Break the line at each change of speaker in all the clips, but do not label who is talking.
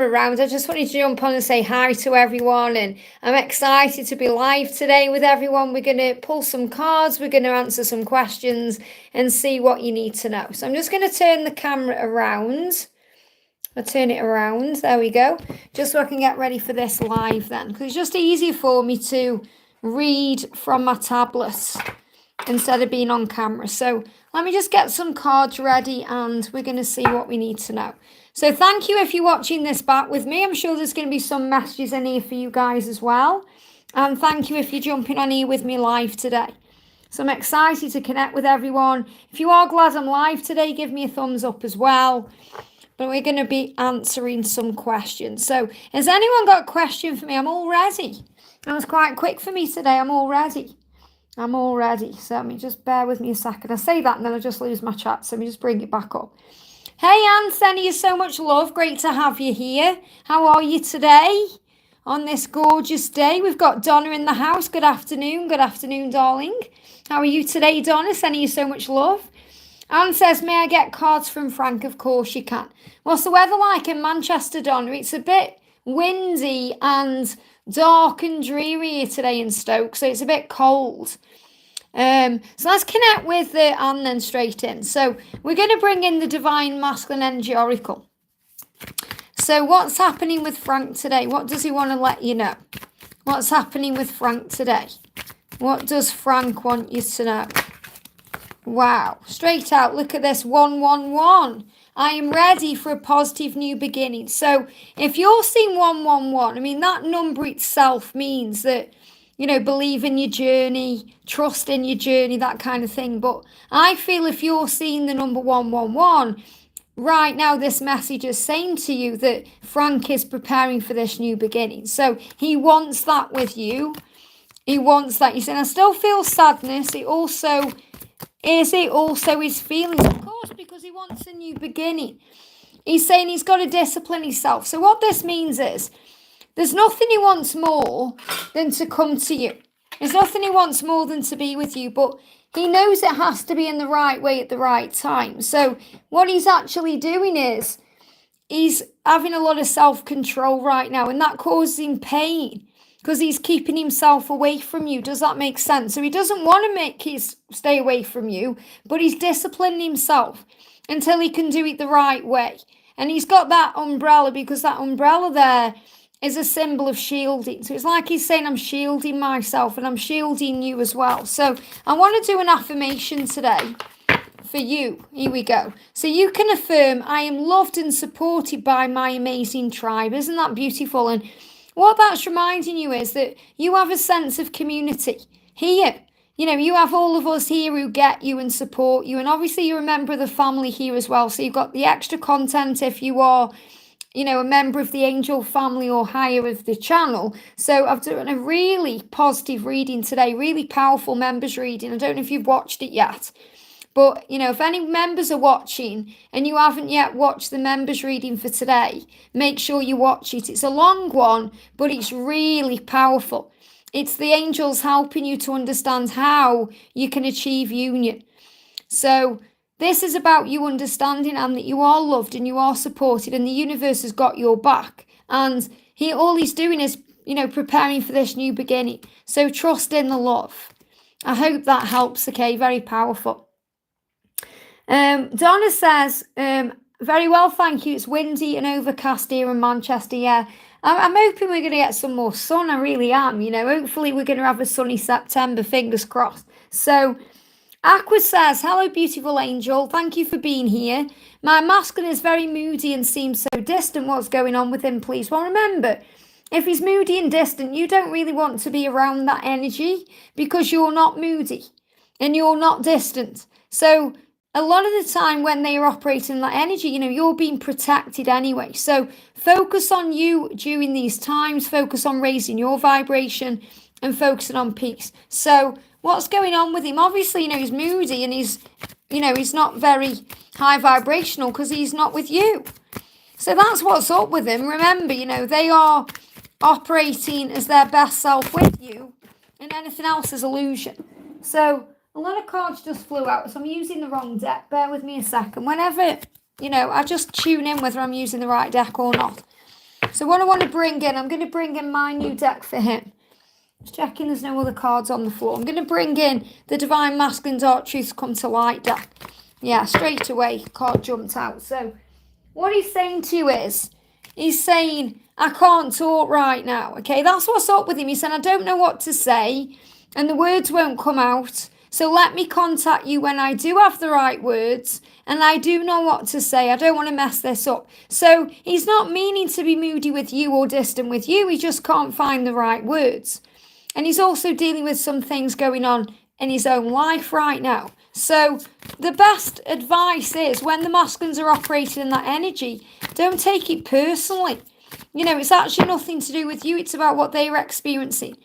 around. I just wanted to jump on and say hi to everyone, and I'm excited to be live today with everyone. We're going to pull some cards, we're going to answer some questions and see what you need to know. So I'm just going to turn the camera around. I'll turn it around, there we go, just so I can get ready for this live then, because it's just easier for me to read from my tablet instead of being on camera. So let me just get some cards ready and we're going to see what we need to know. So thank you if you're watching this back with me. I'm sure there's going to be some messages in here for you guys as well. And thank you if you're jumping on here with me live today. So I'm excited to connect with everyone. If you are glad I'm live today, give me a thumbs up as well. But we're going to be answering some questions. So has anyone got a question for me? I'm all ready. That was quite quick for me today. I'm all ready. So let me just bear with me a second. I say that and then I just lose my chat. So let me just bring it back up. Hey, Anne, sending you so much love. Great to have you here. How are you today on this gorgeous day? We've got Donna in the house. Good afternoon. Good afternoon, darling. How are you today, Donna? Sending you so much love. Anne says, may I get cards from Frank? Of course you can. What's the weather like in Manchester, Donna? It's a bit windy and dark and dreary here today in Stoke, so it's a bit cold. So let's connect with Anne then straight in. So we're going to bring in the Divine Masculine Energy Oracle. So what's happening with Frank today? What does he want to let you know? What's happening with Frank today? What does Frank want you to know? Wow, straight out, look at this, 111. I am ready for a positive new beginning. So if you're seeing 111, I mean, that number itself means that, you know, believe in your journey, trust in your journey, that kind of thing. But I feel if you're seeing the number 111, right now this message is saying to you that Frank is preparing for this new beginning. So he wants that with you. He wants that. He's saying, I still feel sadness. It also his feelings, of course, because he wants a new beginning. He's saying he's got to discipline himself. So what this means is there's nothing he wants more than to come to you. There's nothing he wants more than to be with you, but he knows it has to be in the right way at the right time. So what he's actually doing is he's having a lot of self-control right now, and that causes him pain because he's keeping himself away from you. Does that make sense? So he doesn't want to make his stay away from you, but he's disciplining himself until he can do it the right way. And he's got that umbrella because that umbrella there is a symbol of shielding. So it's like he's saying, I'm shielding myself and I'm shielding you as well. So I want to do an affirmation today for you. Here we go. So you can affirm, I am loved and supported by my amazing tribe. Isn't that beautiful? And what that's reminding you is that you have a sense of community here. You know, you have all of us here who get you and support you. And obviously you're a member of the family here as well. So you've got the extra content if you are, you know, a member of the angel family or higher of the channel. So I've done a really positive reading today, really powerful members reading. I don't know if you've watched it yet. But, you know, if any members are watching and you haven't yet watched the members reading for today, make sure you watch it. It's a long one, but it's really powerful. It's the angels helping you to understand how you can achieve union. So this is about you understanding and that you are loved and you are supported and the universe has got your back. And all he's doing is, you know, preparing for this new beginning. So trust in the love. I hope that helps, okay? Very powerful. Donna says, very well, thank you. It's windy and overcast here in Manchester. Yeah, I'm hoping we're going to get some more sun. I really am. You know, hopefully we're going to have a sunny September. Fingers crossed. So Aqua says, hello, beautiful angel. Thank you for being here. My masculine is very moody and seems so distant. What's going on with him, please? Well, remember, if he's moody and distant, you don't really want to be around that energy because you're not moody and you're not distant. So a lot of the time when they are operating that energy, you know, you're being protected anyway. So focus on you during these times, focus on raising your vibration and focusing on peace. So what's going on with him? Obviously, you know, he's moody and he's not very high vibrational because he's not with you. So that's what's up with him. Remember, you know, they are operating as their best self with you and anything else is illusion. So a lot of cards just flew out, so I'm using the wrong deck. Bear with me a second. Whenever, you know, I just tune in whether I'm using the right deck or not. So what I want to bring in, I'm going to bring in my new deck for him. Just checking there's no other cards on the floor. I'm going to bring in the Divine Masculine Dark Truths Come to Light deck. Yeah, straight away, card jumped out. So what he's saying to you is, he's saying, I can't talk right now. Okay, that's what's up with him. He said, I don't know what to say and the words won't come out. So let me contact you when I do have the right words and I do know what to say. I don't want to mess this up. So he's not meaning to be moody with you or distant with you. He just can't find the right words. And he's also dealing with some things going on in his own life right now. So the best advice is when the masculines are operating in that energy, don't take it personally. You know, it's actually nothing to do with you. It's about what they were experiencing.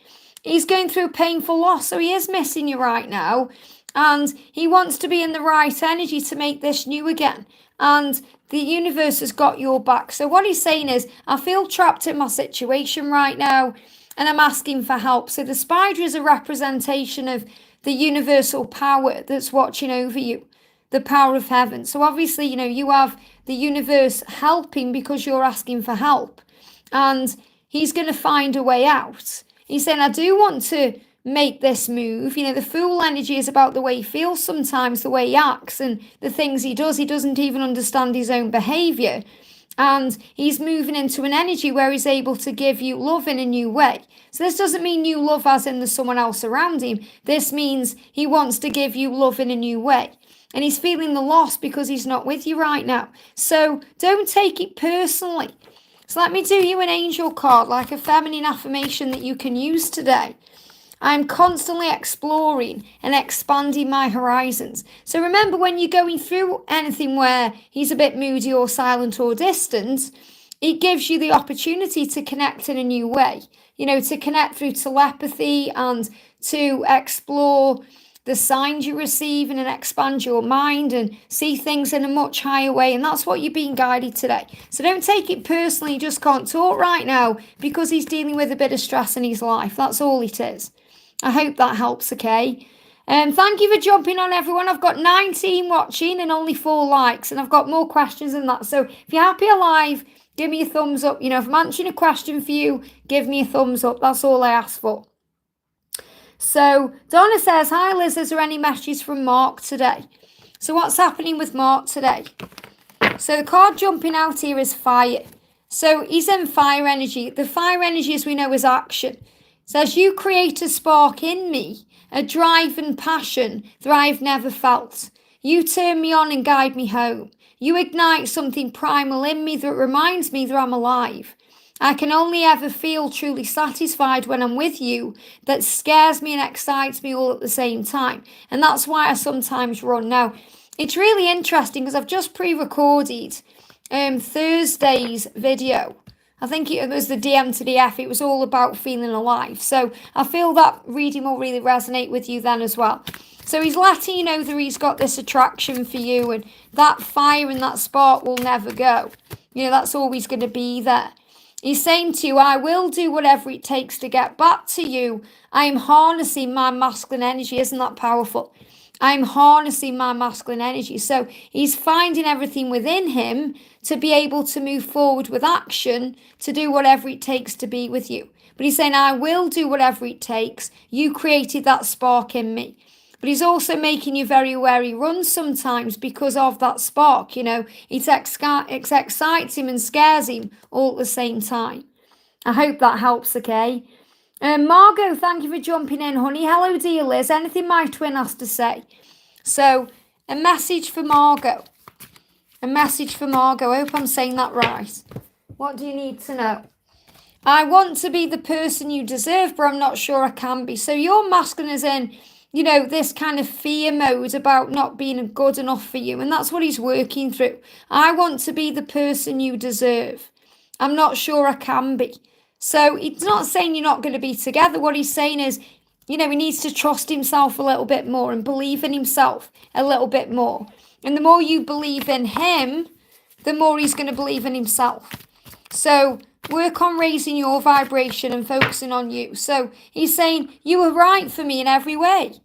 He's going through a painful loss, so he is missing you right now. And he wants to be in the right energy to make this new again. And the universe has got your back. So what he's saying is, I feel trapped in my situation right now and I'm asking for help. So the spider is a representation of the universal power that's watching over you, the power of heaven. So obviously, you know, you have the universe helping because you're asking for help. And he's going to find a way out. He's saying, I do want to make this move. You know, the fool energy is about the way he feels sometimes, the way he acts and the things he does. He doesn't even understand his own behavior. And he's moving into an energy where he's able to give you love in a new way. So this doesn't mean new love as in there's someone else around him. This means he wants to give you love in a new way. And he's feeling the loss because he's not with you right now. So don't take it personally. So let me do you an angel card, like a feminine affirmation that you can use today. I'm constantly exploring and expanding my horizons. So remember, when you're going through anything where he's a bit moody or silent or distant, it gives you the opportunity to connect in a new way. You know, to connect through telepathy and to explore the signs you receive and expand your mind and see things in a much higher way. And that's what you're being guided today. So don't take it personally. You just can't talk right now because he's dealing with a bit of stress in his life. That's all it is. I hope that helps, okay? Thank you for jumping on, everyone. I've got 19 watching and only 4 likes, and I've got more questions than that. So if you're happy alive, give me a thumbs up. You know, if I'm answering a question for you, give me a thumbs up. That's all I ask for. So Donna says, hi Liz, is there any messages from Mark today? So what's happening with Mark today? So the card jumping out here is fire. So he's in fire energy. The fire energy, as we know, is action. Says, you create a spark in me, a drive and passion that I've never felt. You turn me on and guide me home. You ignite something primal in me that reminds me that I'm alive. I can only ever feel truly satisfied when I'm with you. That scares me and excites me all at the same time. And that's why I sometimes run. Now, it's really interesting because I've just pre-recorded Thursday's video. I think it was the DM to the F. It was all about feeling alive. So I feel that reading will really resonate with you then as well. So he's letting you know that he's got this attraction for you and that fire and that spark will never go. You know, that's always going to be there. He's saying to you, I will do whatever it takes to get back to you. I am harnessing my masculine energy. Isn't that powerful? I'm harnessing my masculine energy. So he's finding everything within him to be able to move forward with action, to do whatever it takes to be with you. But he's saying, I will do whatever it takes. You created that spark in me. But he's also making you very aware he runs sometimes because of that spark. You know, it excites him and scares him all at the same time. I hope that helps, okay? Margot, thank you for jumping in, honey. Hello, dear Liz. Anything my twin has to say? So, a message for Margot. A message for Margot. I hope I'm saying that right. What do you need to know? I want to be the person you deserve, but I'm not sure I can be. So your masculine is in, you know, this kind of fear mode about not being good enough for you. And that's what he's working through. I want to be the person you deserve. I'm not sure I can be. So it's not saying you're not going to be together. What he's saying is, you know, he needs to trust himself a little bit more and believe in himself a little bit more. And the more you believe in him, the more he's going to believe in himself. So work on raising your vibration and focusing on you. So he's saying, you were right for me in every way.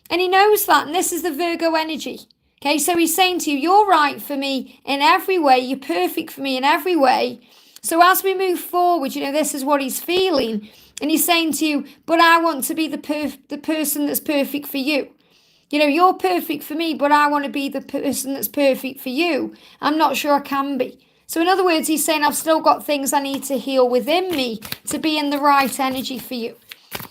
And he knows that. And this is the Virgo energy. Okay, so he's saying to you, you're right for me in every way. You're perfect for me in every way. So as we move forward, this is what he's feeling. And he's saying to you, but I want to be the person that's perfect for you. You're perfect for me, but I want to be the person that's perfect for you. I'm not sure I can be. So in other words, he's saying I've still got things I need to heal within me to be in the right energy for you.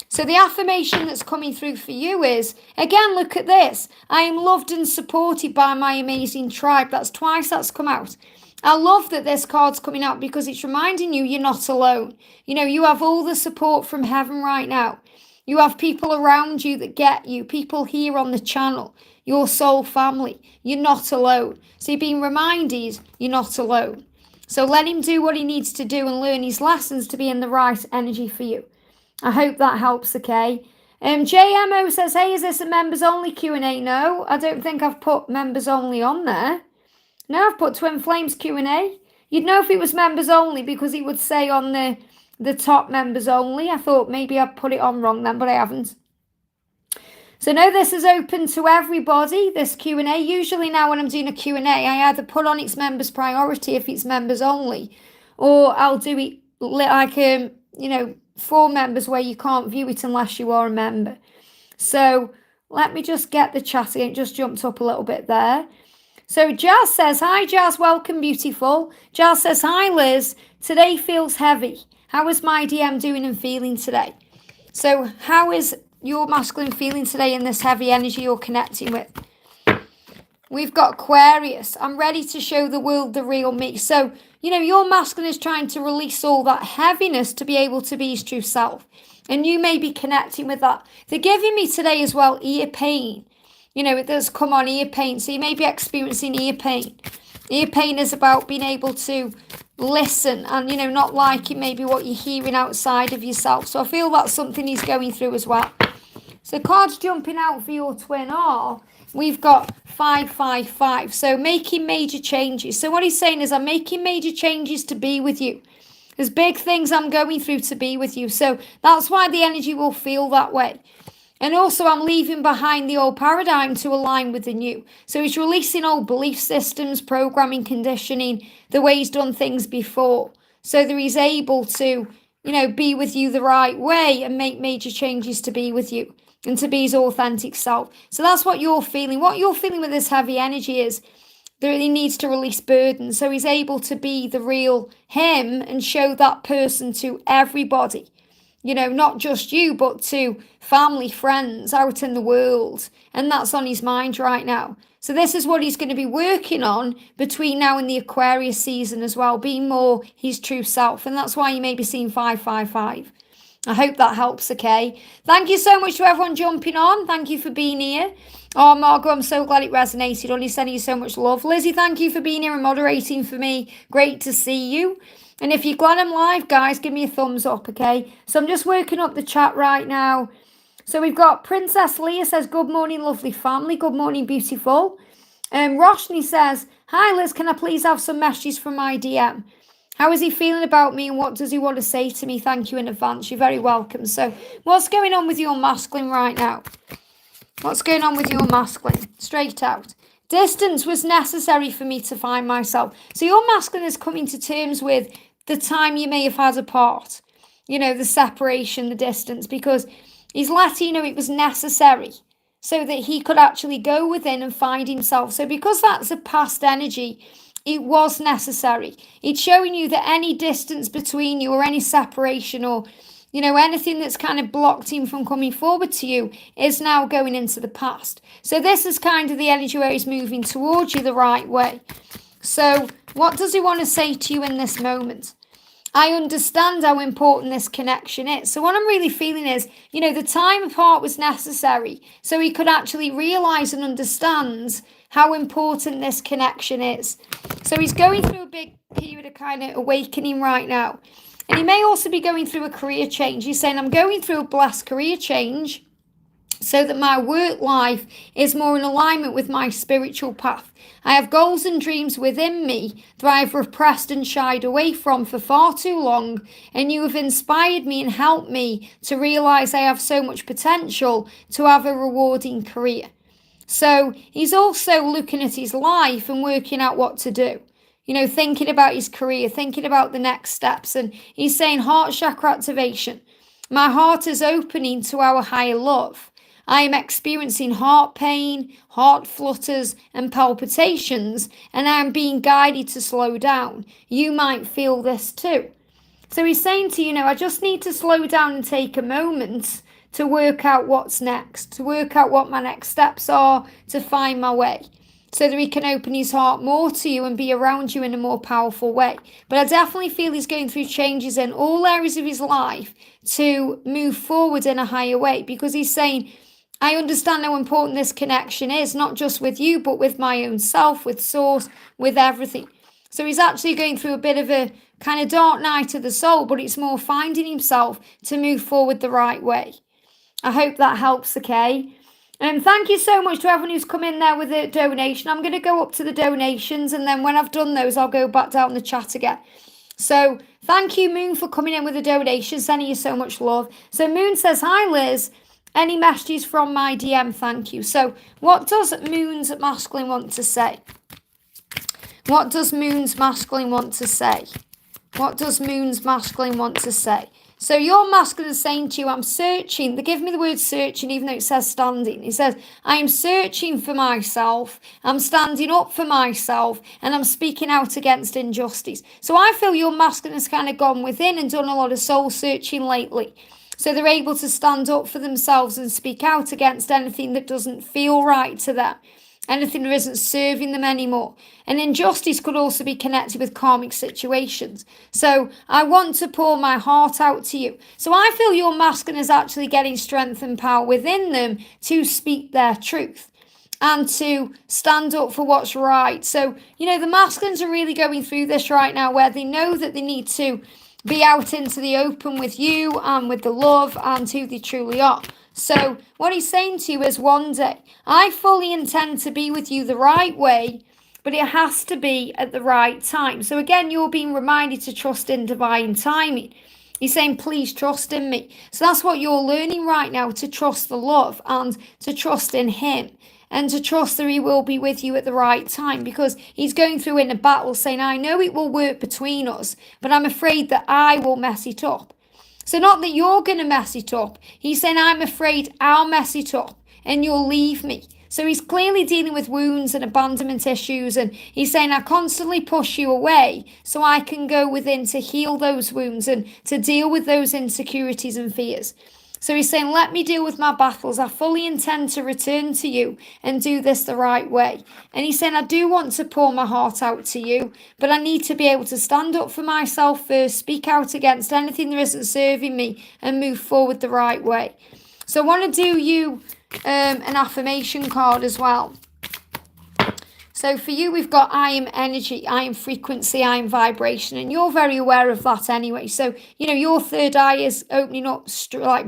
So the affirmation that's coming through for you is, again, look at this. I am loved and supported by my amazing tribe. That's twice that's come out. I love that this card's coming out because it's reminding you you're not alone. You have all the support from heaven right now. You have people around you that get you, people here on the channel, your soul family. You're not alone. So you're being reminded you're not alone. So let him do what he needs to do and learn his lessons to be in the right energy for you. I hope that helps, okay? JMO says, hey, is this a members only Q&A? No, I don't think I've put members only on there. No, I've put Twin Flames Q&A. You'd know if it was members only because it would say on the top members only. I thought maybe I'd put it on wrong then, but I haven't. So no, this is open to everybody, this Q&A. Usually now when I'm doing a Q&A, I either put on its members priority if it's members only, or I'll do it like, for members where you can't view it unless you are a member. So let me just get the chat again. It just jumped up a little bit there. So Jazz says, hi Jazz, welcome, beautiful. Jazz says, hi Liz, today feels heavy. How is my DM doing and feeling today? So how is your masculine feeling today in this heavy energy you're connecting with? We've got Aquarius. I'm ready to show the world the real me. So, your masculine is trying to release all that heaviness to be able to be his true self. And you may be connecting with that. They're giving me today as well ear pain. It does come on ear pain. So you may be experiencing ear pain. Ear pain is about being able to listen and, not liking maybe what you're hearing outside of yourself. So I feel that's something he's going through as well. So cards jumping out for your twin are, we've got 555. So making major changes. So what he's saying is I'm making major changes to be with you. There's big things I'm going through to be with you. So that's why the energy will feel that way. And also I'm leaving behind the old paradigm to align with the new. So he's releasing old belief systems, programming, conditioning, the way he's done things before. So that he's able to, be with you the right way and make major changes to be with you and to be his authentic self. So that's what you're feeling. What you're feeling with this heavy energy is that he needs to release burden. So he's able to be the real him and show that person to everybody. Not just you, but to family, friends out in the world. And that's on his mind right now. So this is what he's going to be working on between now and the Aquarius season as well, being more his true self. And that's why you may be seeing 555. I hope that helps, okay? Thank you so much to everyone jumping on. Thank you for being here. Oh, Margot, I'm so glad it resonated. Only sending you so much love. Lizzie, thank you for being here and moderating for me. Great to see you. And if you're glad I'm live, guys, give me a thumbs up, okay? So I'm just working up the chat right now. So we've got Princess Leah says, good morning, lovely family. Good morning, beautiful. Roshni says, hi, Liz, can I please have some messages from my DM? How is he feeling about me and what does he want to say to me? Thank you in advance. You're very welcome. So what's going on with your masculine right now? What's going on with your masculine? Straight out. Distance was necessary for me to find myself. So your masculine is coming to terms with the time you may have had apart. The separation, the distance, because he's letting you know it was necessary so that he could actually go within and find himself. So because that's a past energy, it was necessary. It's showing you that any distance between you or any separation or, anything that's kind of blocked him from coming forward to you is now going into the past. So this is kind of the energy where he's moving towards you the right way. So what does he want to say to you in this moment? I understand how important this connection is. So what I'm really feeling is, the time apart was necessary so he could actually realize and understand how important this connection is. So he's going through a big period of kind of awakening right now. And he may also be going through a career change. He's saying, I'm going through a blessed career change so that my work life is more in alignment with my spiritual path. I have goals and dreams within me that I've repressed and shied away from for far too long, and you have inspired me and helped me to realize I have so much potential to have a rewarding career. So he's also looking at his life and working out what to do. thinking about his career, thinking about the next steps. And he's saying heart chakra activation. My heart is opening to our higher love. I am experiencing heart pain, heart flutters, and palpitations, and I am being guided to slow down. You might feel this too. So he's saying to you, I just need to slow down and take a moment to work out what's next, to work out what my next steps are, to find my way, so that he can open his heart more to you and be around you in a more powerful way. But I definitely feel he's going through changes in all areas of his life to move forward in a higher way, because he's saying, I understand how important this connection is, not just with you, but with my own self, with source, with everything. So he's actually going through a bit of a kind of dark night of the soul, but it's more finding himself to move forward the right way. I hope that helps, okay? And thank you so much to everyone who's come in there with a donation. I'm going to go up to the donations, and then when I've done those, I'll go back down the chat again. So thank you, Moon, for coming in with a donation, sending you so much love. So Moon says, hi, Liz. Any messages from my DM? Thank you. So what does Moon's masculine want to say? What does Moon's masculine want to say? What does Moon's masculine want to say? So your masculine is saying to you, I'm searching. They give me the word searching, even though it says standing. It says, I am searching for myself. I'm standing up for myself. And I'm speaking out against injustice. So I feel your masculine has kind of gone within and done a lot of soul searching lately. So they're able to stand up for themselves and speak out against anything that doesn't feel right to them. Anything that isn't serving them anymore. And injustice could also be connected with karmic situations. So I want to pour my heart out to you. So I feel your masculine is actually getting strength and power within them to speak their truth and to stand up for what's right. So, the masculines are really going through this right now, where they know that they need to be out into the open with you and with the love and who they truly are. So what he's saying to you is, one day, I fully intend to be with you the right way, but it has to be at the right time. So again, you're being reminded to trust in divine timing. He's saying, please trust in me. So that's what you're learning right now, to trust the love and to trust in him. And to trust that he will be with you at the right time, because he's going through in a battle saying, I know it will work between us, but I'm afraid that I will mess it up. So not that you're going to mess it up. He's saying, I'm afraid I'll mess it up and you'll leave me. So he's clearly dealing with wounds and abandonment issues. And he's saying, I constantly push you away so I can go within to heal those wounds and to deal with those insecurities and fears. So he's saying, let me deal with my battles. I fully intend to return to you and do this the right way. And he's saying, I do want to pour my heart out to you, but I need to be able to stand up for myself first, speak out against anything that isn't serving me, and move forward the right way. So I want to do you an affirmation card as well. So for you, we've got I am energy, I am frequency, I am vibration. And you're very aware of that anyway. So, your third eye is opening up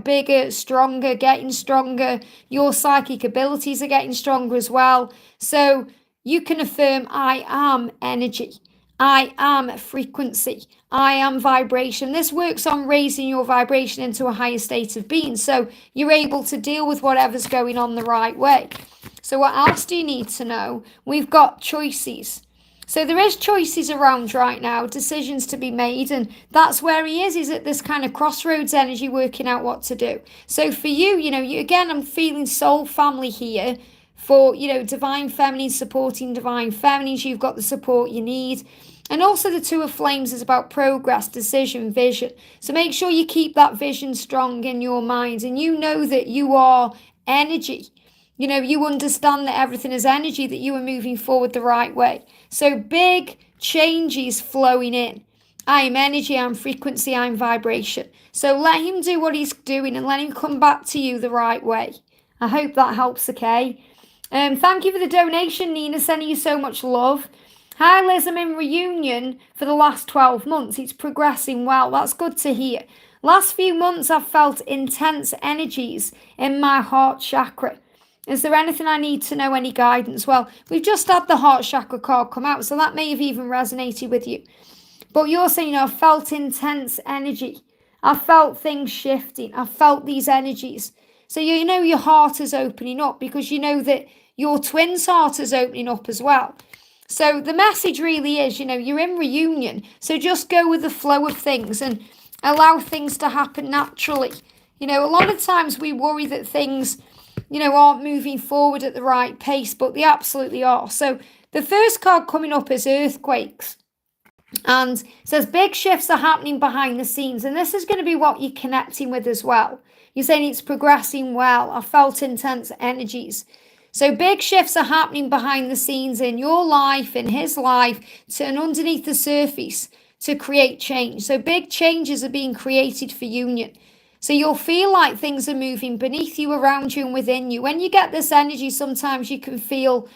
bigger, stronger, getting stronger. Your psychic abilities are getting stronger as well. So you can affirm I am energy. I am frequency. I am vibration. This works on raising your vibration into a higher state of being. So you're able to deal with whatever's going on the right way. So what else do you need to know? We've got choices. So there is choices around right now, decisions to be made. And that's where he is. He's at this kind of crossroads energy, working out what to do. So for you, again, I'm feeling soul family here. For, divine feminine supporting divine feminines, you've got the support you need. And also the Two of Flames is about progress, decision, vision. So make sure you keep that vision strong in your mind. And you know that you are energy. You understand that everything is energy, that you are moving forward the right way. So big changes flowing in. I am energy, I'm frequency, I'm vibration. So let him do what he's doing and let him come back to you the right way. I hope that helps, okay? Thank you for the donation, Nina, sending you so much love. Hi, Liz, I'm in reunion for the last 12 months. It's progressing well. That's good to hear. Last few months, I've felt intense energies in my heart chakra. Is there anything I need to know, any guidance? Well, we've just had the heart chakra card come out, so that may have even resonated with you. But you're saying, I felt intense energy. I felt things shifting. I felt these energies. So your heart is opening up, because you know that your twin's heart is opening up as well. So the message really is, you're in reunion. So just go with the flow of things and allow things to happen naturally. A lot of times we worry that things, aren't moving forward at the right pace, but they absolutely are. So the first card coming up is earthquakes. And it says big shifts are happening behind the scenes. And this is going to be what you're connecting with as well. You're saying it's progressing well. I felt intense energies. So big shifts are happening behind the scenes in your life, in his life, and underneath the surface to create change. So big changes are being created for union. So you'll feel like things are moving beneath you, around you, and within you. When you get this energy, sometimes you can feel,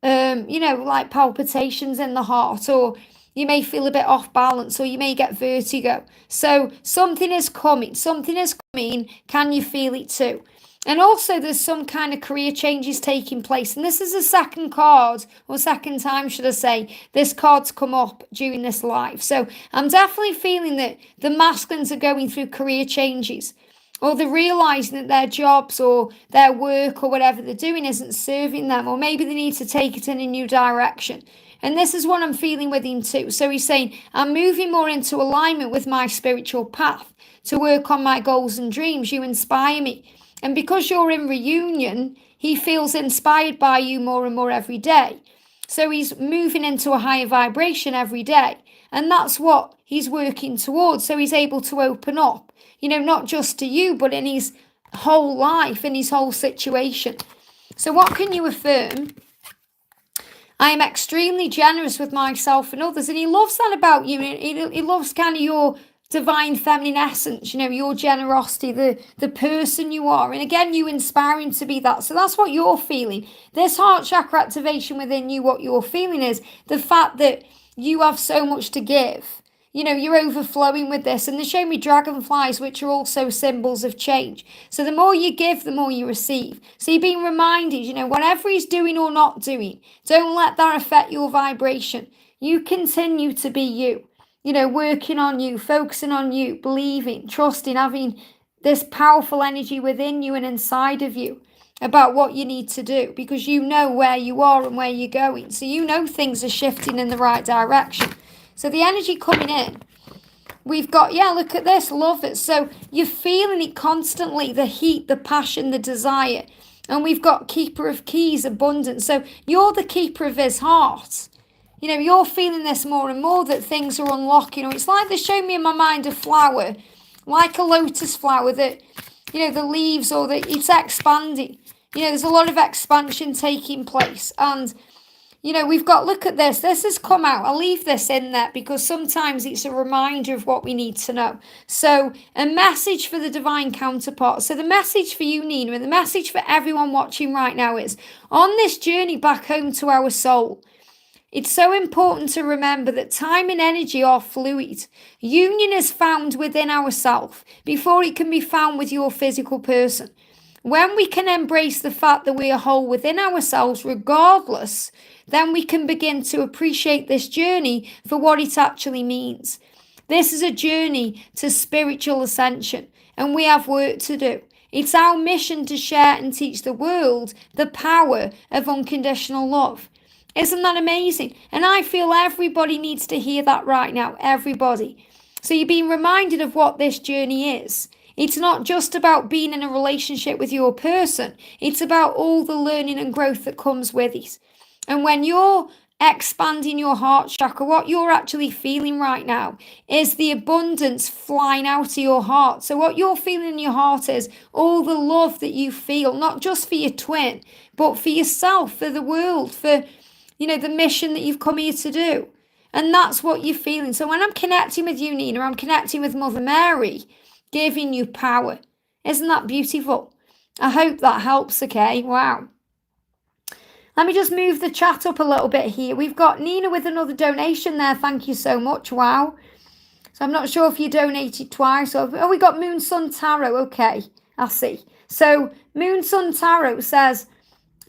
like palpitations in the heart, or you may feel a bit off balance, or you may get vertigo. So something is coming. Something is coming. Can you feel it too? And also there's some kind of career changes taking place. And this is the second card, or second time, should I say, this card's come up during this live. So I'm definitely feeling that the masculines are going through career changes, or they're realising that their jobs or their work or whatever they're doing isn't serving them, or maybe they need to take it in a new direction. And this is what I'm feeling with him too. So he's saying, I'm moving more into alignment with my spiritual path to work on my goals and dreams. You inspire me. And because you're in reunion, he feels inspired by you more and more every day. So he's moving into a higher vibration every day. And that's what he's working towards. So he's able to open up, not just to you, but in his whole life, in his whole situation. So what can you affirm? I am extremely generous with myself and others. And he loves that about you. He loves kind of your divine feminine essence, your generosity, the person you are. And again, you inspire him to be that. So that's what you're feeling. This heart chakra activation within you, what you're feeling is the fact that you have so much to give. You're overflowing with this. And they show me dragonflies, which are also symbols of change. So the more you give, the more you receive. So you're being reminded, whatever he's doing or not doing, don't let that affect your vibration. You continue to be you. Working on you, focusing on you, believing, trusting, having this powerful energy within you and inside of you about what you need to do, because you know where you are and where you're going. So things are shifting in the right direction. So the energy coming in, we've got, look at this, love it. So you're feeling it constantly, the heat, the passion, the desire. And we've got keeper of keys, abundance. So you're the keeper of his heart. You're feeling this more and more, that things are unlocking. It's like they show me in my mind a flower, like a lotus flower that, the leaves, or that it's expanding. There's a lot of expansion taking place. And, we've got, look at this. This has come out. I'll leave this in there because sometimes it's a reminder of what we need to know. So a message for the divine counterpart. So the message for you, Nina, and the message for everyone watching right now is, on this journey back home to our soul, it's so important to remember that time and energy are fluid. Union is found within ourselves before it can be found with your physical person. When we can embrace the fact that we are whole within ourselves regardless, then we can begin to appreciate this journey for what it actually means. This is a journey to spiritual ascension, and we have work to do. It's our mission to share and teach the world the power of unconditional love. Isn't that amazing? And I feel everybody needs to hear that right now. Everybody. So you're being reminded of what this journey is. It's not just about being in a relationship with your person. It's about all the learning and growth that comes with it. And when you're expanding your heart chakra, what you're actually feeling right now is the abundance flying out of your heart. So what you're feeling in your heart is all the love that you feel, not just for your twin, but for yourself, for the world, for the mission that you've come here to do. And that's what you're feeling. So when I'm connecting with you, Nina, I'm connecting with Mother Mary, giving you power. Isn't that beautiful? I hope that helps, okay? Wow. Let me just move the chat up a little bit here. We've got Nina with another donation there. Thank you so much. Wow. So I'm not sure if you donated twice. We got Moon Sun Tarot. Okay, I see. So Moon Sun Tarot says,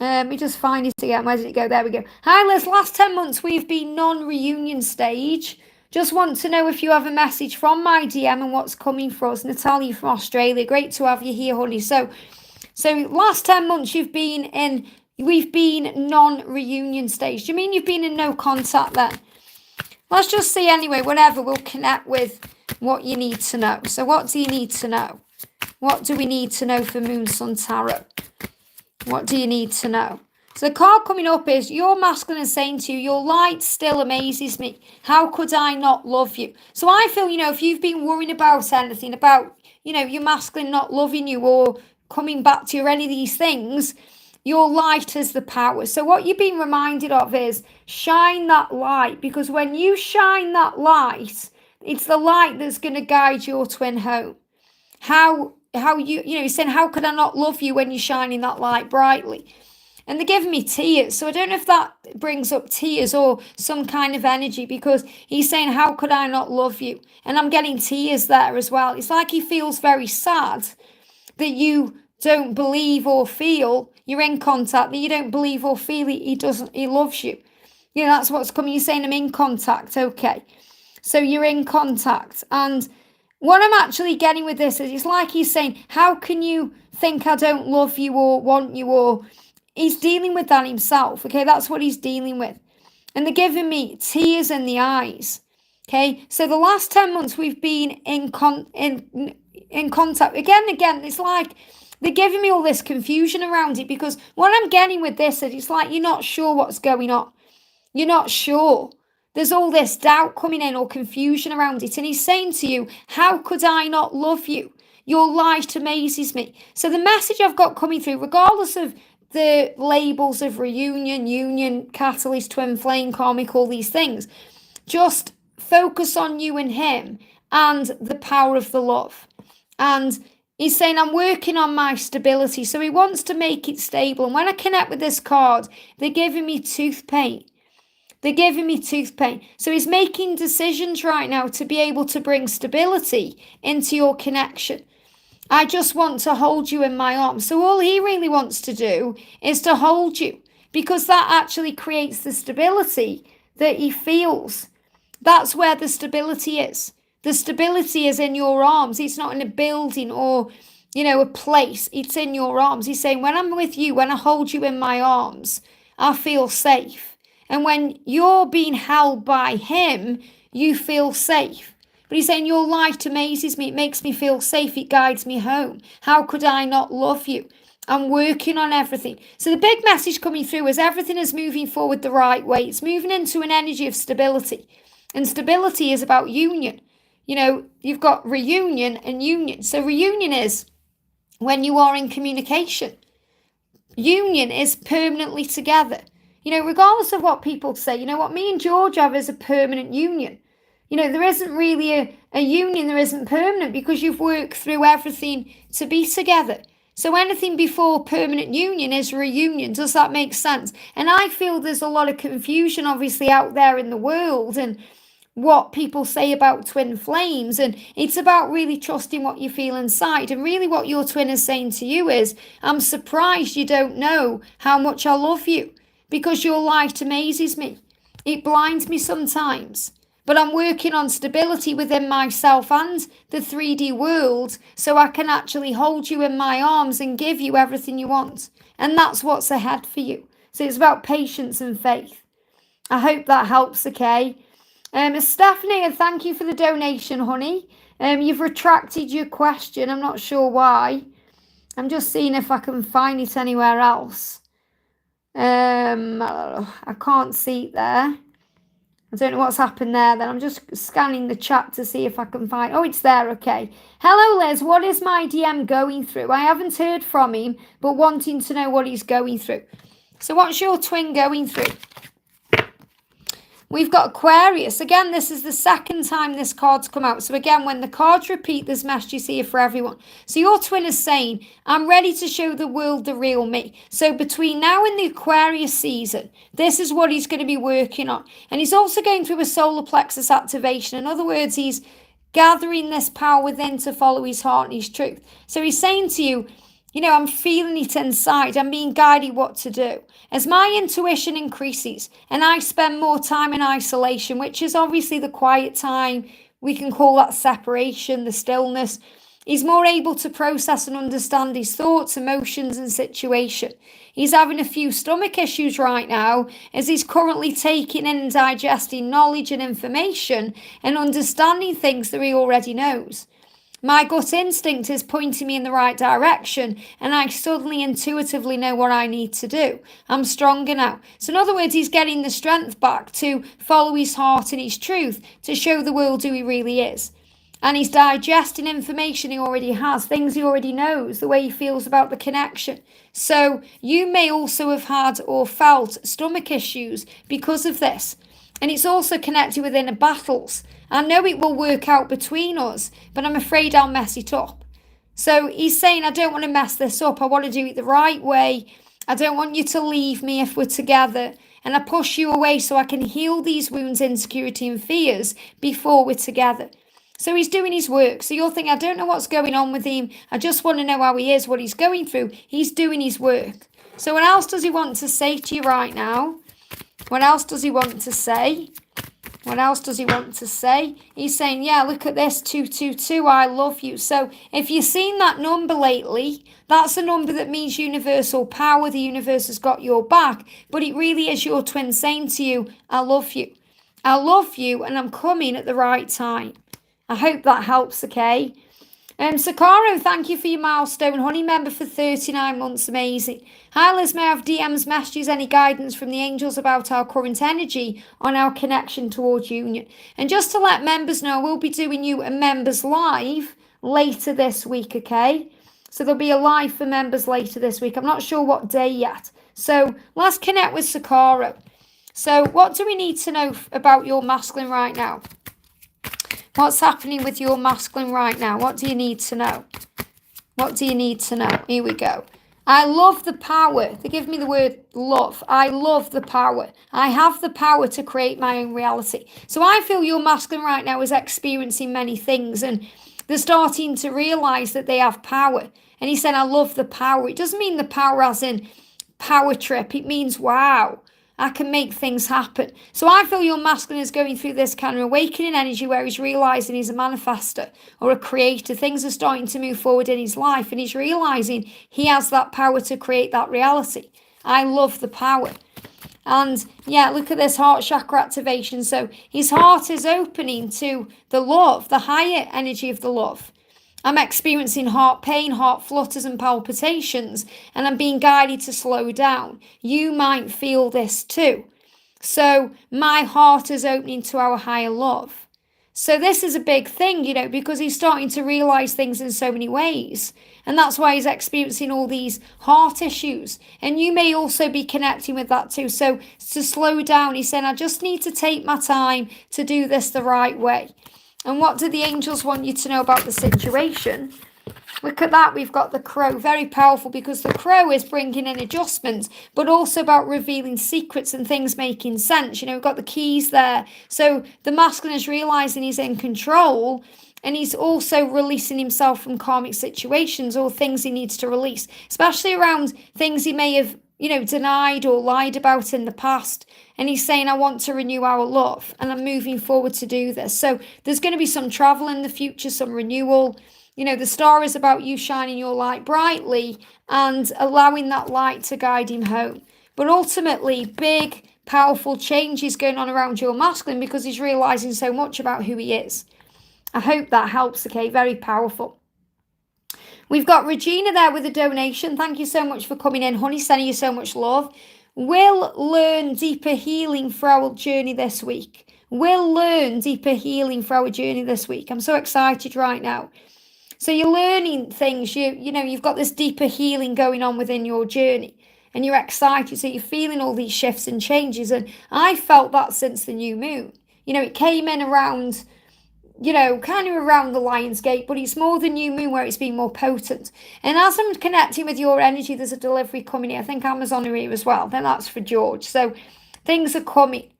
let me just find it again. Where did it go? There we go. Hi, Liz. Last 10 months, we've been non-reunion stage. Just want to know if you have a message from my DM and what's coming for us. Natalia from Australia. Great to have you here, honey. So last 10 months, you've been in we've been non-reunion stage. Do you mean you've been in no contact then? Let's just see anyway, whatever, we'll connect with what you need to know. So what do you need to know? What do we need to know for Moon Sun Tarot? What do you need to know? So the card coming up is your masculine is saying to you, your light still amazes me. How could I not love you? So I feel, if you've been worrying about anything, about, your masculine not loving you or coming back to you or any of these things, your light is the power. So what you've been reminded of is shine that light, because when you shine that light, it's the light that's going to guide your twin home. How you're saying, how could I not love you when you're shining that light brightly? And they're giving me tears. So I don't know if that brings up tears or some kind of energy, because he's saying, how could I not love you? And I'm getting tears there as well. It's like he feels very sad that you don't believe or feel you're in contact, that you don't believe or feel he loves you. That's what's coming. You're saying I'm in contact. Okay. So you're in contact. And what I'm actually getting with this is it's like he's saying, how can you think I don't love you or want you? Or he's dealing with that himself. Okay, that's what he's dealing with. And they're giving me tears in the eyes. Okay, so the last 10 months we've been in contact. Again, it's like they're giving me all this confusion around it, because what I'm getting with this is it's like you're not sure what's going on. You're not sure. There's all this doubt coming in or confusion around it. And he's saying to you, how could I not love you? Your light amazes me. So the message I've got coming through, regardless of the labels of reunion, union, catalyst, twin flame, karmic, all these things, just focus on you and him and the power of the love. And he's saying, I'm working on my stability. So he wants to make it stable. And when I connect with this card, they're giving me tooth pain. They're giving me tooth pain. So he's making decisions right now to be able to bring stability into your connection. I just want to hold you in my arms. So all he really wants to do is to hold you, because that actually creates the stability that he feels. That's where the stability is. The stability is in your arms. It's not in a building or, a place. It's in your arms. He's saying, when I'm with you, when I hold you in my arms, I feel safe. And when you're being held by him, you feel safe. But he's saying, your light amazes me. It makes me feel safe. It guides me home. How could I not love you? I'm working on everything. So the big message coming through is everything is moving forward the right way. It's moving into an energy of stability. And stability is about union. You've got reunion and union. So reunion is when you are in communication. Union is permanently together. Regardless of what people say, what me and George have is a permanent union. There isn't really a union, there isn't permanent, because you've worked through everything to be together. So anything before permanent union is reunion. Does that make sense? And I feel there's a lot of confusion, obviously, out there in the world and what people say about twin flames. And it's about really trusting what you feel inside. And really what your twin is saying to you is, I'm surprised you don't know how much I love you, because your light amazes me. It blinds me sometimes. But I'm working on stability within myself and the 3D world, so I can actually hold you in my arms and give you everything you want. And that's what's ahead for you. So it's about patience and faith. I hope that helps, okay? Stephanie, thank you for the donation, honey. You've retracted your question. I'm not sure why. I'm just seeing if I can find it anywhere else. I can't see it there. I don't know what's happened there then. I'm just scanning the chat to see if I can find... Oh, it's there, okay. Hello, Liz. What is my DM going through? I haven't heard from him, but wanting to know what he's going through. So what's your twin going through? We've got Aquarius. Again, this is the second time this card's come out. So again, when the cards repeat, there's messages here for everyone. So your twin is saying, I'm ready to show the world the real me. So between now and the Aquarius season, this is what he's going to be working on. And he's also going through a solar plexus activation. In other words, he's gathering this power within to follow his heart and his truth. So he's saying to you, I'm feeling it inside. I'm being guided what to do. As my intuition increases and I spend more time in isolation, which is obviously the quiet time, we can call that separation, the stillness. He's more able to process and understand his thoughts, emotions, and situation. He's having a few stomach issues right now as he's currently taking in and digesting knowledge and information and understanding things that he already knows. My gut instinct is pointing me in the right direction, and I suddenly intuitively know what I need to do. I'm stronger now. So in other words, he's getting the strength back to follow his heart and his truth, to show the world who he really is. And he's digesting information he already has, things he already knows, the way he feels about the connection. So you may also have had or felt stomach issues because of this. And it's also connected with inner battles. I know it will work out between us, but I'm afraid I'll mess it up. So he's saying, I don't want to mess this up. I want to do it the right way. I don't want you to leave me if we're together. And I push you away so I can heal these wounds, insecurity, and fears before we're together. So he's doing his work. So you're thinking, I don't know what's going on with him. I just want to know how he is, what he's going through. He's doing his work. So what else does he want to say to you right now? What else does he want to say? What else does he want to say? He's saying, yeah, look at this, 222, I love you. So if you've seen that number lately, that's a number that means universal power. The universe has got your back. But it really is your twin saying to you, I love you. I love you, and I'm coming at the right time. I hope that helps, okay? Sakaro, thank you for your milestone. Honey member for 39 months, amazing. Hi Liz, may I have DMs, messages, any guidance from the angels about our current energy on our connection towards union? And just to let members know, we'll be doing you a members live later this week, okay? So there'll be a live for members later this week. I'm not sure what day yet. So let's connect with Sakaro. So what do we need to know about your masculine right now? What's happening with your masculine right now? What do you need to know? What do you need to know? Here we go. I love the power. They give me the word love. I love the power. I have the power to create my own reality. So I feel your masculine right now is experiencing many things, and they're starting to realize that they have power. And he said, I love the power. It doesn't mean the power as in power trip. It means, wow, I can make things happen. So I feel your masculine is going through this kind of awakening energy where he's realizing he's a manifester or a creator. Things are starting to move forward in his life, and he's realizing he has that power to create that reality. I love the power. And yeah, look at this heart chakra activation. So his heart is opening to the love, the higher energy of the love. I'm experiencing heart pain, heart flutters and palpitations, and I'm being guided to slow down. You might feel this too. So my heart is opening to our higher love. So this is a big thing, you know, because he's starting to realize things in so many ways. And that's why he's experiencing all these heart issues. And you may also be connecting with that too. So to slow down, he's saying, I just need to take my time to do this the right way. And what do the angels want you to know about the situation? Look at that. We've got the crow. Very powerful, because the crow is bringing in adjustments, but also about revealing secrets and things making sense. You know, we've got the keys there. So the masculine is realizing he's in control, and he's also releasing himself from karmic situations or things he needs to release, especially around things he may have, you know, denied or lied about in the past. And he's saying, I want to renew our love, and I'm moving forward to do this. So there's going to be some travel in the future, some renewal. You know, the star is about you shining your light brightly and allowing that light to guide him home. But ultimately, big, powerful changes going on around your masculine, because he's realizing so much about who he is. I hope that helps, okay? Very powerful. We've got Regina there with a donation. Thank you so much for coming in. Honey, sending you so much love. We'll learn deeper healing for our journey this week. We'll learn deeper healing for our journey this week. I'm so excited right now. So you're learning things. You know, you've got this deeper healing going on within your journey, and you're excited. So you're feeling all these shifts and changes. And I felt that since the new moon. You know, it came in around, you know, kind of around the Lion's Gate, but it's more the new moon where it's been more potent. And as I'm connecting with your energy, there's a delivery coming in. I think Amazon are here as well. Then that's for George. So things are coming.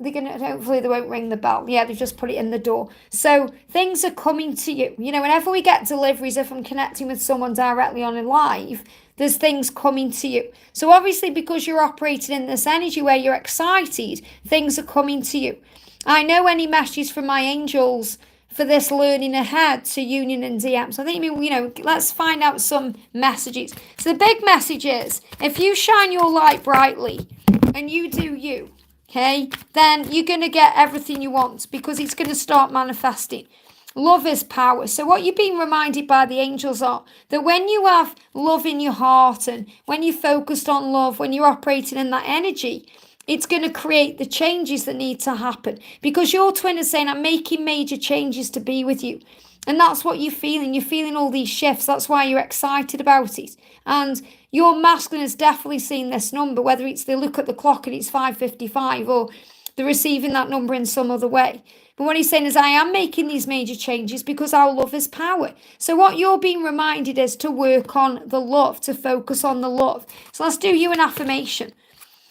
They're gonna, hopefully they won't ring the bell. Yeah, they've just put it in the door. So things are coming to you. You know, whenever we get deliveries, if I'm connecting with someone directly on a live, there's things coming to you. So obviously, because you're operating in this energy where you're excited, things are coming to you. I know any messages from my angels for this learning ahead to Union and DM. So I think, let's find out some messages. So the big message is, if you shine your light brightly and you do you, okay, then you're going to get everything you want, because it's going to start manifesting. Love is power. So what you're being reminded by the angels are that when you have love in your heart, and when you're focused on love, when you're operating in that energy, it's going to create the changes that need to happen, because your twin is saying, I'm making major changes to be with you. And that's what you're feeling. You're feeling all these shifts. That's why you're excited about it. And your masculine has definitely seen this number, whether it's they look at the clock and it's 5:55, or they're receiving that number in some other way. But what he's saying is, I am making these major changes because our love is power. So what you're being reminded is to work on the love, to focus on the love. So let's do you an affirmation.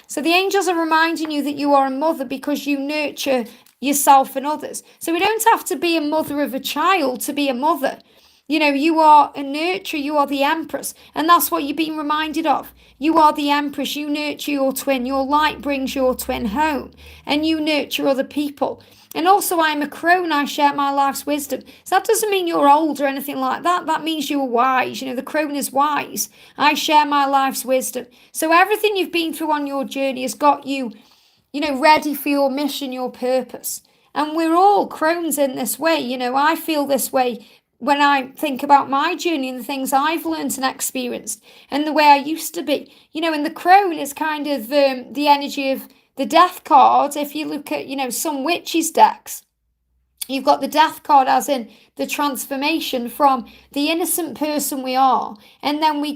So the angels are reminding you that you are a mother because you nurture yourself and others. So we don't have to be a mother of a child to be a mother. You are a nurturer, you are the empress. And that's what you're being reminded of. You are the empress, you nurture your twin. Your light brings your twin home, and you nurture other people. And also, I'm a crone, I share my life's wisdom. So that doesn't mean you're old or anything like that. That means you're wise. The crone is wise. I share my life's wisdom. So everything you've been through on your journey has got you, ready for your mission, your purpose. And we're all crones in this way. I feel this way when I think about my journey and the things I've learned and experienced and the way I used to be. And the crone is kind of the energy of the death card. If you look at, some witches' decks, you've got the death card as in the transformation from the innocent person we are. And then we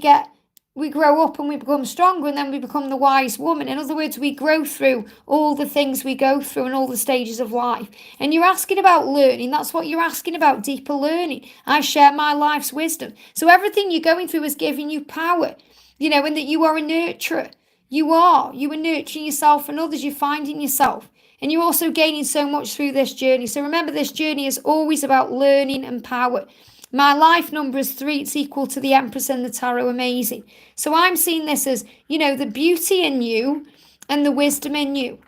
grow up and we become stronger, and then we become the wise woman. In other words, we grow through all the things we go through and all the stages of life. And you're asking about learning. That's what you're asking about, deeper learning. I share my life's wisdom. So everything you're going through is giving you power, and that you are a nurturer. You are nurturing yourself and others. You're finding yourself. And you're also gaining so much through this journey. So remember, this journey is always about learning and power. My life number is 3. It's equal to the Empress and the Tarot. Amazing. So I'm seeing this as, the beauty in you and the wisdom in you.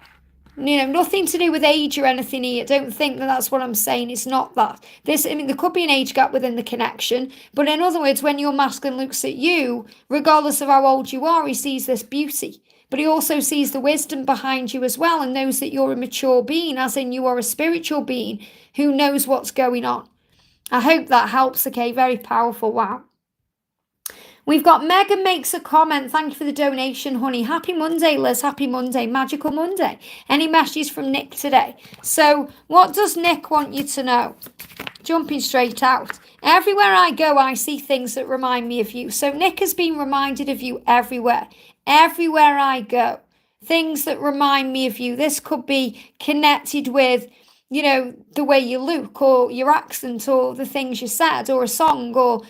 Nothing to do with age or anything here. Don't think that that's what I'm saying. It's not that. There could be an age gap within the connection. But in other words, when your masculine looks at you, regardless of how old you are, he sees this beauty. But he also sees the wisdom behind you as well, and knows that you're a mature being, as in you are a spiritual being who knows what's going on. I hope that helps, okay? Very powerful. Wow. We've got Megan makes a comment. Thank you for the donation, honey. Happy Monday, Liz. Happy Monday. Magical Monday. Any messages from Nick today? So what does Nick want you to know? Jumping straight out. Everywhere I go, I see things that remind me of you. So Nick has been reminded of you everywhere. Everywhere I go. Things that remind me of you. This could be connected with, the way you look, or your accent, or the things you said, or a song, or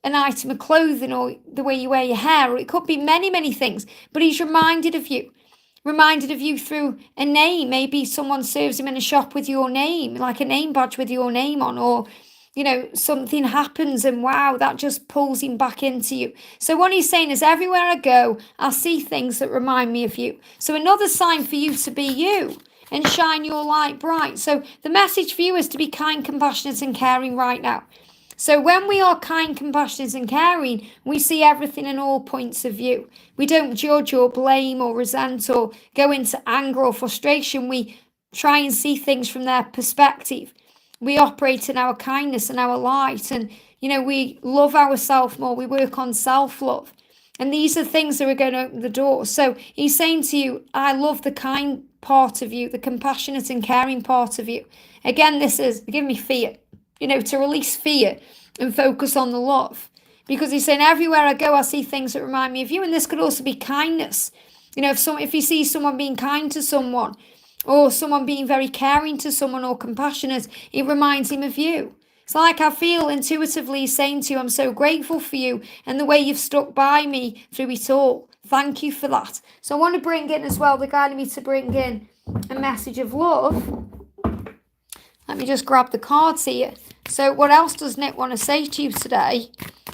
an item of clothing, or the way you wear your hair, or it could be many, many things. But he's reminded of you through a name. Maybe someone serves him in a shop with your name, like a name badge with your name on, or, something happens and wow, that just pulls him back into you. So what he's saying is, everywhere I go, I see things that remind me of you. So another sign for you to be you and shine your light bright. So the message for you is to be kind, compassionate and caring right now. So when we are kind, compassionate and caring, we see everything in all points of view. We don't judge or blame or resent or go into anger or frustration. We try and see things from their perspective. We operate in our kindness and our light, and, we love ourselves more. We work on self-love. And these are things that are going to open the door. So he's saying to you, I love the kind part of you, the compassionate and caring part of you. Again, this is giving me fear, to release fear and focus on the love. Because he's saying, everywhere I go, I see things that remind me of you. And this could also be kindness. If you see someone being kind to someone, or someone being very caring to someone or compassionate, it reminds him of you. It's like I feel intuitively saying to you, I'm so grateful for you and the way you've stuck by me through it all. Thank you for that. So I want to bring in as well, they're guiding me to bring in a message of love. Let me just grab the cards here. So what else does Nick want to say to you today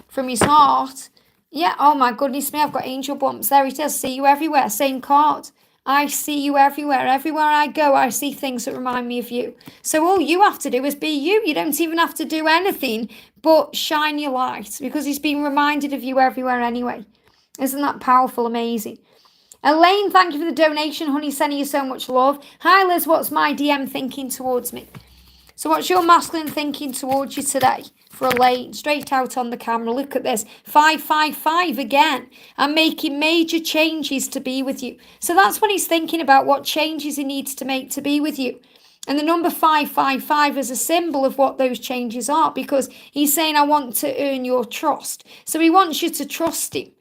from his heart? Yeah, oh my goodness me, I've got angel bumps. There it is. See you everywhere. Same card. I see you everywhere. Everywhere I go, I see things that remind me of you. So all you have to do is be you. You don't even have to do anything but shine your light, because he's been reminded of you everywhere anyway. Isn't that powerful? Amazing. Elaine, thank you for the donation, honey. Sending you so much love. Hi, Liz. What's my DM thinking towards me? So what's your masculine thinking towards you today? For Elaine, straight out on the camera. Look at this. 555 again. I'm making major changes to be with you. So that's what he's thinking about, what changes he needs to make to be with you. And the number 555 is a symbol of what those changes are, because he's saying, I want to earn your trust. So he wants you to trust him.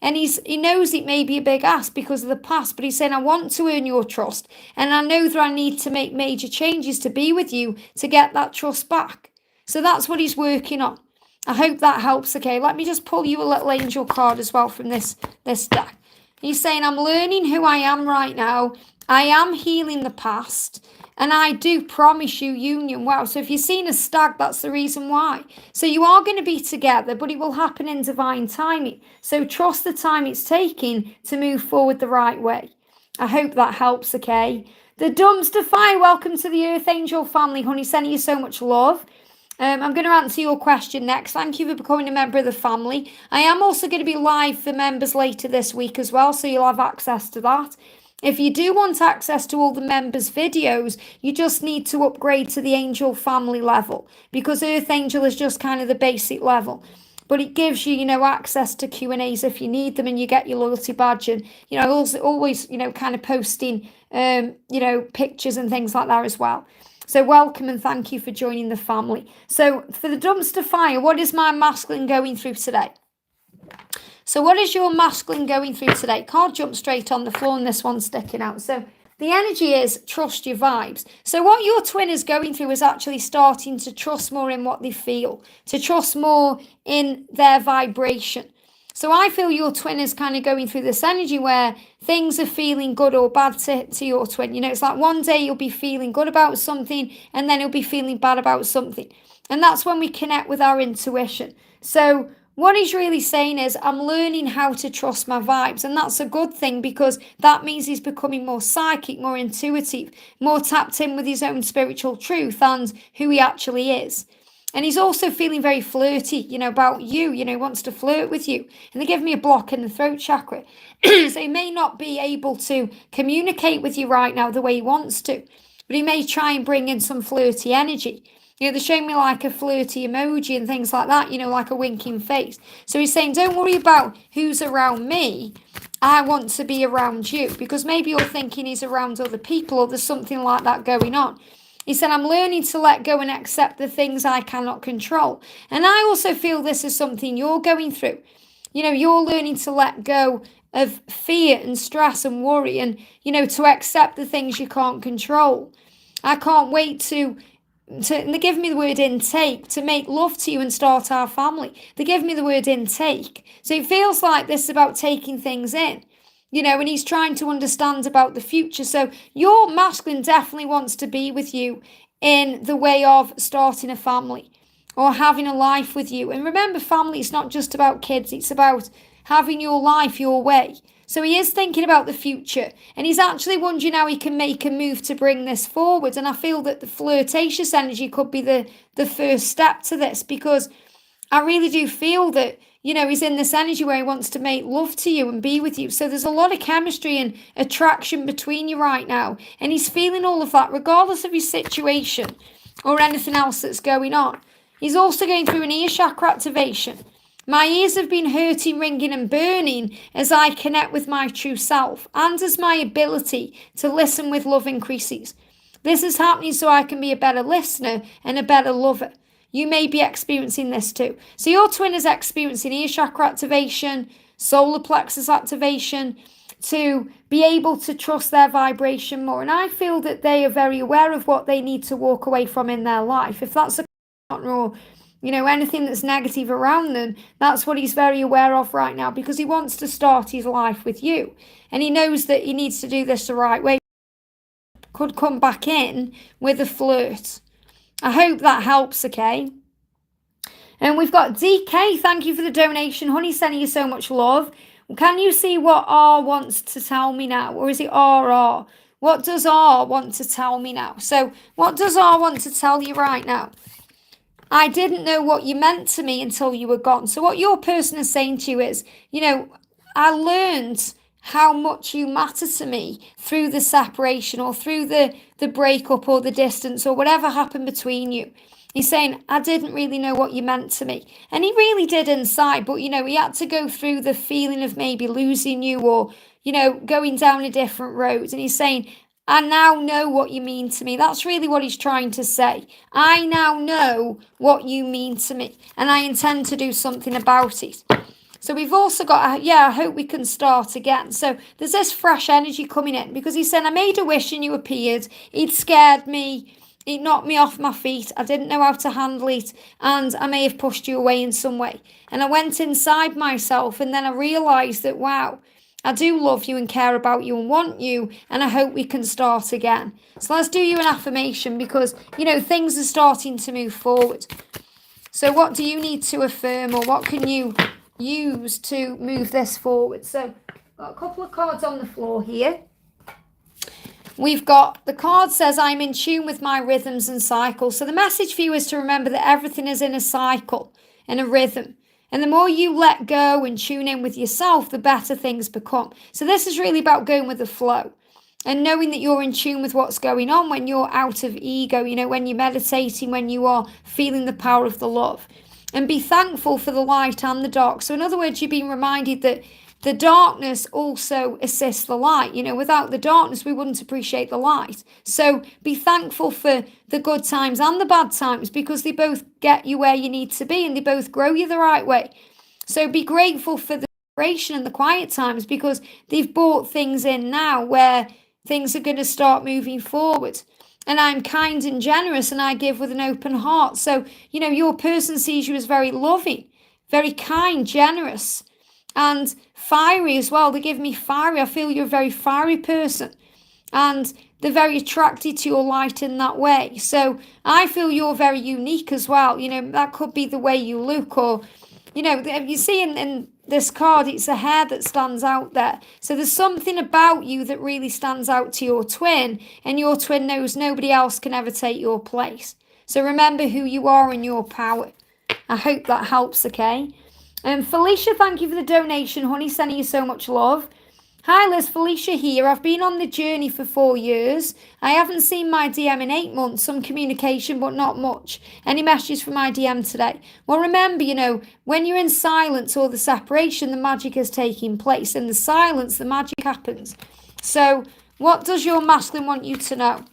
And he knows it may be a big ask because of the past, but he's saying, I want to earn your trust. And I know that I need to make major changes to be with you to get that trust back. So that's what he's working on. I hope that helps. Okay, let me just pull you a little angel card as well from this deck. He's saying, I'm learning who I am right now. I am healing the past. And I do promise you union. Wow. So if you've seen a stag, that's the reason why. So you are going to be together, but it will happen in divine timing. So trust the time it's taking to move forward the right way. I hope that helps, okay? The dumpster fire, welcome to the Earth Angel family, honey. Sending you so much love. I'm going to answer your question next. Thank you for becoming a member of the family. I am also going to be live for members later this week as well, so you'll have access to that. If you do want access to all the members' videos, you just need to upgrade to the Angel family level, because Earth Angel is just kind of the basic level. But it gives you, access to Q&As if you need them, and you get your loyalty badge. And, always, kind of posting, pictures and things like that as well. So welcome and thank you for joining the family. So for the dumpster fire, what is my masculine going through today? So what is your masculine going through today? Can't jump straight on the floor and this one's sticking out. So the energy is trust your vibes. So what your twin is going through is actually starting to trust more in what they feel, to trust more in their vibration. So I feel your twin is kind of going through this energy where things are feeling good or bad to your twin. It's like one day you'll be feeling good about something and then you'll be feeling bad about something. And that's when we connect with our intuition. So what he's really saying is, I'm learning how to trust my vibes. And that's a good thing, because that means he's becoming more psychic, more intuitive, more tapped in with his own spiritual truth and who he actually is. And he's also feeling very flirty, about you, he wants to flirt with you. And they give me a block in the throat chakra. So he may not be able to communicate with you right now the way he wants to, but he may try and bring in some flirty energy. They're showing me like a flirty emoji and things like that, like a winking face. So he's saying, don't worry about who's around me. I want to be around you, because maybe you're thinking he's around other people or there's something like that going on. He said, I'm learning to let go and accept the things I cannot control. And I also feel this is something you're going through. You're learning to let go of fear and stress and worry and, to accept the things you can't control. I can't wait and they give me the word intake, to make love to you and start our family. They give me the word intake. So it feels like this is about taking things in, and he's trying to understand about the future. So your masculine definitely wants to be with you in the way of starting a family or having a life with you. And remember, family, it's not just about kids. It's about having your life your way. So he is thinking about the future, and he's actually wondering how he can make a move to bring this forward. And I feel that the flirtatious energy could be the first step to this, because I really do feel that, he's in this energy where he wants to make love to you and be with you. So there's a lot of chemistry and attraction between you right now. And he's feeling all of that regardless of his situation or anything else that's going on. He's also going through an ear chakra activation. My ears have been hurting, ringing and burning as I connect with my true self, and as my ability to listen with love increases. This is happening so I can be a better listener and a better lover. You may be experiencing this too. So your twin is experiencing ear chakra activation, solar plexus activation, to be able to trust their vibration more. And I feel that they are very aware of what they need to walk away from in their life. If that's a partner or anything that's negative around them, that's what he's very aware of right now, because he wants to start his life with you. And he knows that he needs to do this the right way. Could come back in with a flirt. I hope that helps, okay? And we've got DK, thank you for the donation. Honey, sending you so much love. Can you see what R wants to tell me now? Or is it RR? What does R want to tell me now? So what does R want to tell you right now? I didn't know what you meant to me until you were gone. So what your person is saying to you is, I learned how much you matter to me through the separation or through the breakup or the distance or whatever happened between you. He's saying, I didn't really know what you meant to me. And he really did inside, but, he had to go through the feeling of maybe losing you or, going down a different road. And he's saying, I now know what you mean to me. That's really what he's trying to say. I now know what you mean to me, and I intend to do something about it. So we've also got, I hope we can start again. So there's this fresh energy coming in because he said, I made a wish and you appeared. It scared me. It knocked me off my feet. I didn't know how to handle it. And I may have pushed you away in some way. And I went inside myself and then I realised that, wow, I do love you and care about you and want you. And I hope we can start again. So let's do you an affirmation because, things are starting to move forward. So what do you need to affirm or what can you use to move this forward? So got a couple of cards on the floor here. We've got, the card says, I'm in tune with my rhythms and cycles. So the message for you is to remember that everything is in a cycle and a rhythm. And the more you let go and tune in with yourself, the better things become. So this is really about going with the flow and knowing that you're in tune with what's going on when you're out of ego, when you're meditating, when you are feeling the power of the love. And be thankful for the light and the dark. So in other words, you're being reminded that the darkness also assists the light. Without the darkness, we wouldn't appreciate the light. So be thankful for the good times and the bad times because they both get you where you need to be and they both grow you the right way. So be grateful for the separation and the quiet times because they've brought things in now where things are going to start moving forward. And I'm kind and generous and I give with an open heart. So, your person sees you as very loving, very kind, generous, and fiery as well. They give me fiery. I feel you're a very fiery person. And they're very attracted to your light in that way. So I feel you're very unique as well. That could be the way you look or, you see in this card, it's a hair that stands out there. So there's something about you that really stands out to your twin, and your twin knows nobody else can ever take your place. So remember who you are and your power. I hope that helps, okay? Felicia, thank you for the donation, honey, sending you so much love. Hi Liz, Felicia here. I've been on the journey for 4 years. I haven't seen my DM in 8 months. Some communication, but not much. Any messages from my DM today? Well, remember, when you're in silence or the separation, the magic is taking place. In the silence, the magic happens. So what does your masculine want you to know?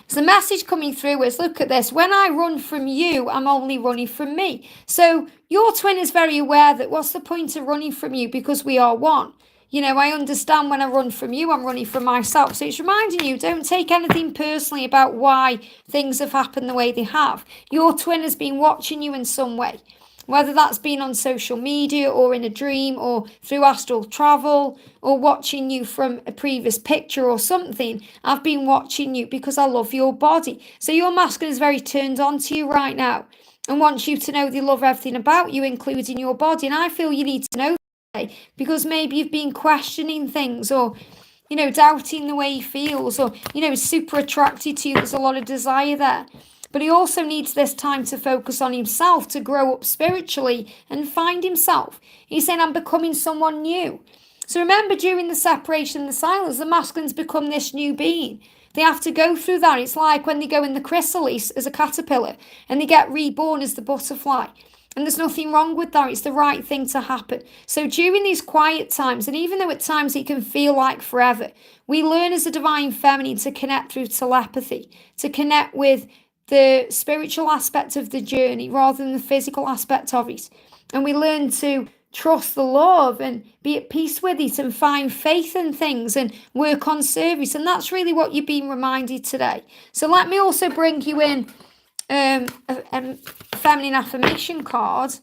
So the message coming through is, look at this. When I run from you, I'm only running from me. So your twin is very aware that what's the point of running from you because we are one. I understand when I run from you, I'm running from myself. So it's reminding you, don't take anything personally about why things have happened the way they have. Your twin has been watching you in some way, whether that's been on social media or in a dream or through astral travel or watching you from a previous picture or something. I've been watching you because I love your body. So your masculine is very turned on to you right now and wants you to know they love everything about you, including your body. And I feel you need to know because maybe you've been questioning things or, doubting the way he feels or, super attracted to you. There's a lot of desire there. But he also needs this time to focus on himself, to grow up spiritually and find himself. He's saying, I'm becoming someone new. So remember, during the separation and the silence, the masculines become this new being. They have to go through that. It's like when they go in the chrysalis as a caterpillar and they get reborn as the butterfly. And there's nothing wrong with that. It's the right thing to happen. So during these quiet times, and even though at times it can feel like forever, we learn as a divine feminine to connect through telepathy, to connect with the spiritual aspect of the journey rather than the physical aspect of it. And we learn to trust the love and be at peace with it and find faith in things and work on service. And that's really what you're being reminded today. So let me also bring you in a feminine affirmation card.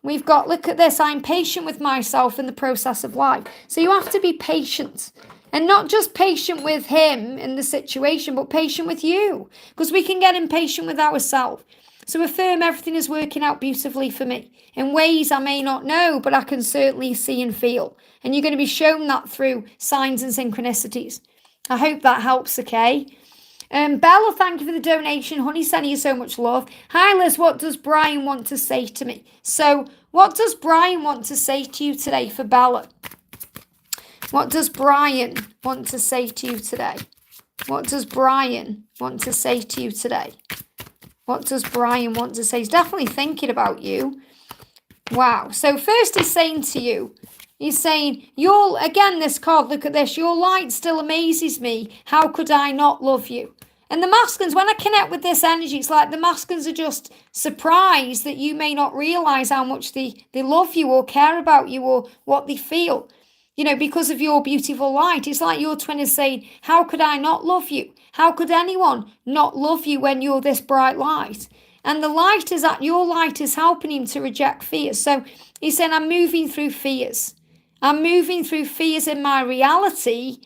We've got, look at this, I'm patient with myself in the process of life. So you have to be patient. And not just patient with him in the situation, but patient with you. Because we can get impatient with ourselves. So affirm everything is working out beautifully for me in ways I may not know, but I can certainly see and feel. And you're going to be shown that through signs and synchronicities. I hope that helps, okay? Bella, thank you for the donation. Honey, sending you so much love. Hi, Liz. What does Brian want to say to me? So, what does Brian want to say to you today for Bella? What does Brian want to say to you today? What does Brian want to say to you today? What does Brian want to say? He's definitely thinking about you. Wow. So first he's saying to you, he's saying, again, this card, look at this. Your light still amazes me. How could I not love you? And the masculines, when I connect with this energy, it's like the masculines are just surprised that you may not realize how much they love you or care about you or what they feel. You know, because of your beautiful light. It's like your twin is saying, how could I not love you? How could anyone not love you when you're this bright light? And the light is that your light is helping him to reject fears. So he's saying, I'm moving through fears. I'm moving through fears in my reality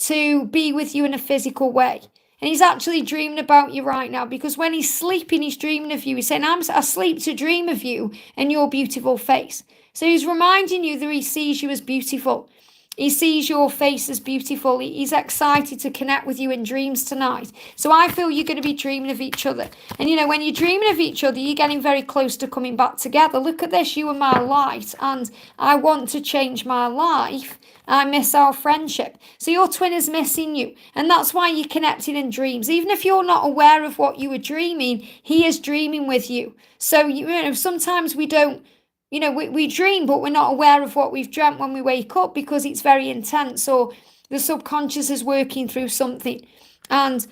to be with you in a physical way. And he's actually dreaming about you right now, because when he's sleeping, he's dreaming of you. He's saying, I'm asleep to dream of you and your beautiful face. So he's reminding you that he sees you as beautiful. He sees your face as beautiful. He's excited to connect with you in dreams tonight. So I feel you're going to be dreaming of each other. And, you know, when you're dreaming of each other, you're getting very close to coming back together. Look at this, you are my light, and I want to change my life. I miss our friendship. So your twin is missing you. And that's why you're connecting in dreams. Even if you're not aware of what you were dreaming, he is dreaming with you. So, you know, sometimes we don't, you know, we dream, but we're not aware of what we've dreamt when we wake up because it's very intense, or the subconscious is working through something. And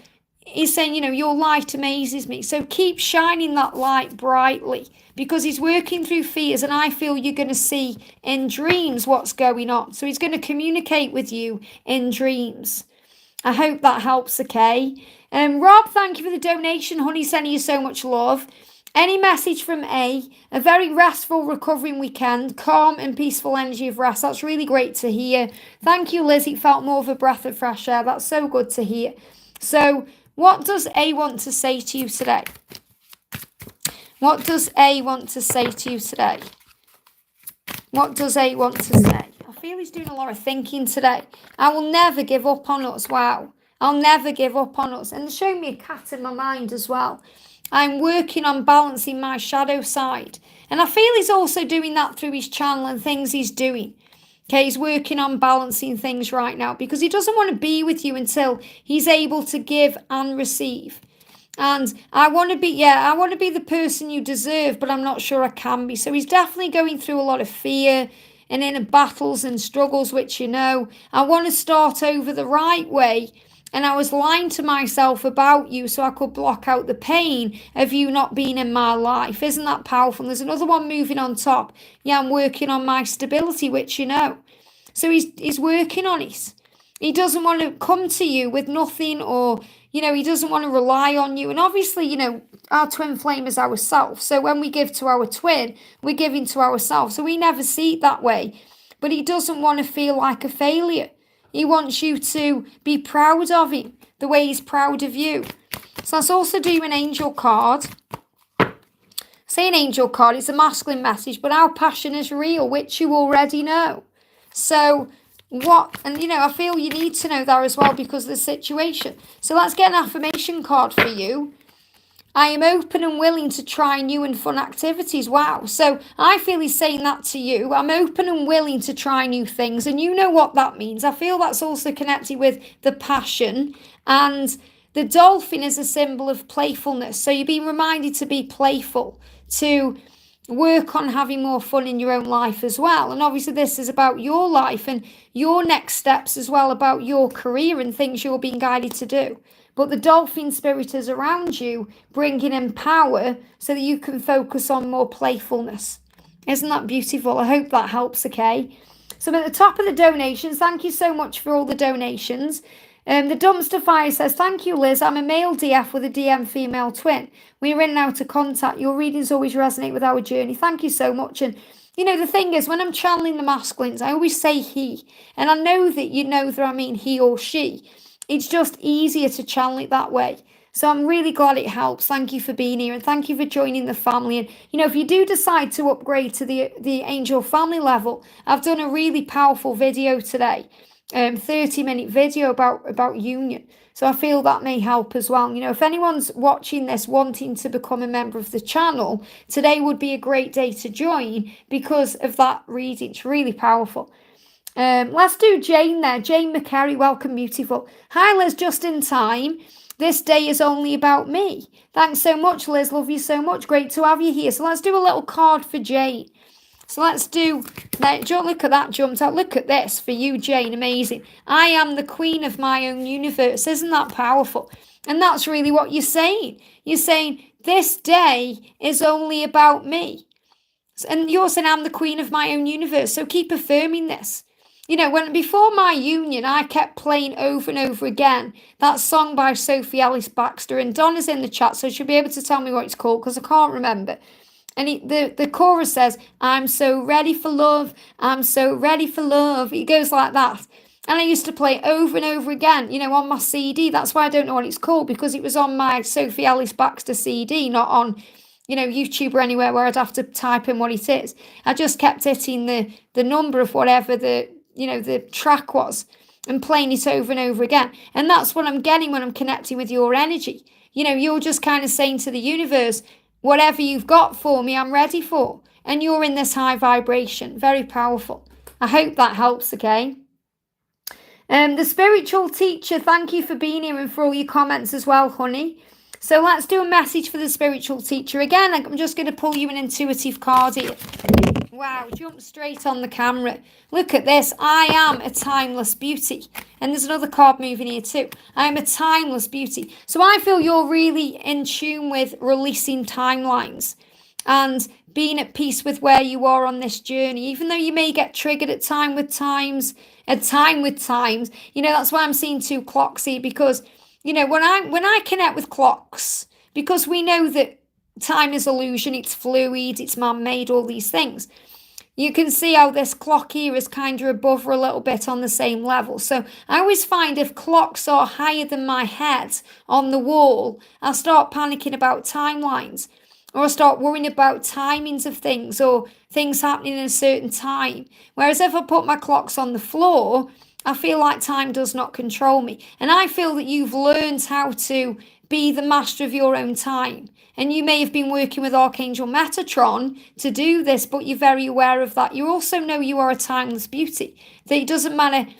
he's saying, you know, your light amazes me. So keep shining that light brightly, because he's working through fears, and I feel you're going to see in dreams what's going on. So he's going to communicate with you in dreams. I hope that helps, okay? Rob, thank you for the donation. Honey, sending you so much love. Any message from A very restful, recovering weekend, calm and peaceful energy of rest. That's really great to hear. Thank you, Liz. It felt more of a breath of fresh air. That's so good to hear. So what does A want to say to you today? What does A want to say to you today? What does A want to say? I feel he's doing a lot of thinking today. I will never give up on us. Wow. I'll never give up on us. And show me a cat in my mind as well. I'm working on balancing my shadow side. And I feel he's also doing that through his channel and things he's doing. Okay, he's working on balancing things right now because he doesn't want to be with you until he's able to give and receive. And I want to be the person you deserve, but I'm not sure I can be. So he's definitely going through a lot of fear and inner battles and struggles, which, you know, I want to start over the right way. And I was lying to myself about you so I could block out the pain of you not being in my life. Isn't that powerful? There's another one moving on top. Yeah, I'm working on my stability, which, you know. So he's working on it. He doesn't want to come to you with nothing, or, you know, he doesn't want to rely on you. And obviously, you know, our twin flame is ourself. So when we give to our twin, we're giving to ourselves. So we never see it that way. But he doesn't want to feel like a failure. He wants you to be proud of him the way he's proud of you. So let's also do an angel card. Say an angel card, it's a masculine message, but our passion is real, which you already know. So what, and you know, I feel you need to know that as well because of the situation. So let's get an affirmation card for you. I am open and willing to try new and fun activities. Wow. So I feel he's saying that to you. I'm open and willing to try new things. And you know what that means. I feel that's also connected with the passion. And the dolphin is a symbol of playfulness. So you're being reminded to be playful, to work on having more fun in your own life as well. And obviously this is about your life and your next steps as well, about your career and things you're being guided to do. But the dolphin spirit is around you, bringing in power so that you can focus on more playfulness. Isn't that beautiful? I hope that helps, okay? So at the top of the donations, thank you so much for all the donations. The Dumpster Fire says, thank you, Liz. I'm a male DF with a DM female twin. We're in and out of contact. Your readings always resonate with our journey. Thank you so much. And, you know, the thing is, when I'm channeling the masculines, I always say he. And I know that you know that I mean he or she. It's just easier to channel it that way. So I'm really glad it helps. Thank you for being here and thank you for joining the family. And, if you do decide to upgrade to the angel family level, I've done a really powerful video today, 30-minute video about union. So I feel that may help as well. If anyone's watching this wanting to become a member of the channel, today would be a great day to join because of that reading. It's really powerful. Let's do Jane there. Jane McCary, welcome, beautiful. Hi, Liz, just in time. This day is only about me. Thanks so much, Liz. Love you so much. Great to have you here. So let's do a little card for Jane. So let's do, look at that jumped out. Look at this for you, Jane. Amazing. I am the queen of my own universe. Isn't that powerful? And that's really what you're saying. You're saying, this day is only about me. And you're saying, I'm the queen of my own universe. So keep affirming this. When before my union, I kept playing over and over again that song by Sophie Ellis Baxter, and Donna's in the chat, so she'll be able to tell me what it's called because I can't remember. And the chorus says, I'm so ready for love, I'm so ready for love. It goes like that. And I used to play it over and over again, on my CD. That's why I don't know what it's called, because it was on my Sophie Ellis Baxter CD, not on YouTube or anywhere where I'd have to type in what it is. I just kept hitting the number of whatever the track was and playing it over and over again. And that's what I'm getting when I'm connecting with your energy. You're just kind of saying to the universe, whatever you've got for me, I'm ready for. And you're in this high vibration. Very powerful. I hope that helps, okay? The spiritual teacher, thank you for being here and for all your comments as well, honey. So let's do a message for the spiritual teacher. Again, I'm just going to pull you an intuitive card here. Wow, jump straight on the camera. Look at this. I am a timeless beauty. And there's another card moving here too. I am a timeless beauty. So I feel you're really in tune with releasing timelines and being at peace with where you are on this journey. Even though you may get triggered at time with times. That's why I'm seeing 2 clocks here, because when I connect with clocks, because we know that time is illusion, it's fluid, it's man-made, all these things. You can see how this clock here is kind of above her a little bit on the same level. So I always find if clocks are higher than my head on the wall, I start panicking about timelines, or I start worrying about timings of things or things happening in a certain time. Whereas if I put my clocks on the floor, I feel like time does not control me. And I feel that you've learned how to be the master of your own time. And you may have been working with Archangel Metatron to do this, but you're very aware of that. You also know you are a timeless beauty. That it doesn't matter,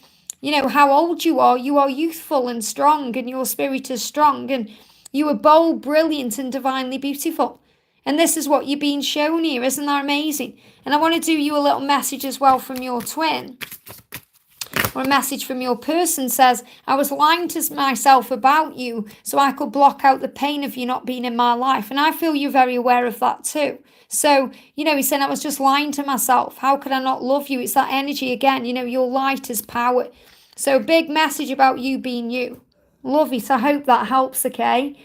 how old you are youthful and strong, and your spirit is strong, and you are bold, brilliant, and divinely beautiful. And this is what you're being shown here. Isn't that amazing? And I want to do you a little message as well from your twin. Or a message from your person says, I was lying to myself about you so I could block out the pain of you not being in my life. And I feel you're very aware of that too. So, he said, I was just lying to myself. How could I not love you? It's that energy again. Your light is power. So big message about you being you. Love it. I hope that helps, okay?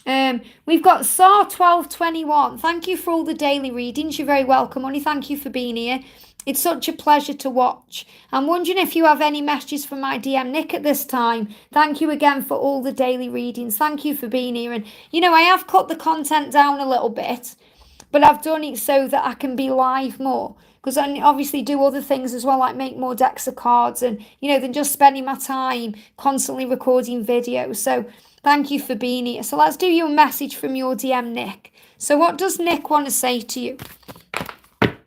We've got SAR 1221. Thank you for all the daily readings. You're very welcome, honey. Thank you for being here. It's such a pleasure to watch. I'm wondering if you have any messages for my DM Nick at this time. Thank you again for all the daily readings. Thank you for being here. And, I have cut the content down a little bit, but I've done it so that I can be live more. Because I obviously do other things as well, like make more decks of cards and, than just spending my time constantly recording videos. So thank you for being here. So let's do your message from your DM Nick. So what does Nick want to say to you?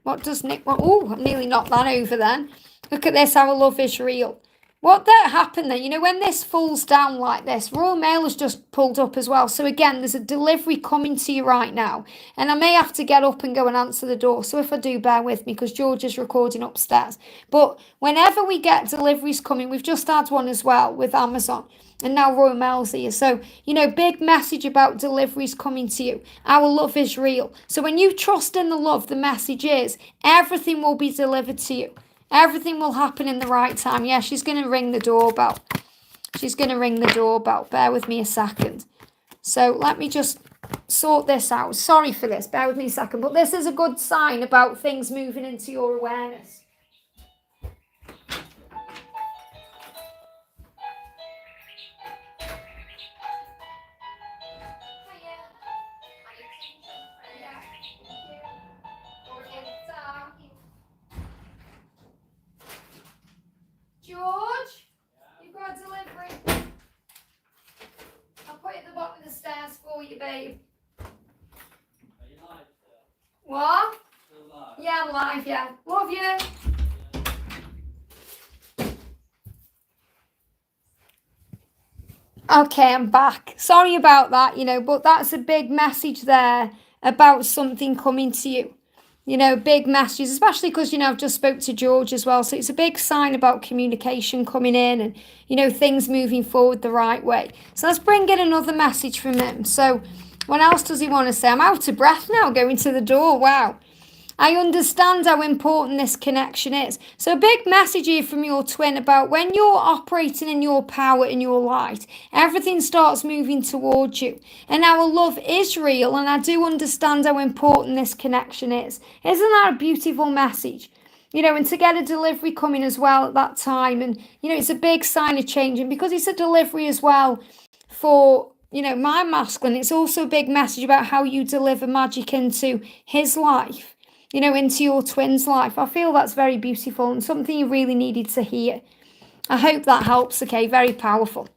What does Nick want? Oh, I nearly knocked that over then. Look at this, our love is real. What that happened then, when this falls down like this, Royal Mail has just pulled up as well. So again, there's a delivery coming to you right now. And I may have to get up and go and answer the door. So if I do, bear with me, because George is recording upstairs. But whenever we get deliveries coming, we've just had one as well with Amazon. And now Royal Mail's here. So, big message about deliveries coming to you. Our love is real. So when you trust in the love, the message is everything will be delivered to you. Everything will happen in the right time. Yeah, she's going to ring the doorbell. She's going to ring the doorbell. Bear with me a second. So let me just sort this out. Sorry for this. Bear with me a second. But this is a good sign about things moving into your awareness. Yeah, I'm live, yeah. Love you. Okay, I'm back. Sorry about that, but that's a big message there about something coming to you. Big messages, especially because, I've just spoke to George as well. So it's a big sign about communication coming in and, things moving forward the right way. So let's bring in another message from him. So what else does he want to say? I'm out of breath now going to the door. Wow. I understand how important this connection is. So a big message here from your twin about when you're operating in your power, in your light, everything starts moving towards you. And our love is real, and I do understand how important this connection is. Isn't that a beautiful message? And to get a delivery coming as well at that time. And, it's a big sign of change. And because it's a delivery as well for, my masculine, it's also a big message about how you deliver magic into his life. Into your twin's life. I feel that's very beautiful and something you really needed to hear. I hope that helps, okay? Very powerful.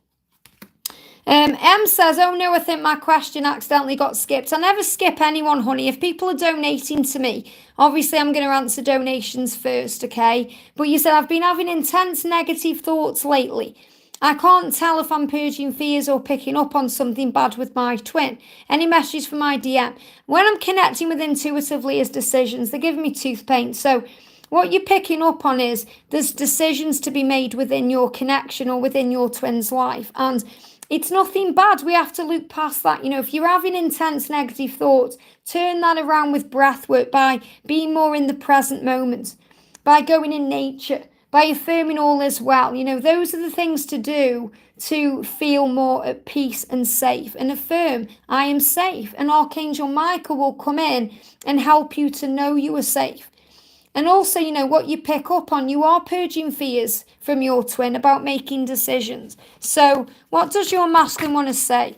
M says, oh no, I think my question accidentally got skipped. I never skip anyone, honey. If people are donating to me, obviously I'm going to answer donations first, okay? But you said, I've been having intense negative thoughts lately. I can't tell if I'm purging fears or picking up on something bad with my twin. Any messages for my DM? When I'm connecting with intuitively as decisions, they're giving me tooth pain. So what you're picking up on is there's decisions to be made within your connection or within your twin's life. And it's nothing bad. We have to look past that. If you're having intense negative thoughts, turn that around with breath work by being more in the present moment, by going in nature, by affirming all is well. Those are the things to do to feel more at peace and safe. And affirm, I am safe. And Archangel Michael will come in and help you to know you are safe. And also, what you pick up on, you are purging fears from your twin about making decisions. So what does your masculine want to say?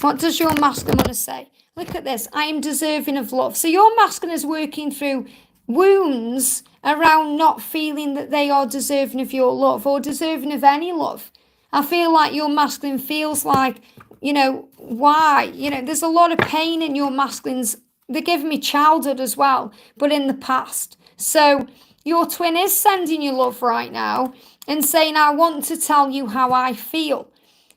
What does your masculine want to say? Look at this. I am deserving of love. So your masculine is working through wounds around not feeling that they are deserving of your love or deserving of any love. I feel like your masculine feels like, why? There's a lot of pain in your masculines. They're giving me childhood as well, but in the past. So your twin is sending you love right now and saying, I want to tell you how I feel.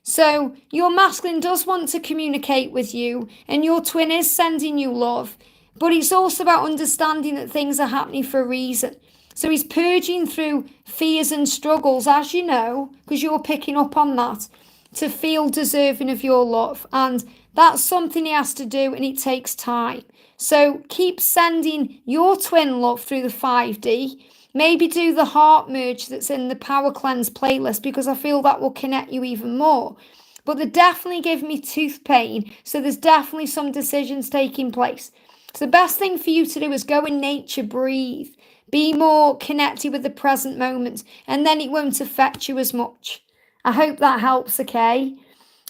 So your masculine does want to communicate with you and your twin is sending you love. But it's also about understanding that things are happening for a reason. So he's purging through fears and struggles, as you know, because you're picking up on that, to feel deserving of your love. And that's something he has to do, and it takes time. So keep sending your twin love through the 5D. Maybe do the heart merge that's in the Power Cleanse playlist, because I feel that will connect you even more. But they definitely give me tooth pain, so there's definitely some decisions taking place. So the best thing for you to do is go in nature, breathe, be more connected with the present moment, and then it won't affect you as much. I hope that helps, okay?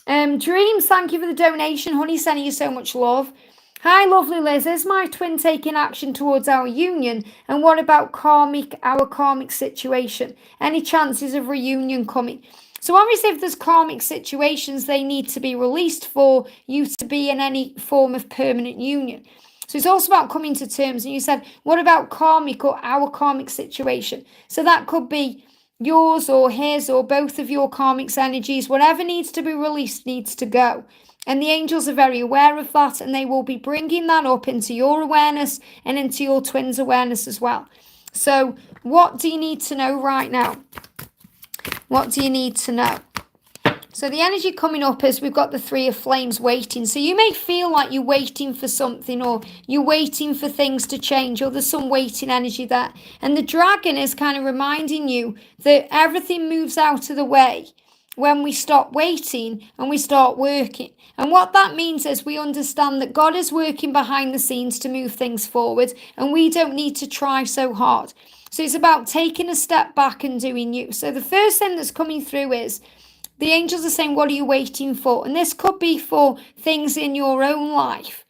Dreams, thank you for the donation. Honey, sending you so much love. Hi, lovely Liz. Is my twin taking action towards our union? And what about our karmic situation? Any chances of reunion coming? So obviously, if there's karmic situations, they need to be released for you to be in any form of permanent union. So it's also about coming to terms. And you said, what about karmic or our karmic situation? So that could be yours or his or both of your karmic energies. Whatever needs to be released needs to go. And the angels are very aware of that, and they will be bringing that up into your awareness and into your twin's awareness as well. So what do you need to know right now? What do you need to know? So the energy coming up is we've got the Three of Flames waiting. So you may feel like you're waiting for something, or you're waiting for things to change, or there's some waiting energy there. And the dragon is kind of reminding you that everything moves out of the way when we stop waiting and we start working. And what that means is we understand that God is working behind the scenes to move things forward, and we don't need to try so hard. So it's about taking a step back and doing you. So the first thing that's coming through is the angels are saying, what are you waiting for? And this could be for things in your own life,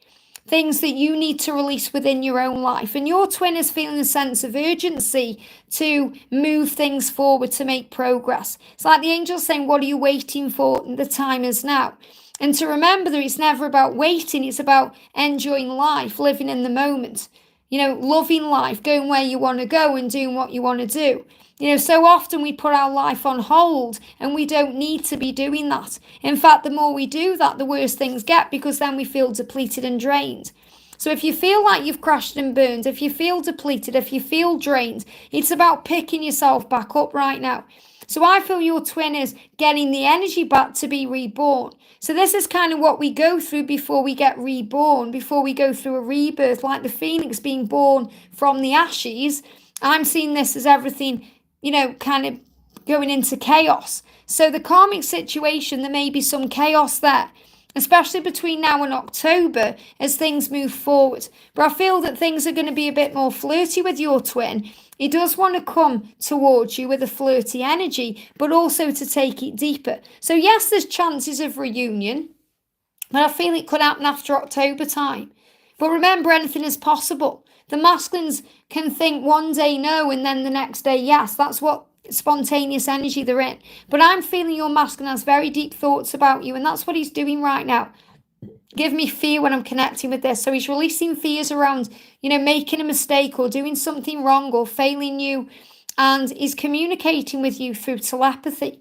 things that you need to release within your own life. And your twin is feeling a sense of urgency to move things forward, to make progress. It's like the angels saying, what are you waiting for? The time is now. And to remember that it's never about waiting, it's about enjoying life, living in the moment. loving life, going where you want to go and doing what you want to do. So often we put our life on hold and we don't need to be doing that. In fact, the more we do that, the worse things get, because then we feel depleted and drained. So if you feel like you've crashed and burned, if you feel depleted, if you feel drained, it's about picking yourself back up right now. So I feel your twin is getting the energy back to be reborn. So this is kind of what we go through before we get reborn, before we go through a rebirth, like the phoenix being born from the ashes. I'm seeing this as everything, kind of going into chaos. So the karmic situation, there may be some chaos there, especially between now and October as things move forward. But I feel that things are going to be a bit more flirty with your twin. He does want to come towards you with a flirty energy, but also to take it deeper. So yes, there's chances of reunion, but I feel it could happen after October time. But remember, anything is possible. The masculines can think one day no and then the next day yes. That's what spontaneous energy they're in. But I'm feeling your masculine has very deep thoughts about you, and that's what he's doing right now. Give me fear when I'm connecting with this. So he's releasing fears around, making a mistake or doing something wrong or failing you. And he's communicating with you through telepathy.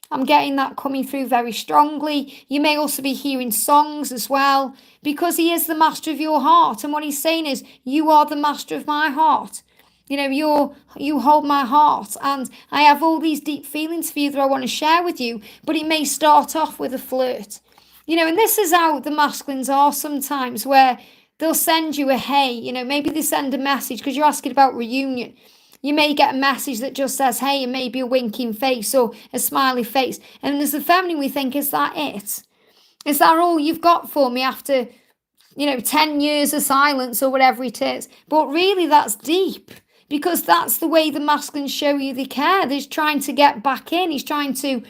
I'm getting that coming through very strongly. You may also be hearing songs as well, because he is the master of your heart. And what he's saying is, you are the master of my heart. You hold my heart, and I have all these deep feelings for you that I want to share with you. But it may start off with a flirt. And this is how the masculines are sometimes, where they'll send you a hey, maybe they send a message because you're asking about reunion. You may get a message that just says hey, and maybe a winking face or a smiley face. And as the feminine, we think, is that it? Is that all you've got for me after, 10 years of silence or whatever it is? But really, that's deep, because that's the way the masculines show you they care. They're trying to get back in. He's trying to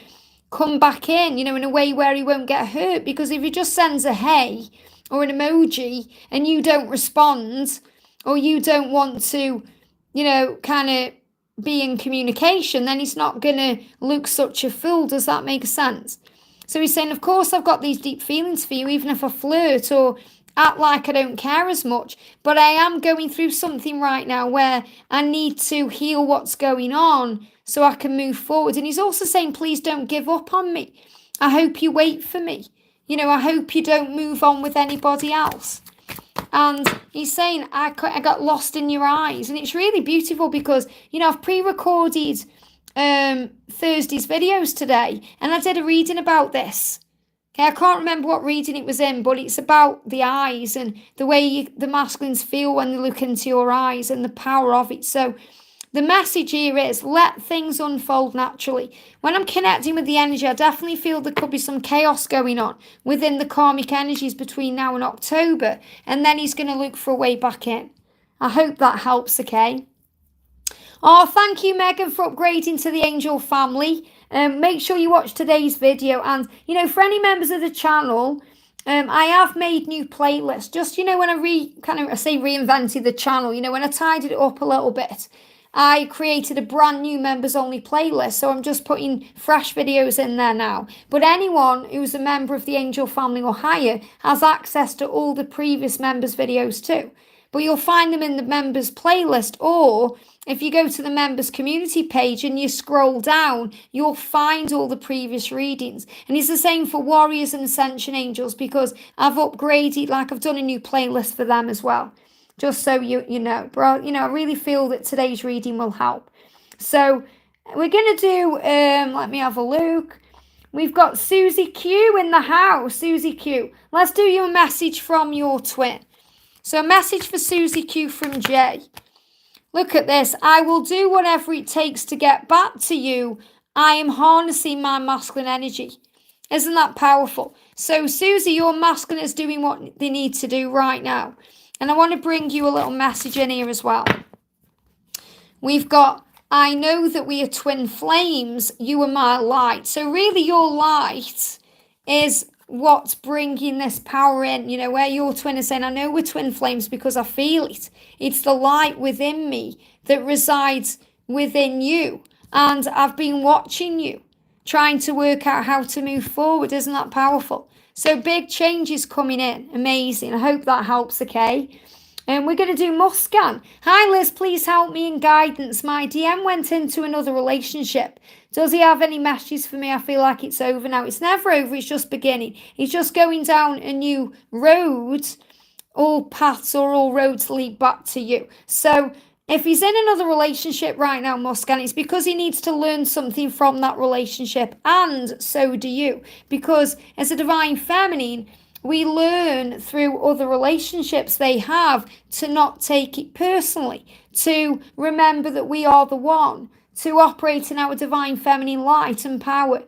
come back in, in a way where he won't get hurt. Because if he just sends a hey or an emoji and you don't respond, or you don't want to, kind of be in communication, then he's not going to look such a fool. Does that make sense? So he's saying, of course, I've got these deep feelings for you, even if I flirt or act like I don't care as much. But I am going through something right now where I need to heal what's going on so I can move forward. And he's also saying, please don't give up on me. I hope you wait for me. I hope you don't move on with anybody else. And he's saying, I got lost in your eyes. And it's really beautiful because, I've pre-recorded Thursday's videos today, and I did a reading about this. Okay, I can't remember what reading it was in, but it's about the eyes and the way the masculines feel when they look into your eyes and the power of it. So the message here is, let things unfold naturally. When I'm connecting with the energy, I definitely feel there could be some chaos going on within the karmic energies between now and October. And then he's going to look for a way back in. I hope that helps, okay? Oh, thank you, Megan, for upgrading to the angel family. Make sure you watch today's video. And, for any members of the channel, I have made new playlists. Just, when I reinvented the channel, when I tidied it up a little bit, I created a brand new members only playlist. So I'm just putting fresh videos in there now. But anyone who's a member of the Angel family or higher has access to all the previous members videos too. But you'll find them in the members playlist, or if you go to the members community page and you scroll down, you'll find all the previous readings. And it's the same for warriors and ascension angels, because I've upgraded, I've done a new playlist for them as well. Just so you know. But, I really feel that today's reading will help. So we're going to do, let me have a look. We've got Susie Q in the house. Susie Q. Let's do you a message from your twin. So a message for Susie Q from Jay. Look at this. I will do whatever it takes to get back to you. I am harnessing my masculine energy. Isn't that powerful? So Susie, your masculine is doing what they need to do right now. And I want to bring you a little message in here as well. We've got, I know that we are twin flames. You are my light. So really your light is what's bringing this power in. Where your twin is saying, I know we're twin flames because I feel it. It's the light within me that resides within you. And I've been watching you, trying to work out how to move forward. Isn't that powerful? So big changes coming in. Amazing. I hope that helps, okay? And we're going to do Muskan. Hi Liz, please help me in guidance. My DM went into another relationship. Does he have any messages for me? I feel like it's over now. It's never over, it's just beginning. He's just going down a new road. All paths or all roads lead back to you. So if he's in another relationship right now, Muskan, it's because he needs to learn something from that relationship. And so do you. Because as a divine feminine, we learn through other relationships they have to not take it personally, to remember that we are the one, to operate in our divine feminine light and power,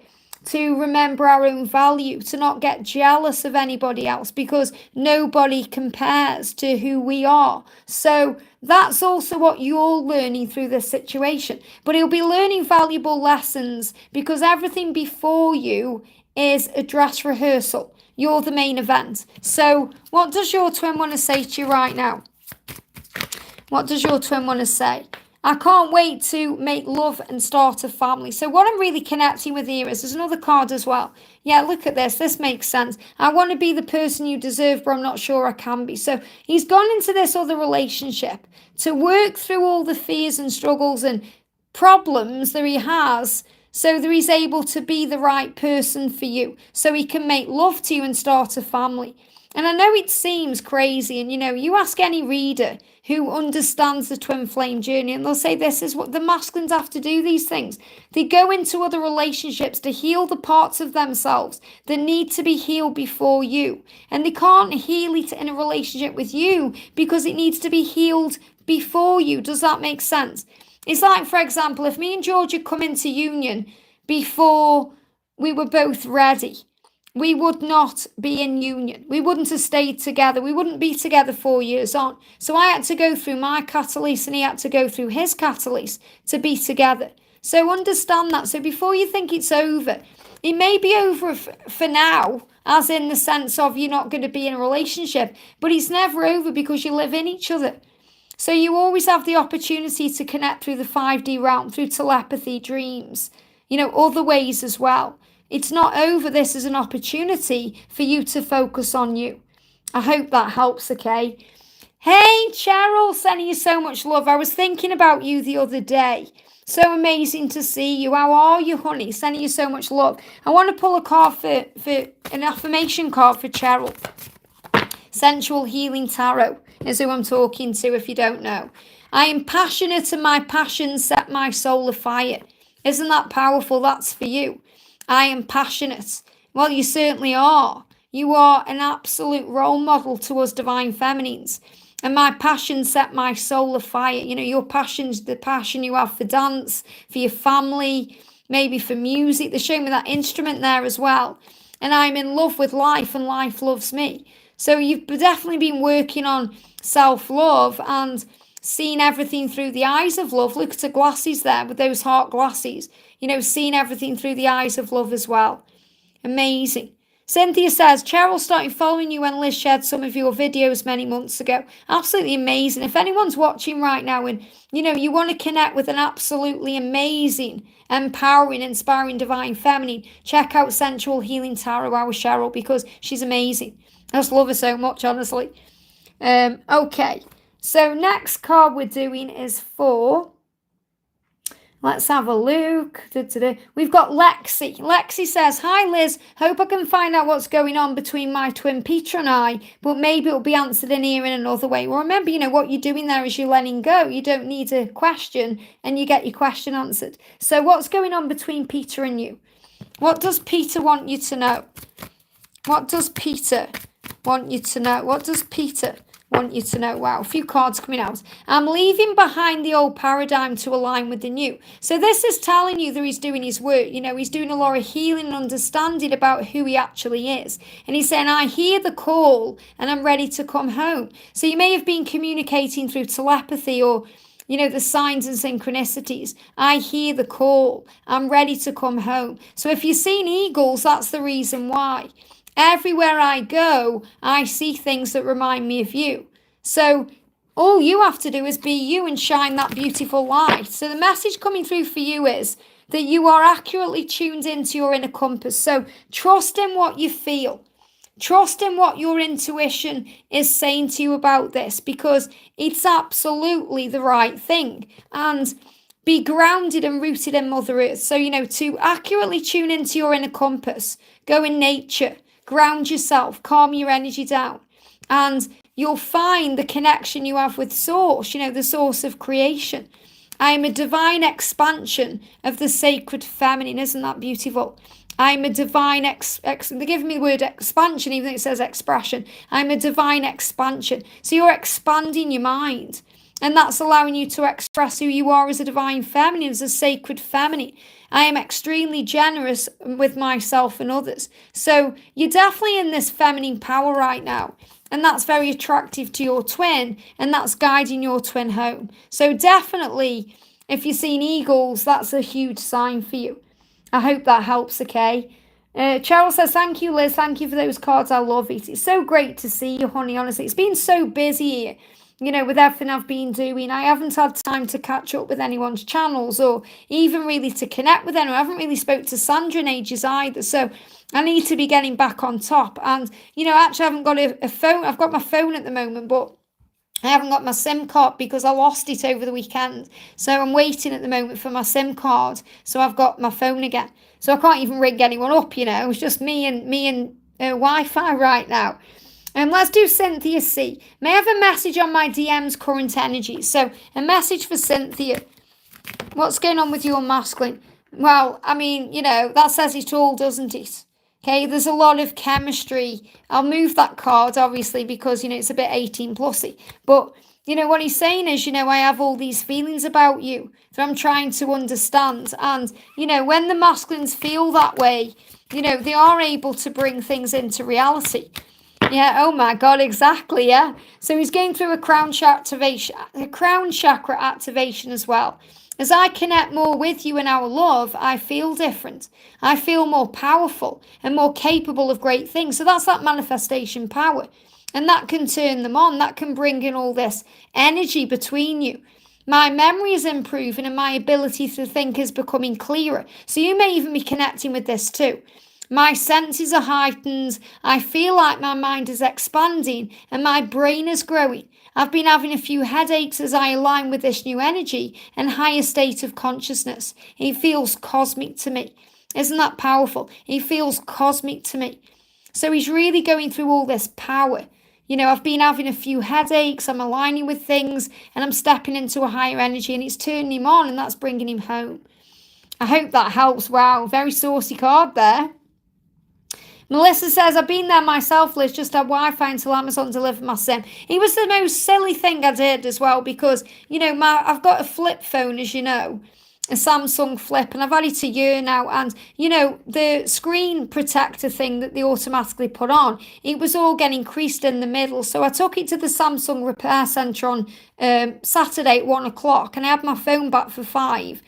to remember our own value, to not get jealous of anybody else because nobody compares to who we are. So that's also what you're learning through this situation. But he'll be learning valuable lessons because everything before you is a dress rehearsal. You're the main event. So what does your twin want to say to you right now? What does your twin want to say? I can't wait to make love and start a family. So what I'm really connecting with here is there's another card as well. Yeah, look at this. This makes sense. I want to be the person you deserve, but I'm not sure I can be. So he's gone into this other relationship to work through all the fears and struggles and problems that he has so that he's able to be the right person for you, so he can make love to you and start a family. And I know it seems crazy, and you ask any reader who understands the twin flame journey, and they'll say this is what the masculines have to do, these things. They go into other relationships to heal the parts of themselves that need to be healed before you. And they can't heal it in a relationship with you because it needs to be healed before you. Does that make sense? It's like, for example, if me and George had come into union before we were both ready, we would not be in union. We wouldn't have stayed together. We wouldn't be together 4 years on. So I had to go through my catalyst and he had to go through his catalyst to be together. So understand that. So before you think it's over, it may be over for now, as in the sense of you're not going to be in a relationship, but it's never over because you live in each other. So you always have the opportunity to connect through the 5D realm, through telepathy, dreams, other ways as well. It's not over. This is an opportunity for you to focus on you. I hope that helps, okay? Hey, Cheryl, sending you so much love. I was thinking about you the other day. So amazing to see you. How are you, honey? Sending you so much love. I want to pull a card for an affirmation card for Cheryl. Sensual Healing Tarot is who I'm talking to, if you don't know. I am passionate and my passion set my soul afire. Isn't that powerful? That's for you. I am passionate. Well, you certainly are. You are an absolute role model to us divine feminines. And my passion set my soul afire. Your passion's the passion you have for dance, for your family, maybe for music. They're showing me that instrument there as well. And I'm in love with life and life loves me. So you've definitely been working on self-love and seeing everything through the eyes of love. Look at the glasses there with those heart glasses. Seeing everything through the eyes of love as well. Amazing. Cynthia says, Cheryl started following you when Liz shared some of your videos many months ago. Absolutely amazing. If anyone's watching right now and, you want to connect with an absolutely amazing, empowering, inspiring divine feminine, check out Sensual Healing Tarot, our Cheryl, because she's amazing. I just love her so much, honestly. Okay, so next card we're doing is for, let's have a look. We've got Lexi. Lexi says, hi Liz, hope I can find out what's going on between my twin Peter and I, but maybe it'll be answered in here in another way. Well, remember, what you're doing there is you're letting go. You don't need a question and you get your question answered. So what's going on between Peter and you? What does Peter want you to know? What does Peter want you to know? What does Peter want you to know? Wow, a few cards coming out. I'm leaving behind the old paradigm to align with the new. So this is telling you that he's doing his work. He's doing a lot of healing and understanding about who he actually is. And he's saying, I hear the call and I'm ready to come home. So you may have been communicating through telepathy or the signs and synchronicities. I hear the call. I'm ready to come home. So if you've seen eagles, that's the reason why. Everywhere I go, I see things that remind me of you. So all you have to do is be you and shine that beautiful light. So the message coming through for you is that you are accurately tuned into your inner compass. So trust in what you feel. Trust in what your intuition is saying to you about this, because it's absolutely the right thing. And be grounded and rooted in Mother Earth. So, to accurately tune into your inner compass, go in nature, ground yourself, calm your energy down, and you'll find the connection you have with Source, the source of creation. I am a divine expansion of the sacred feminine. Isn't that beautiful? I'm a divine they're giving me the word expansion, even though it says expression. I'm a divine expansion. So you're expanding your mind. And that's allowing you to express who you are as a divine feminine, as a sacred feminine. I am extremely generous with myself and others. So you're definitely in this feminine power right now. And that's very attractive to your twin. And that's guiding your twin home. So definitely, if you're seeing eagles, that's a huge sign for you. I hope that helps, okay? Cheryl says, thank you, Liz. Thank you for those cards. I love it. It's so great to see you, honey, honestly. It's been so busy, with everything I've been doing. I haven't had time to catch up with anyone's channels or even really to connect with anyone. I haven't really spoke to Sandra in ages either. So I need to be getting back on top. And, actually I haven't got a phone. I've got my phone at the moment, but I haven't got my SIM card because I lost it over the weekend. So I'm waiting at the moment for my SIM card. So I've got my phone again. So I can't even ring anyone up, It's just me and Wi-Fi right now. Let's do Cynthia C. May I have a message on my DM's current energy? So a message for Cynthia. What's going on with your masculine? Well, that says it all, doesn't it? Okay, there's a lot of chemistry. I'll move that card, obviously, because, it's a bit 18+y. But, what he's saying is, I have all these feelings about you that I'm trying to understand. And, when the masculines feel that way, they are able to bring things into reality. Yeah, oh my God, exactly, yeah. So he's going through a crown chakra activation as well. As I connect more with you in our love, I feel different. I feel more powerful and more capable of great things. So that's that manifestation power. And that can turn them on. That can bring in all this energy between you. My memory is improving and my ability to think is becoming clearer. So you may even be connecting with this too. My senses are heightened. I feel like my mind is expanding and my brain is growing. I've been having a few headaches as I align with this new energy and higher state of consciousness. It feels cosmic to me. Isn't that powerful? It feels cosmic to me. So he's really going through all this power. I've been having a few headaches. I'm aligning with things and I'm stepping into a higher energy and it's turning him on and that's bringing him home. I hope that helps. Wow, very saucy card there. Melissa says, I've been there myself, Liz, just had Wi-Fi until Amazon delivered my SIM. It was the most silly thing I did as well because, I've got a flip phone, as you know, a Samsung Flip, and I've had it a year now. And, the screen protector thing that they automatically put on, it was all getting creased in the middle. So I took it to the Samsung repair centre on Saturday at 1 o'clock and I had my phone back for 5.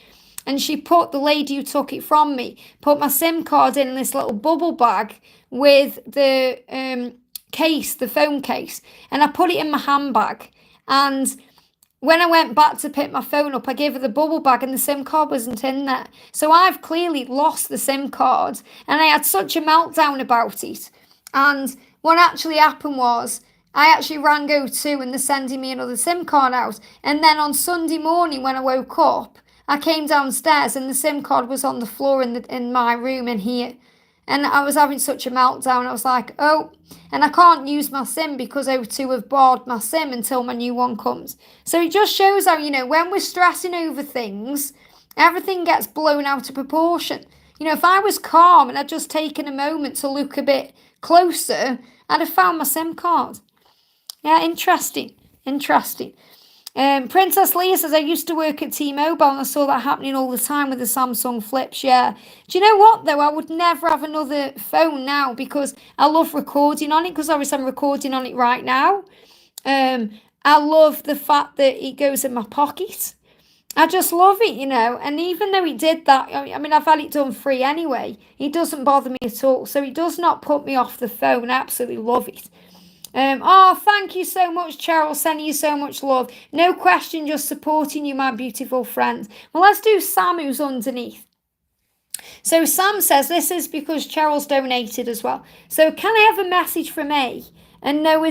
And the lady who took it from me, put my SIM card in this little bubble bag with the case, the phone case. And I put it in my handbag. And when I went back to pick my phone up, I gave her the bubble bag and the SIM card wasn't in there. So I've clearly lost the SIM card. And I had such a meltdown about it. And what actually happened was, I actually rang O2 and they're sending me another SIM card out. And then on Sunday morning when I woke up, I came downstairs and the SIM card was on the floor in my room in here. And I was having such a meltdown. I was like, oh, and I can't use my SIM because O2 have barred my SIM until my new one comes. So it just shows how, when we're stressing over things, everything gets blown out of proportion. If I was calm and I'd just taken a moment to look a bit closer, I'd have found my SIM card. Yeah, interesting. Princess Leah says, I used to work at T-Mobile and I saw that happening all the time with the Samsung Flips, yeah. Do you know what, though? I would never have another phone now because I love recording on it, because obviously I'm recording on it right now. I love the fact that it goes in my pocket. I just love it, and even though it did that, I've had it done free anyway, it doesn't bother me at all. So it does not put me off the phone. I absolutely love it. Thank you so much, Cheryl, sending you so much love. No question, just supporting you, my beautiful friend. Well, let's do Sam, who's underneath. So Sam says, this is because Cheryl's donated as well. So can I have a message from A and know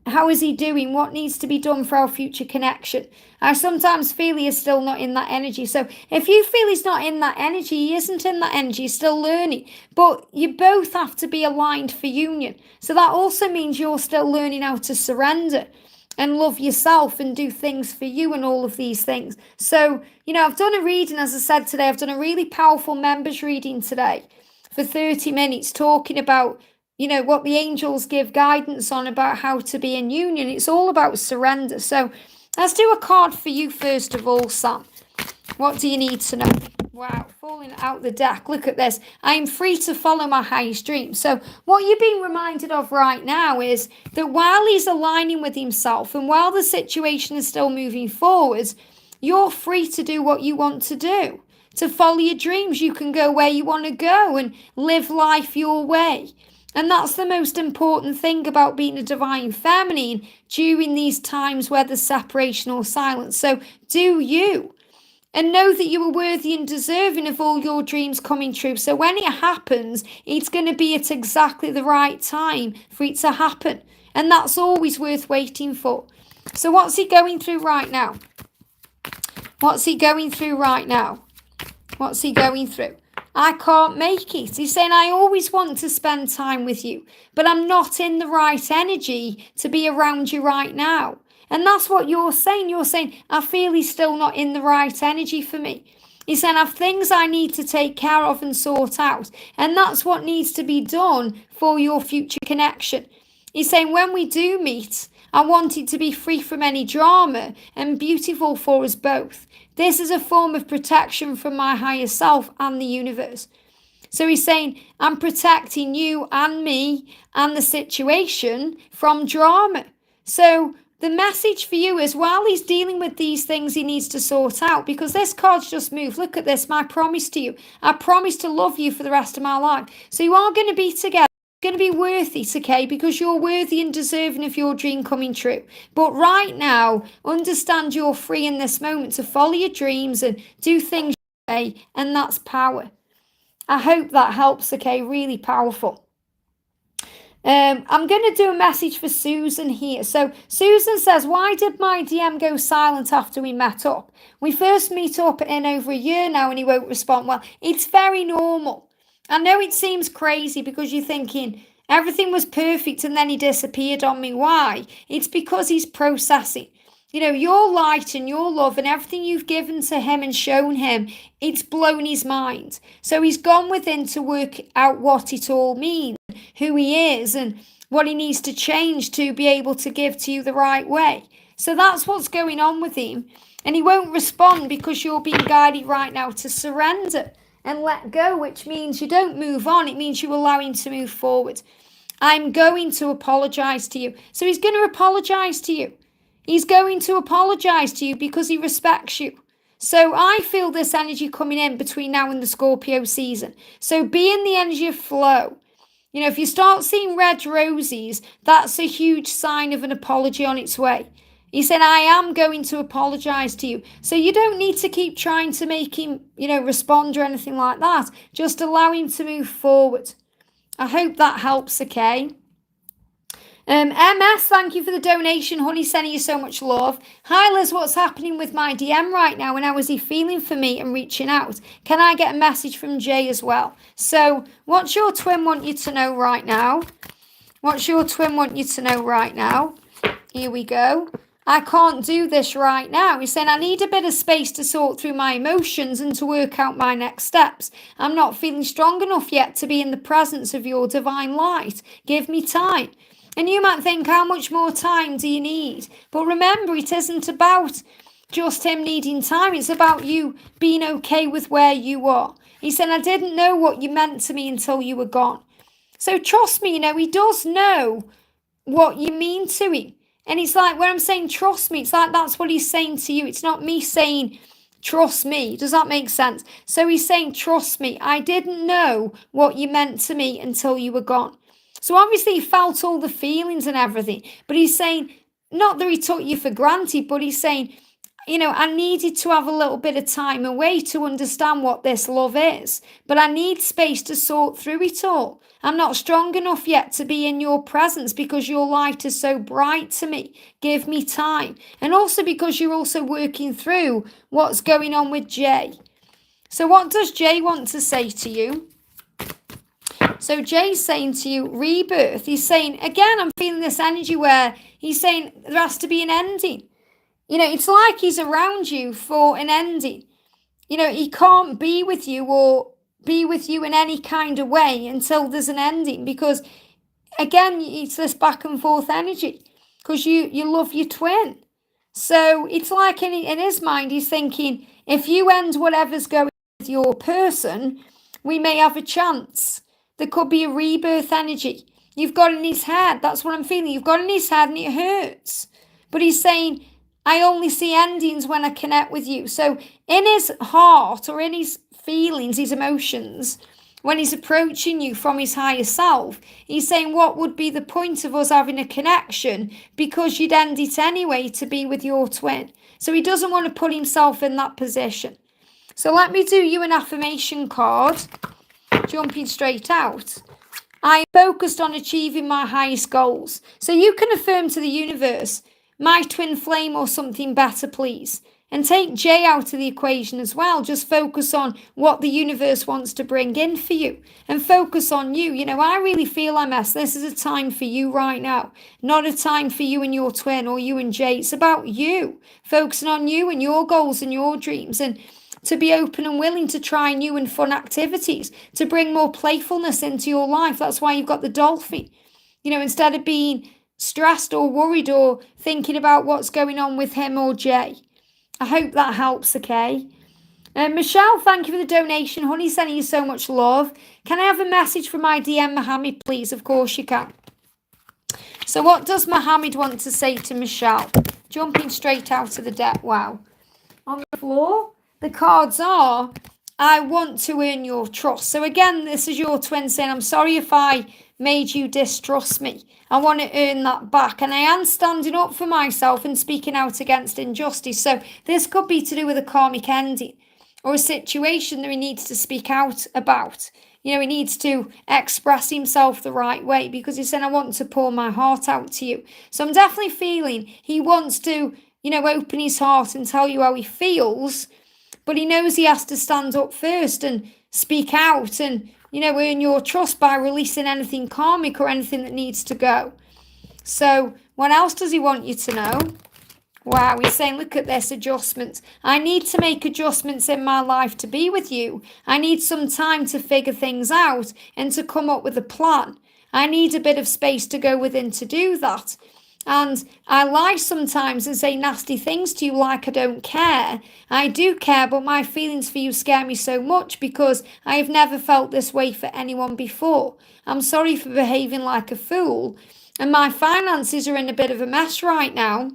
how is he doing? What needs to be done for our future connection? I sometimes feel he is still not in that energy. So if you feel he's not in that energy, he isn't in that energy, he's still learning. But you both have to be aligned for union. So that also means you're still learning how to surrender and love yourself and do things for you and all of these things. So, I've done a reading, as I said today, I've done a really powerful members reading today for 30 minutes talking about, what the angels give guidance on about how to be in union. It's all about surrender. So let's do a card for you first of all, Sam. What do you need to know? Wow, falling out the deck. Look at this. I am free to follow my highest dream. So what you're being reminded of right now is that while he's aligning with himself and while the situation is still moving forwards, you're free to do what you want to do, to follow your dreams. You can go where you want to go and live life your way. And that's the most important thing about being a divine feminine during these times where there's separation or silence. So do you. And know that you are worthy and deserving of all your dreams coming true. So when it happens, it's going to be at exactly the right time for it to happen. And that's always worth waiting for. So what's he going through right now? What's he going through right now? What's he going through? I can't make it. He's saying, I always want to spend time with you, but I'm not in the right energy to be around you right now. And that's what you're saying. You're saying, I feel he's still not in the right energy for me. He's saying, I have things I need to take care of and sort out. And that's what needs to be done for your future connection. He's saying, when we do meet, I want it to be free from any drama and beautiful for us both. This is a form of protection from my higher self and the universe. So he's saying, I'm protecting you and me and the situation from drama. So the message for you is while he's dealing with these things he needs to sort out, because this card's just moved. Look at this, my promise to you. I promise to love you for the rest of my life. So you are going to be together. It's going to be worth it, okay? Because you're worthy and deserving of your dream coming true. But right now, understand you're free in this moment to follow your dreams and do things your way, and that's power. I hope that helps, okay? Really powerful. I'm going to do a message for Susan here. So Susan says, why did my DM go silent after we met up? We first meet up in over a year now and he won't respond. Well, it's very normal. I know it seems crazy because you're thinking everything was perfect and then he disappeared on me. Why? It's because he's processing. Your light and your love and everything you've given to him and shown him, it's blown his mind. So he's gone within to work out what it all means, who he is and what he needs to change to be able to give to you the right way. So that's what's going on with him. And he won't respond because you're being guided right now to surrender and let go, which means you don't move on. It means you allow him to move forward. I'm going to apologize to you. So he's going to apologize to you. He's going to apologize to you because he respects you. So I feel this energy coming in between now and the Scorpio season. So be in the energy of flow. If you start seeing red roses, that's a huge sign of an apology on its way. He said, I am going to apologize to you. So you don't need to keep trying to make him, respond or anything like that. Just allow him to move forward. I hope that helps, okay? MS, thank you for the donation. Honey, sending you so much love. Hi, Liz, what's happening with my DM right now and how is he feeling for me and reaching out? Can I get a message from Jay as well? So what's your twin want you to know right now? What's your twin want you to know right now? Here we go. I can't do this right now. He's saying, I need a bit of space to sort through my emotions and to work out my next steps. I'm not feeling strong enough yet to be in the presence of your divine light. Give me time. And you might think, how much more time do you need? But remember, it isn't about just him needing time. It's about you being okay with where you are. He said, I didn't know what you meant to me until you were gone. So trust me, he does know what you mean to him. And it's like, when I'm saying trust me, it's like that's what he's saying to you. It's not me saying trust me. Does that make sense? So he's saying, trust me. I didn't know what you meant to me until you were gone. So obviously he felt all the feelings and everything, but he's saying, not that he took you for granted, but he's saying, I needed to have a little bit of time away to understand what this love is, but I need space to sort through it all. I'm not strong enough yet to be in your presence because your light is so bright to me. Give me time. And also because you're also working through what's going on with Jay. So what does Jay want to say to you? So Jay's saying to you, rebirth. He's saying, again, I'm feeling this energy where he's saying there has to be an ending. It's like he's around you for an ending. He can't be with you or be with you in any kind of way until there's an ending, because, again, it's this back and forth energy because you love your twin. So it's like in his mind, he's thinking, if you end whatever's going with your person, we may have a chance. There could be a rebirth energy. You've got in his head. That's what I'm feeling. You've got in his head and it hurts. But he's saying, I only see endings when I connect with you. So in his heart or in his feelings, his emotions, when he's approaching you from his higher self, he's saying, what would be the point of us having a connection, because you'd end it anyway to be with your twin. So he doesn't want to put himself in that position. So let me do you an affirmation card, jumping straight out. I focused on achieving my highest goals. So you can affirm to the universe, my twin flame or something better, please. And take Jay out of the equation as well. Just focus on what the universe wants to bring in for you. And focus on you. I really feel, MS, this is a time for you right now. Not a time for you and your twin or you and Jay. It's about you. Focusing on you and your goals and your dreams. And to be open and willing to try new and fun activities. To bring more playfulness into your life. That's why you've got the dolphin. Instead of being stressed or worried or thinking about what's going on with him or Jay. I hope that helps, okay? Michelle, thank you for the donation. Honey, sending you so much love. Can I have a message from my DM, Mohammed, please? Of course you can. So what does Mohammed want to say to Michelle? Jumping straight out of the deck. Wow. On the floor, the cards are, I want to earn your trust. So again, this is your twin saying, I'm sorry if I made you distrust me. I want to earn that back. And I am standing up for myself and speaking out against injustice. So this could be to do with a karmic ending or a situation that he needs to speak out about. He needs to express himself the right way, because he said, I want to pour my heart out to you. So I'm definitely feeling he wants to, open his heart and tell you how he feels. But he knows he has to stand up first and speak out and, earn your trust by releasing anything karmic or anything that needs to go. So what else does he want you to know? Wow, he's saying, look at this, adjustments. I need to make adjustments in my life to be with you. I need some time to figure things out and to come up with a plan. I need a bit of space to go within to do that. And I lie sometimes and say nasty things to you like I don't care. I do care, but my feelings for you scare me so much because I have never felt this way for anyone before. I'm sorry for behaving like a fool. And my finances are in a bit of a mess right now.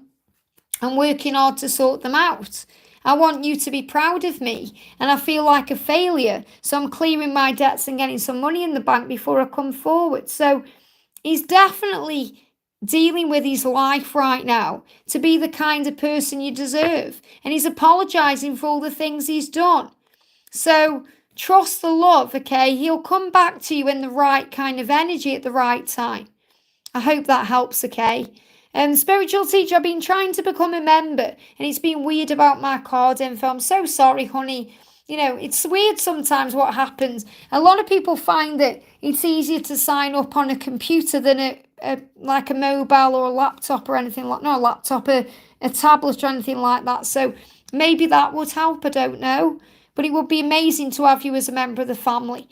I'm working hard to sort them out. I want you to be proud of me, and I feel like a failure. So I'm clearing my debts and getting some money in the bank before I come forward. So he's definitely dealing with his life right now to be the kind of person you deserve. And he's apologizing for all the things he's done. So trust the love, okay? He'll come back to you in the right kind of energy at the right time. I hope that helps, okay? Spiritual teacher, I've been trying to become a member and it's been weird about my card info. I'm so sorry, honey. It's weird sometimes what happens. A lot of people find that it's easier to sign up on a computer than like a mobile or a laptop or anything like, not a laptop, a tablet or anything like that. So maybe that would help, I don't know. But it would be amazing to have you as a member of the family.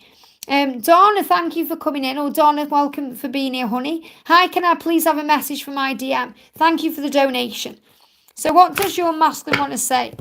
Donna, thank you for coming in. Oh, Donna, welcome for being here, honey. Hi, can I please have a message from my DM? Thank you for the donation. So what does your masculine want to say?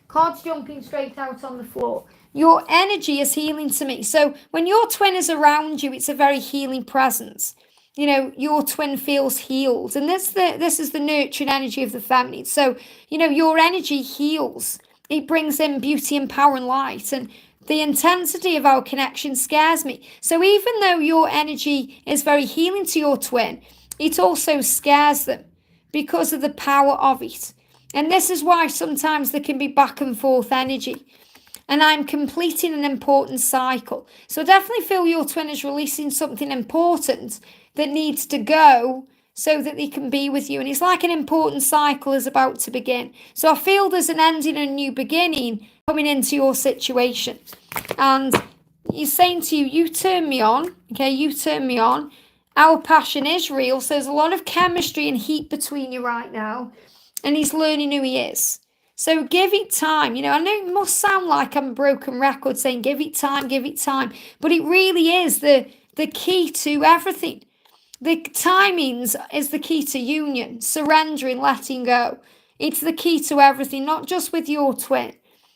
Cards jumping straight out on the floor. Your energy is healing to me. So when your twin is around you, it's a very healing presence. Your twin feels healed. And this is the nurturing energy of the feminine. So, your energy heals. It brings in beauty and power and light. And the intensity of our connection scares me. So even though your energy is very healing to your twin, it also scares them because of the power of it. And this is why sometimes there can be back and forth energy. And I'm completing an important cycle. So I definitely feel your twin is releasing something important that needs to go so that they can be with you. And it's like an important cycle is about to begin. So I feel there's an ending and a new beginning coming into your situation. And he's saying to you, you turn me on. Okay, you turn me on. Our passion is real. So there's a lot of chemistry and heat between you right now. And he's learning who he is. So give it time. You know, I know it must sound like I'm a broken record saying give it time, but it really is the key to everything. The timings is the key to union, surrendering, letting go. It's the key to everything, not just with your twin.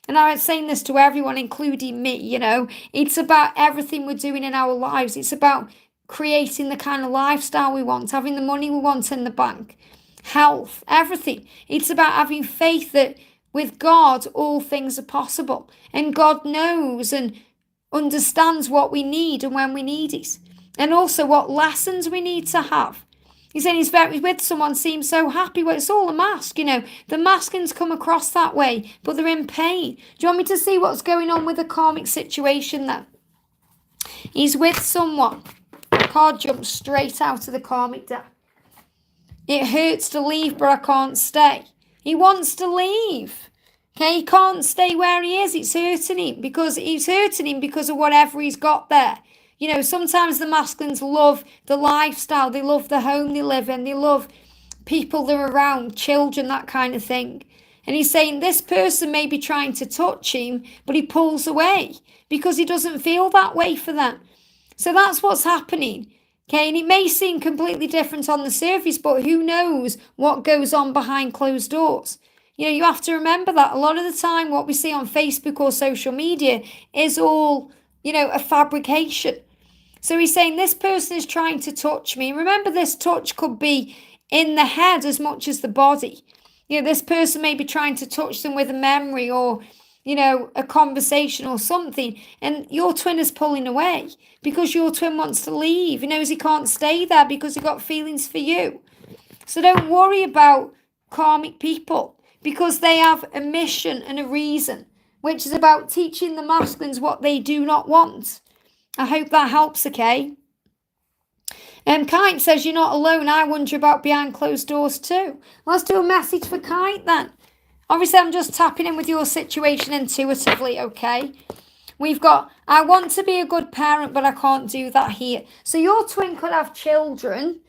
And I'm saying this to everyone, including me, you know, it's about everything we're doing in our lives. It's about creating the kind of lifestyle we want, having the money we want in the bank, health, everything. It's about having faith that with God, all things are possible. And God knows and understands what we need and when we need it. And also what lessons we need to have. He's saying he's very with someone, seems so happy. Well, it's all a mask, you know. The maskings come across that way, but they're in pain. Do you want me to see what's going on with the karmic situation then? He's with someone. The card jumps straight out of the karmic deck. It hurts to leave, but I can't stay. He wants to leave. Okay, he can't stay where he is. It's hurting him because of whatever he's got there. You know, sometimes the masculines love the lifestyle. They love the home they live in. They love people they're around, children, that kind of thing. And he's saying this person may be trying to touch him, but he pulls away because he doesn't feel that way for them. So that's what's happening. Okay, and it may seem completely different on the surface, but who knows what goes on behind closed doors. You know, you have to remember that a lot of the time what we see on Facebook or social media is all, you know, a fabrication. So he's saying this person is trying to touch me. Remember, this touch could be in the head as much as the body. You know, this person may be trying to touch them with a memory or, you know, a conversation or something. And your twin is pulling away because your twin wants to leave. He knows he can't stay there because he got feelings for you. So don't worry about karmic people because they have a mission and a reason, which is about teaching the masculines what they do not want. I hope that helps, okay? Kite says, you're not alone. I wonder about behind closed doors too. Let's do a message for Kite then. Obviously, I'm just tapping in with your situation intuitively, okay? We've got, I want to be a good parent, but I can't do that here. So your twin could have children,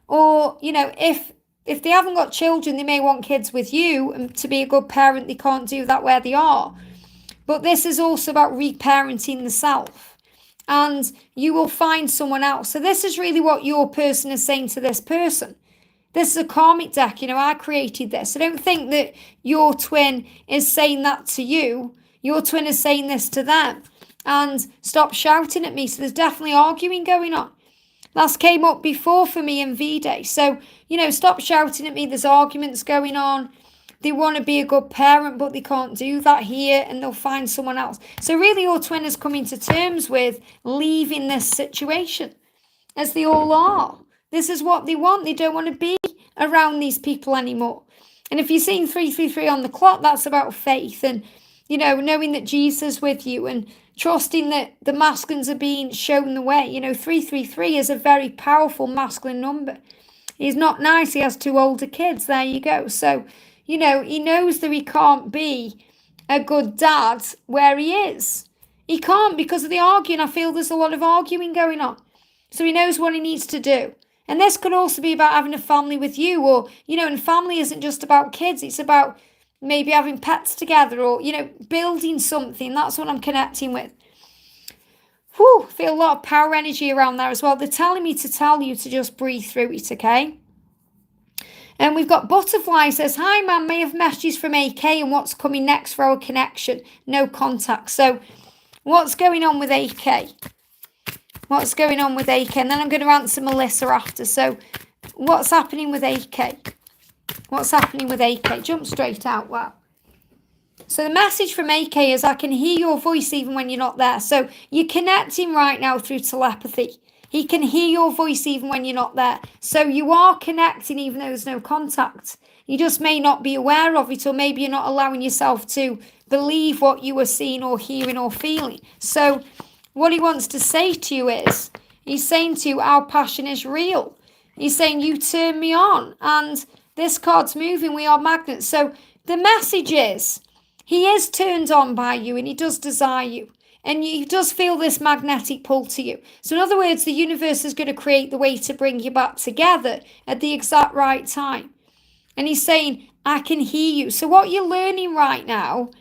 or, you know, if they haven't got children, they may want kids with you, and to be a good parent, they can't do that where they are. But this is also about reparenting the self. And you will find someone else. So this is really what your person is saying to this person. This is a karmic deck. You know, I created this. So don't think that your twin is saying that to you. Your twin is saying this to them. And stop shouting at me. So there's definitely arguing going on. That's came up before for me in V-Day. So, you know, stop shouting at me. There's arguments going on. They want to be a good parent, but they can't do that here, and they'll find someone else. So really your twin is coming to terms with leaving this situation, as they all are. This is what they want. They don't want to be around these people anymore. And if you've seen 333 on the clock, that's about faith and, you know, knowing that Jesus is with you and trusting that the masculines are being shown the way. You know, 333 is a very powerful masculine number. He's not nice. He has 2 older kids. There you go. So, you know, he knows that he can't be a good dad where he is. He can't because of the arguing. I feel there's a lot of arguing going on. So he knows what he needs to do. And this could also be about having a family with you, or, you know, and family isn't just about kids. It's about maybe having pets together or, you know, building something. That's what I'm connecting with. Whew, feel a lot of power energy around there as well. They're telling me to tell you to just breathe through it, okay? And we've got Butterfly says, hi, man, may have messages from AK and what's coming next for our connection. No contact. So what's going on with AK? What's going on with AK? And then I'm going to answer Melissa after. So what's happening with AK? What's happening with AK? Jump straight out. Wow. So the message from AK is, I can hear your voice even when you're not there. So you're connecting right now through telepathy. He can hear your voice even when you're not there. So you are connecting even though there's no contact. You just may not be aware of it, or maybe you're not allowing yourself to believe what you are seeing or hearing or feeling. So what he wants to say to you is, he's saying to you, our passion is real. He's saying, you turn me on, and this card's moving, we are magnets. So the message is, he is turned on by you, and he does desire you. And he does feel this magnetic pull to you. So in other words, the universe is going to create the way to bring you back together at the exact right time. And he's saying, I can hear you. So what you're learning right now,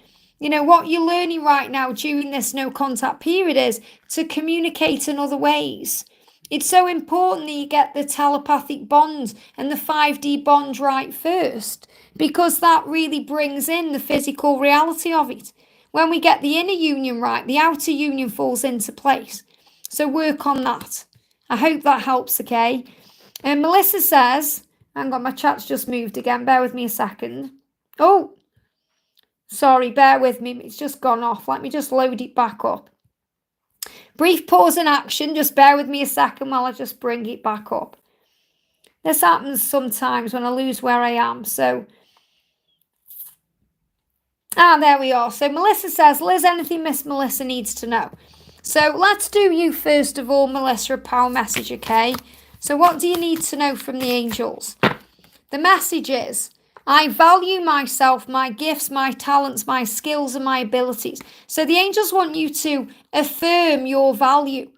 during this no contact period is to communicate in other ways. It's so important that you get the telepathic bond and the 5D bond right first, because that really brings in the physical reality of it. When we get the inner union right, the outer union falls into place. So work on that. I hope that helps, okay? And Melissa says, hang on, my chat's just moved again. Bear with me a second. Oh, sorry, bear with me. It's just gone off. Let me just load it back up. Brief pause in action. Just bear with me a second while I just bring it back up. This happens sometimes when I lose where I am. So, there we are. So Melissa says, Liz, anything Miss Melissa needs to know? So let's do you first of all, Melissa, a power message, okay? So what do you need to know from the angels? The message is, I value myself, my gifts, my talents, my skills, and my abilities. So the angels want you to affirm your value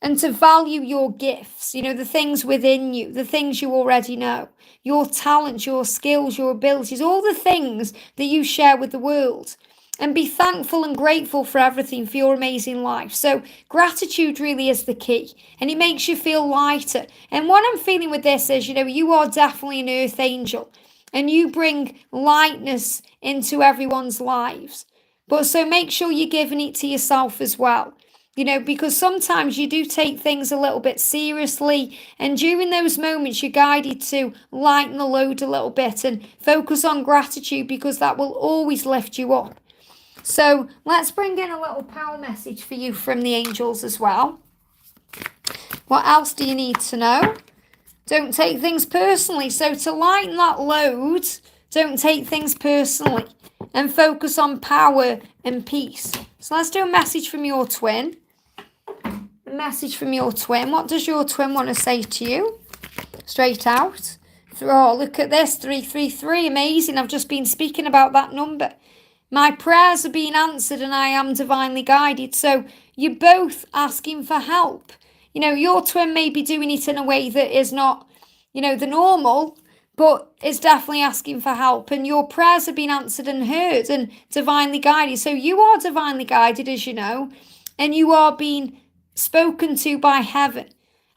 and to value your gifts, the things within you, the things you already know, your talents, your skills, your abilities, all the things that you share with the world. And be thankful and grateful for everything, for your amazing life. So gratitude really is the key, and it makes you feel lighter. And what I'm feeling with this is, you are definitely an earth angel, and you bring lightness into everyone's lives. But so make sure you're giving it to yourself as well. Because sometimes you do take things a little bit seriously, and during those moments you're guided to lighten the load a little bit and focus on gratitude, because that will always lift you up. So let's bring in a little power message for you from the angels as well. What else do you need to know? Don't take things personally. So to lighten that load, don't take things personally and focus on power and peace. So let's do a message from your twin. A message from your twin. What does your twin want to say to you? Straight out. Oh, look at this. 333. Amazing. I've just been speaking about that number. My prayers are being answered and I am divinely guided. So you're both asking for help. Your twin may be doing it in a way that is not, the normal, but is definitely asking for help. And your prayers have been answered and heard and divinely guided. So you are divinely guided, as you know, and you are being spoken to by heaven.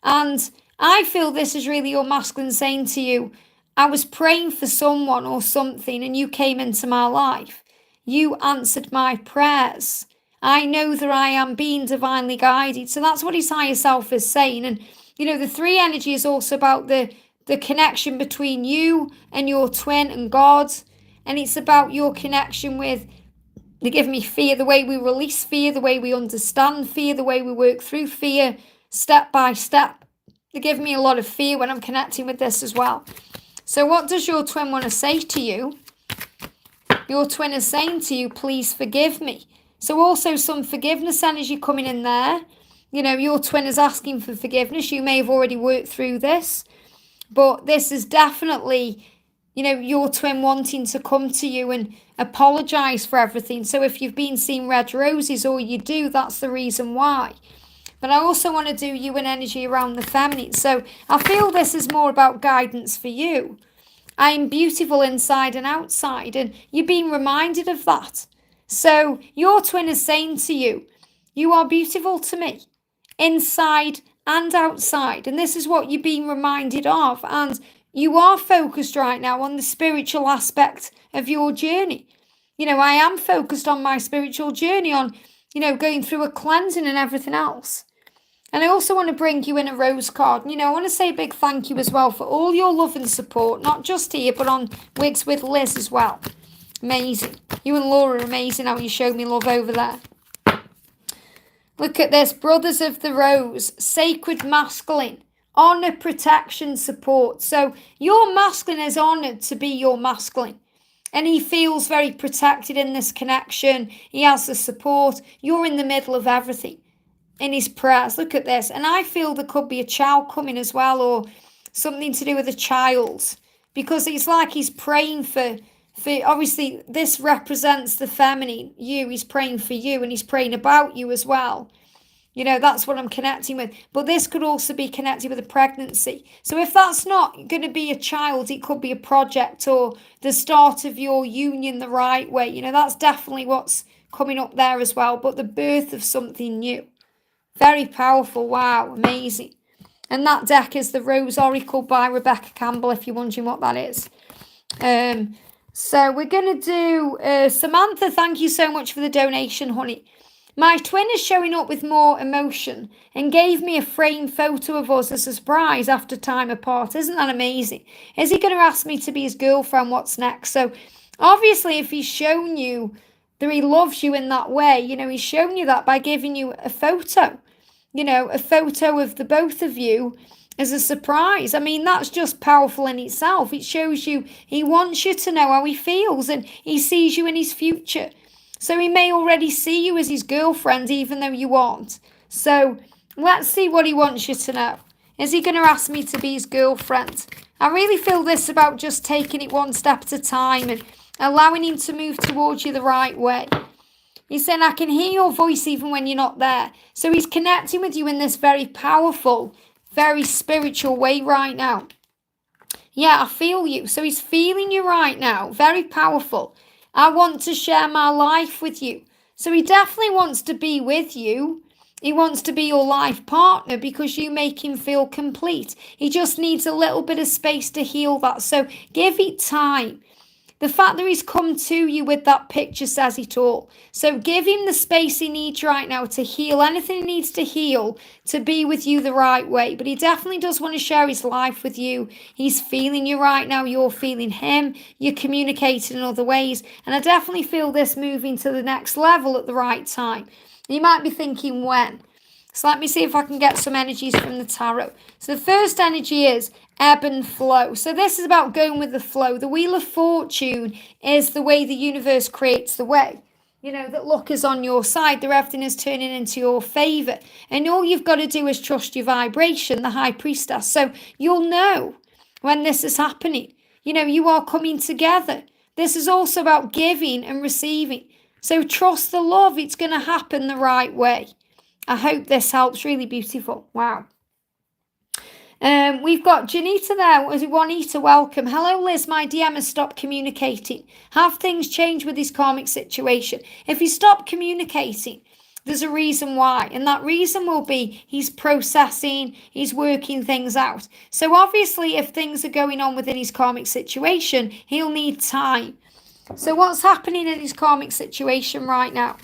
And I feel this is really your masculine saying to you, I was praying for someone or something and you came into my life. You answered my prayers. I know that I am being divinely guided. So that's what his higher self is saying. And, the 3 energy is also about the connection between you and your twin and God. And it's about your connection with, they give me fear, the way we release fear, the way we understand fear, the way we work through fear, step by step. They give me a lot of fear when I'm connecting with this as well. So what does your twin want to say to you? Your twin is saying to you, please forgive me. So also some forgiveness energy coming in there. Your twin is asking for forgiveness. You may have already worked through this, but this is definitely, your twin wanting to come to you and apologize for everything. So if you've been seeing red roses or you do, that's the reason why. But I also want to do you an energy around the feminine. So I feel this is more about guidance for you. I am beautiful inside and outside, and you're being reminded of that. So your twin is saying to you, you are beautiful to me, inside and outside. And this is what you're being reminded of. And you are focused right now on the spiritual aspect of your journey. I am focused on my spiritual journey, on, going through a cleansing and everything else. And I also want to bring you in a rose card. I want to say a big thank you as well for all your love and support, not just here, but on Wigs with Liz as well. Amazing. You and Laura are amazing how you show me love over there. Look at this. Brothers of the Rose, sacred masculine, honor, protection, support. So your masculine is honored to be your masculine. And he feels very protected in this connection. He has the support. You're in the middle of everything in his prayers. Look at this. And I feel there could be a child coming as well, or something to do with a child. Because it's like he's praying for obviously this represents the feminine, you. He's praying for you and he's praying about you as well. You know, that's what I'm connecting with. But this could also be connected with a pregnancy. So if that's not going to be a child, it could be a project or the start of your union the right way. You know, that's definitely what's coming up there as well. But the birth of something new. Very powerful. Wow, amazing. And that deck is the Rose Oracle by Rebecca Campbell, if you're wondering what that is. So we're going to do, Samantha, thank you so much for the donation, honey. My twin is showing up with more emotion and gave me a framed photo of us as a surprise after time apart. Isn't that amazing? Is he going to ask me to be his girlfriend? What's next? So obviously if he's shown you that he loves you in that way, you know, he's shown you that by giving you a photo, you know, a photo of the both of you as a surprise. I mean, that's just powerful in itself. It shows you he wants you to know how he feels and he sees you in his future. So he may already see you as his girlfriend, even though you aren't. So let's see what he wants you to know. Is he going to ask me to be his girlfriend? I really feel this about just taking it one step at a time and allowing him to move towards you the right way. He's saying, I can hear your voice even when you're not there. So he's connecting with you in this very powerful, very spiritual way right now. Yeah, I feel you. So he's feeling you right now. Very powerful. I want to share my life with you. So he definitely wants to be with you. He wants to be your life partner because you make him feel complete. He just needs a little bit of space to heal that. So give it time. The fact that he's come to you with that picture says it all. So give him the space he needs right now to heal anything he needs to heal, to be with you the right way. But he definitely does want to share his life with you. He's feeling you right now. You're feeling him. You're communicating in other ways. And I definitely feel this moving to the next level at the right time. You might be thinking when. So let me see if I can get some energies from the tarot. So the first energy is ebb and flow. So this is about going with the flow. The Wheel of Fortune is the way the universe creates the way. You know, that luck is on your side, that everything is turning into your favor. And all you've got to do is trust your vibration, the High Priestess. So you'll know when this is happening. You know, you are coming together. This is also about giving and receiving. So trust the love. It's going to happen the right way. I hope this helps. Really beautiful. Wow. We've got Janita there. Juanita, welcome. Hello, Liz. My DM has stopped communicating. Have things changed with his karmic situation? If he stopped communicating, there's a reason why. And that reason will be he's processing, he's working things out. So obviously, if things are going on within his karmic situation, he'll need time. So what's happening in his karmic situation right now?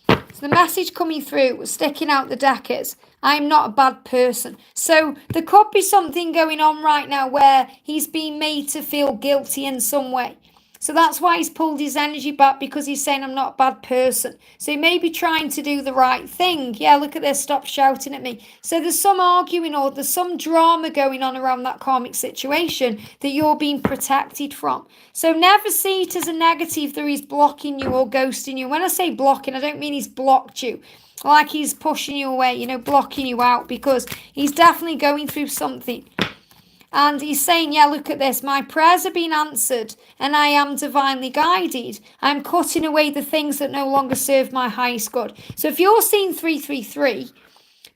So the message coming through, sticking out the deck is, I'm not a bad person. So there could be something going on right now where he's being made to feel guilty in some way. So that's why he's pulled his energy back, because he's saying, I'm not a bad person. So he may be trying to do the right thing. Yeah, look at this. Stop shouting at me. So there's some arguing or there's some drama going on around that karmic situation that you're being protected from. So never see it as a negative that he's blocking you or ghosting you. When I say blocking, I don't mean he's blocked you. Like he's pushing you away, you know, blocking you out, because he's definitely going through something. And he's saying, yeah, look at this. My prayers are being answered and I am divinely guided. I'm cutting away the things that no longer serve my highest good. So if you're seeing 333,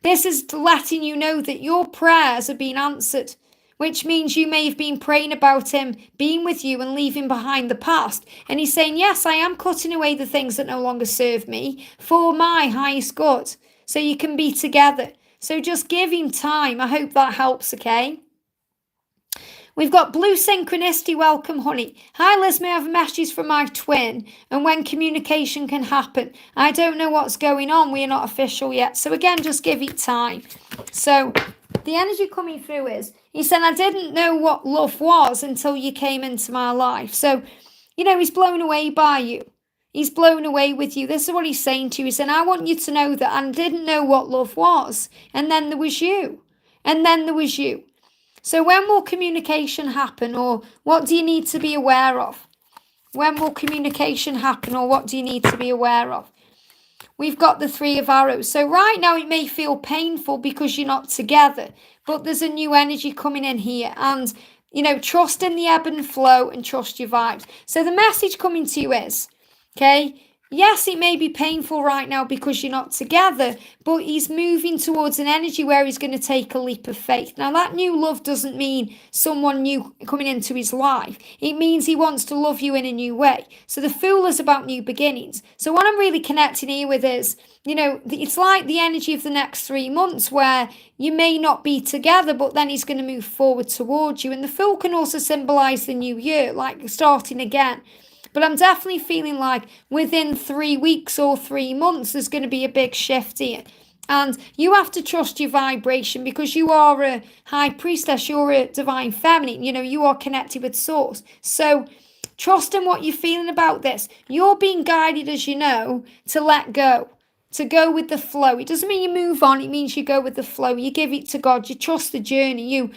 this is letting you know that your prayers are being answered, which means you may have been praying about him being with you and leaving behind the past. And he's saying, yes, I am cutting away the things that no longer serve me for my highest good. So you can be together. So just give him time. I hope that helps, okay? We've got Blue Synchronicity. Welcome, honey. Hi, Liz. May I have a message from my twin and when communication can happen? I don't know what's going on. We are not official yet. So again, just give it time. So the energy coming through is, he said, I didn't know what love was until you came into my life. So, you know, he's blown away by you. He's blown away with you. This is what he's saying to you. He said, I want you to know that I didn't know what love was. And then there was you. And then there was you. So when will communication happen, or what do you need to be aware of? When will communication happen, or what do you need to be aware of? We've got the Three of Arrows. So right now it may feel painful because you're not together, but there's a new energy coming in here. And, trust in the ebb and flow and trust your vibes. So the message coming to you is, okay, yes, it may be painful right now because you're not together, but he's moving towards an energy where he's going to take a leap of faith. Now, that new love doesn't mean someone new coming into his life. It means he wants to love you in a new way. So the Fool is about new beginnings. So what I'm really connecting here with is, it's like the energy of the next 3 months where you may not be together, but then he's going to move forward towards you. And the Fool can also symbolize the new year, like starting again. But I'm definitely feeling like within 3 weeks or 3 months, there's going to be a big shift here. And you have to trust your vibration because you are a high priestess, you're a divine feminine, you are connected with source. So trust in what you're feeling about this. You're being guided, as you know, to let go, to go with the flow. It doesn't mean you move on, it means you go with the flow. You give it to God, you trust the journey, you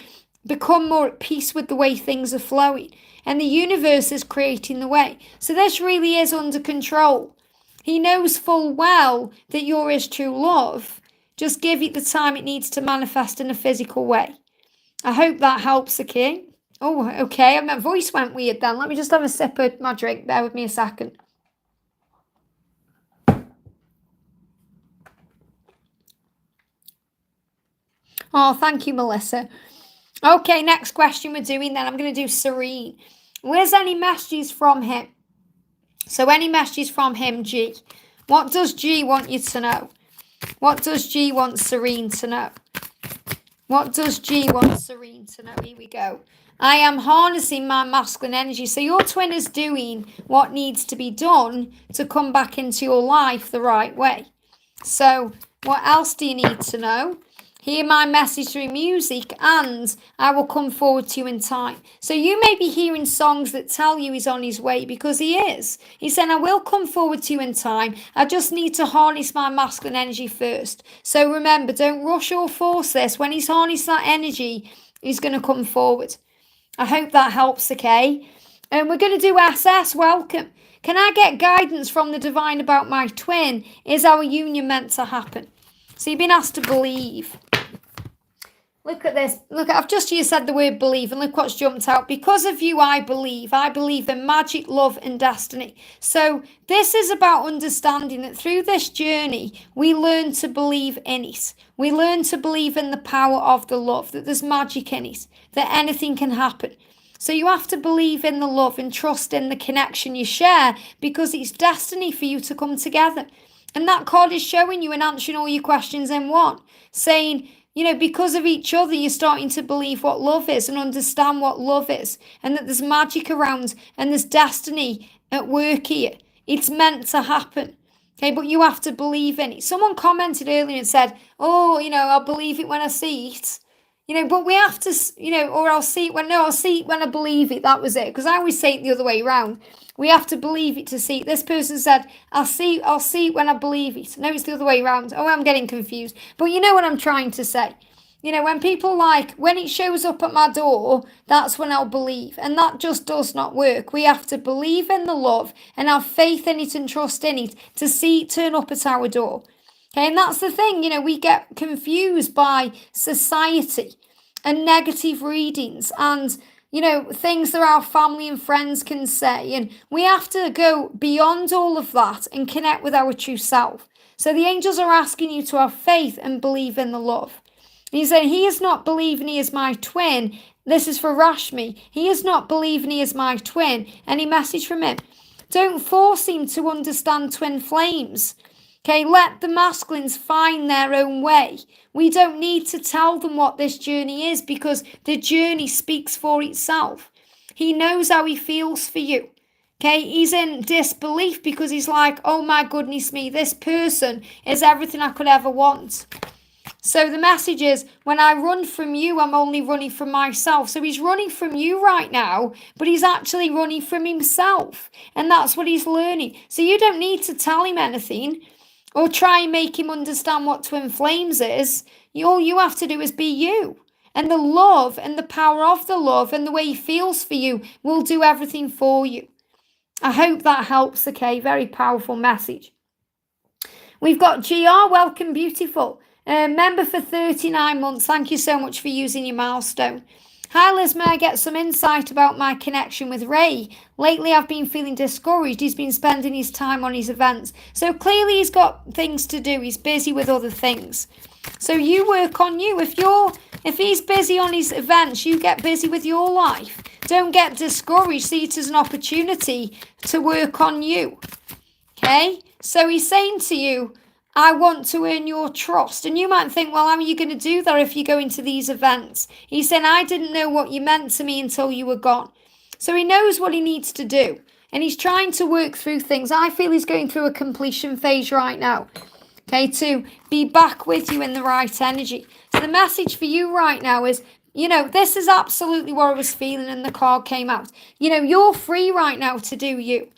become more at peace with the way things are flowing. And the universe is creating the way. So this really is under control. He knows full well that you're his true love. Just give it the time it needs to manifest in a physical way. I hope that helps, okay? Oh, okay. My voice went weird then. Let me just have a sip of my drink. Bear with me a second. Oh, thank you, Melissa. Okay, next question we're doing then. I'm going to do Serene. Where's any messages from him? So any messages from him, G? What does G want you to know? What does G want Serene to know? What does G want Serene to know? Here we go. I am harnessing my masculine energy. So your twin is doing what needs to be done to come back into your life the right way. So what else do you need to know? Hear my message through music and I will come forward to you in time. So you may be hearing songs that tell you he's on his way because he is. He's saying, I will come forward to you in time. I just need to harness my masculine energy first. So remember, don't rush or force this. When he's harnessed that energy, he's going to come forward. I hope that helps, okay? And we're going to do SS, welcome. Can I get guidance from the divine about my twin? Is our union meant to happen? So you've been asked to believe. Look at this. Look, I've just said the word believe and look what's jumped out. Because of you, I believe. I believe in magic, love and destiny. So this is about understanding that through this journey, we learn to believe in it. We learn to believe in the power of the love, that there's magic in it, that anything can happen. So you have to believe in the love and trust in the connection you share because it's destiny for you to come together. And that card is showing you and answering all your questions in one, saying, because of each other, you're starting to believe what love is and understand what love is and that there's magic around and there's destiny at work here. It's meant to happen. Okay, but you have to believe in it. Someone commented earlier and said, I'll believe it when I see it. But we have to, or I'll see it when I believe it. That was it. Because I always say it the other way around. We have to believe it to see it. This person said, I'll see it when I believe it. No, it's the other way around. Oh, I'm getting confused. But you know what I'm trying to say. When people when it shows up at my door, that's when I'll believe. And that just does not work. We have to believe in the love and have faith in it and trust in it to see it turn up at our door. Okay, and that's the thing, we get confused by society and negative readings and things that our family and friends can say. And we have to go beyond all of that and connect with our true self. So the angels are asking you to have faith and believe in the love. And he's saying, he is not believing he is my twin. This is for Rashmi. He is not believing he is my twin. Any message from him? Don't force him to understand twin flames. Okay, let the masculines find their own way. We don't need to tell them what this journey is because the journey speaks for itself. He knows how he feels for you. Okay, he's in disbelief because he's like, oh my goodness me, this person is everything I could ever want. So the message is, when I run from you, I'm only running from myself. So he's running from you right now, but he's actually running from himself. And that's what he's learning. So you don't need to tell him anything. or try and make him understand what twin flames is. All you have to do is be you. And the love and the power of the love and the way he feels for you will do everything for you. I hope that helps, okay? Very powerful message. We've got GR, welcome, beautiful. Member for 39 months. Thank you so much for using your milestone. Hi Liz, may I get some insight about my connection with Ray? Lately I've been feeling discouraged. He's been spending his time on his events. So clearly he's got things to do. He's busy with other things. So you work on you. If he's busy on his events, you get busy with your life. Don't get discouraged. See it as an opportunity to work on you. Okay? So he's saying to you, I want to earn your trust. And you might think, well, how are you going to do that if you go into these events? He's saying, I didn't know what you meant to me until you were gone. So he knows what he needs to do. And he's trying to work through things. I feel he's going through a completion phase right now. Okay, to be back with you in the right energy. So the message for you right now is, this is absolutely what I was feeling and the card came out. You're free right now to do you.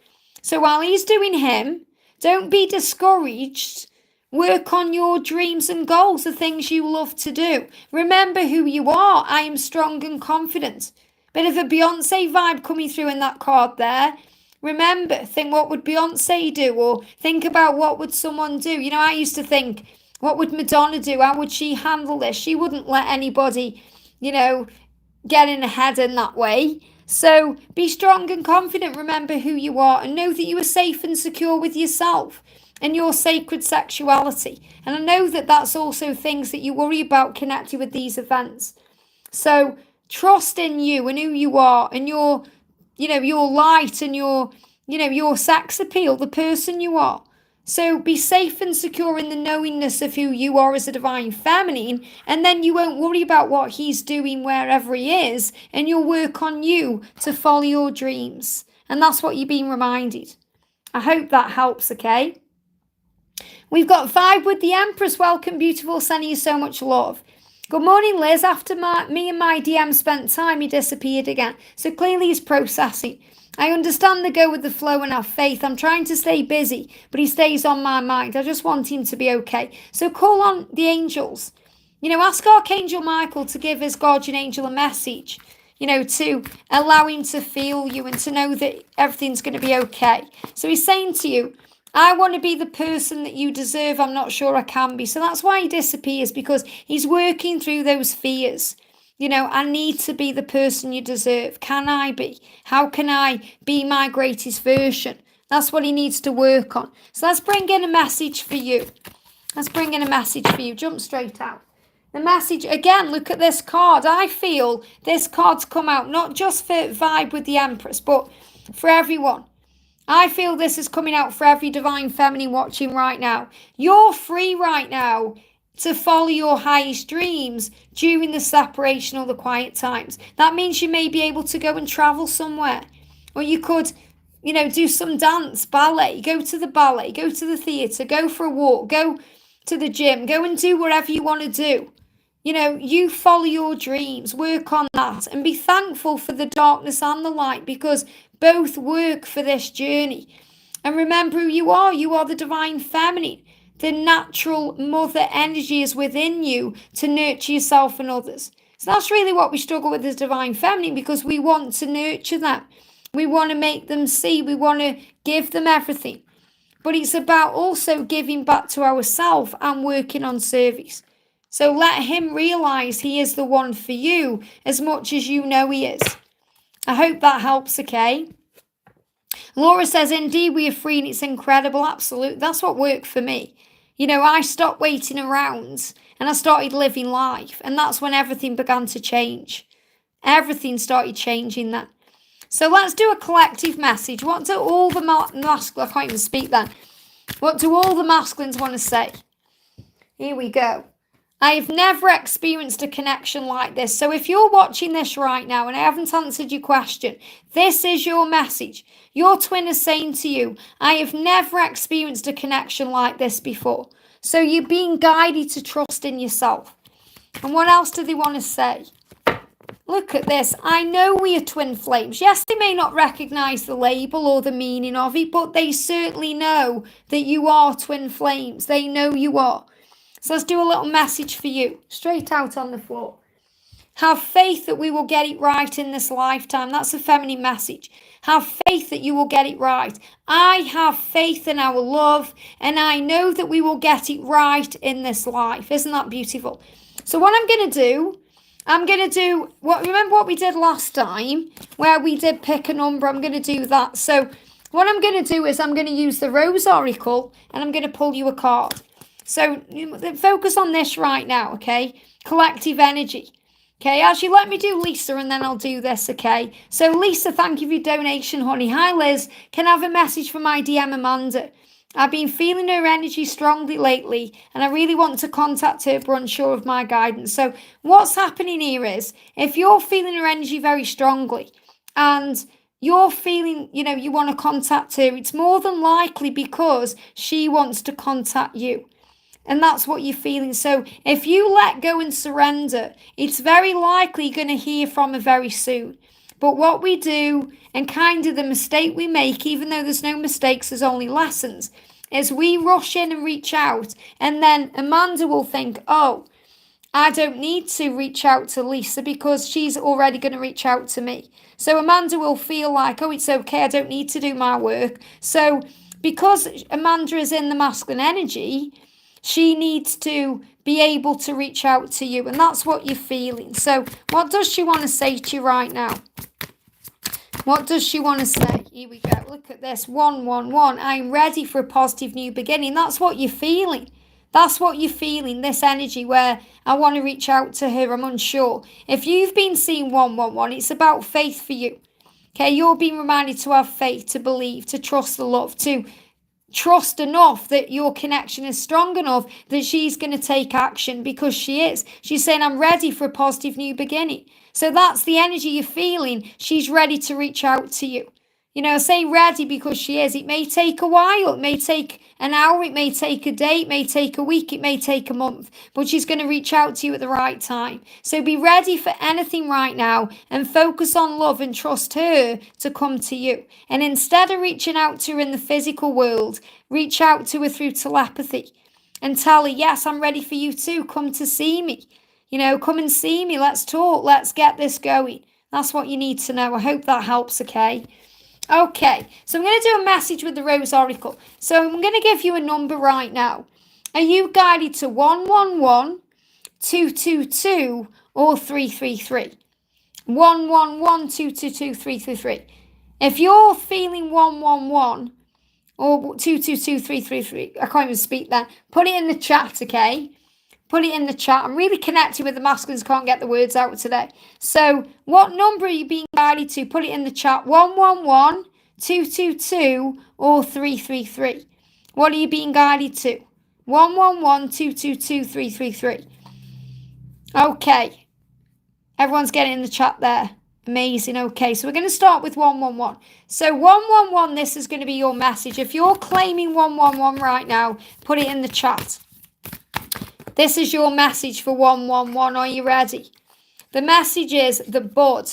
So while he's doing him, don't be discouraged. Work on your dreams and goals, the things you love to do. Remember who you are. I am strong and confident. Bit of a Beyonce vibe coming through in that card there. Remember, think what would Beyonce do, or think about what would someone do. I used to think, what would Madonna do? How would she handle this? She wouldn't let anybody, get in ahead in that way. So be strong and confident. Remember who you are and know that you are safe and secure with yourself and your sacred sexuality. And I know that that's also things that you worry about connected with these events. So trust in you and who you are and your light and your sex appeal, the person you are. So be safe and secure in the knowingness of who you are as a divine feminine, and then you won't worry about what he's doing wherever he is, and you'll work on you to follow your dreams. And that's what you're being reminded. I hope that helps, okay? We've got 5 with the Empress. Welcome, beautiful. Sending you so much love. Good morning, Liz. After me and my DM spent time, he disappeared again. So clearly he's processing. I understand the go with the flow and have faith. I'm trying to stay busy, but he stays on my mind. I just want him to be okay. So call on the angels. Ask Archangel Michael to give his guardian angel a message, to allow him to feel you and to know that everything's going to be okay. So he's saying to you, I want to be the person that you deserve. I'm not sure I can be. So that's why he disappears, because he's working through those fears. I need to be the person you deserve. Can I be? How can I be my greatest version? That's what he needs to work on. So let's bring in a message for you. Jump straight out. The message, again, look at this card. I feel this card's come out not just for vibe with the Empress, but for everyone. I feel this is coming out for every divine feminine watching right now. You're free right now to follow your highest dreams during the separation or the quiet times. That means you may be able to go and travel somewhere. Or you could, do some dance, ballet, go to the ballet, go to the theatre, go for a walk, go to the gym, go and do whatever you want to do. You follow your dreams, work on that, and be thankful for the darkness and the light, because both work for this journey. And remember who you are. You are the divine feminine. The natural mother energy is within you to nurture yourself and others. So that's really what we struggle with as divine feminine, because we want to nurture them. We want to make them see. We want to give them everything. But it's about also giving back to ourselves and working on service. So let him realize he is the one for you as much as you know he is. I hope that helps, okay? Laura says, indeed, we are free and it's incredible. Absolutely. That's what worked for me. I stopped waiting around and I started living life. And that's when everything began to change. Everything started changing then. So let's do a collective message. What do all the masculines, I can't even speak then. What do all the masculines want to say? Here we go. I have never experienced a connection like this. So if you're watching this right now and I haven't answered your question, this is your message. Your twin is saying to you, I have never experienced a connection like this before. So you're being guided to trust in yourself. And what else do they want to say? Look at this. I know we are twin flames. Yes, they may not recognize the label or the meaning of it, but they certainly know that you are twin flames. They know you are. So let's do a little message for you. Straight out on the floor. Have faith that we will get it right in this lifetime. That's a feminine message. Have faith that you will get it right. I have faith in our love, and I know that we will get it right in this life. Isn't that beautiful? So what I'm going to do, remember what we did last time, where we did pick a number. I'm going to do that. So what I'm going to do is I'm going to use the Rose Oracle, and I'm going to pull you a card. So focus on this right now, okay? Collective energy. Okay, actually, let me do Lisa and then I'll do this, okay? So, Lisa, thank you for your donation, honey. Hi, Liz. Can I have a message from my DM, Amanda? I've been feeling her energy strongly lately and I really want to contact her but unsure of my guidance. So, what's happening here is, if you're feeling her energy very strongly and you're feeling, you want to contact her, it's more than likely because she wants to contact you. And that's what you're feeling. So if you let go and surrender, it's very likely you're going to hear from her very soon. But what we do, and kind of the mistake we make, even though there's no mistakes, there's only lessons, is we rush in and reach out. And then Amanda will think, oh, I don't need to reach out to Lisa because she's already going to reach out to me. So Amanda will feel like, oh, it's okay, I don't need to do my work. So because Amanda is in the masculine energy, she needs to be able to reach out to you, and that's what you're feeling. So what does she want to say to you right now? What does she want to say? Here we go. Look at this. 111. I'm ready for a positive new beginning. That's what you're feeling. That's what you're feeling, this energy where I want to reach out to her. I'm unsure. If you've been seeing 111, it's about faith for you. Okay, you're being reminded to have faith, to believe, to trust the love, to trust enough that your connection is strong enough that she's going to take action, because she is. She's saying, I'm ready for a positive new beginning. So that's the energy you're feeling. She's ready to reach out to you. I say ready because she is. It may take a while. It may take an hour. It may take a day. It may take a week. It may take a month. But she's going to reach out to you at the right time. So be ready for anything right now and focus on love and trust her to come to you. And instead of reaching out to her in the physical world, reach out to her through telepathy and tell her, yes, I'm ready for you too. Come to see me. Come and see me. Let's talk. Let's get this going. That's what you need to know. I hope that helps, okay? Okay, so I'm going to do a message with the Rose Oracle. So I'm going to give you a number right now. Are you guided to 111, 222, or 333? 111, 222, 333. If you're feeling 111 or 222, 333, I can't even speak that. Put it in the chat, okay? Put it in the chat. I'm really connected with the masculines, can't get the words out today. So what number are you being guided to? Put it in the chat. 111, 222, or 333. What are you being guided to? 111, 222, 333. Okay. Everyone's getting in the chat there. Amazing. Okay, so we're going to start with 111. So 111, this is going to be your message. If you're claiming 111 right now, put it in the chat. This is your message for 111. Are you ready? The message is the bud.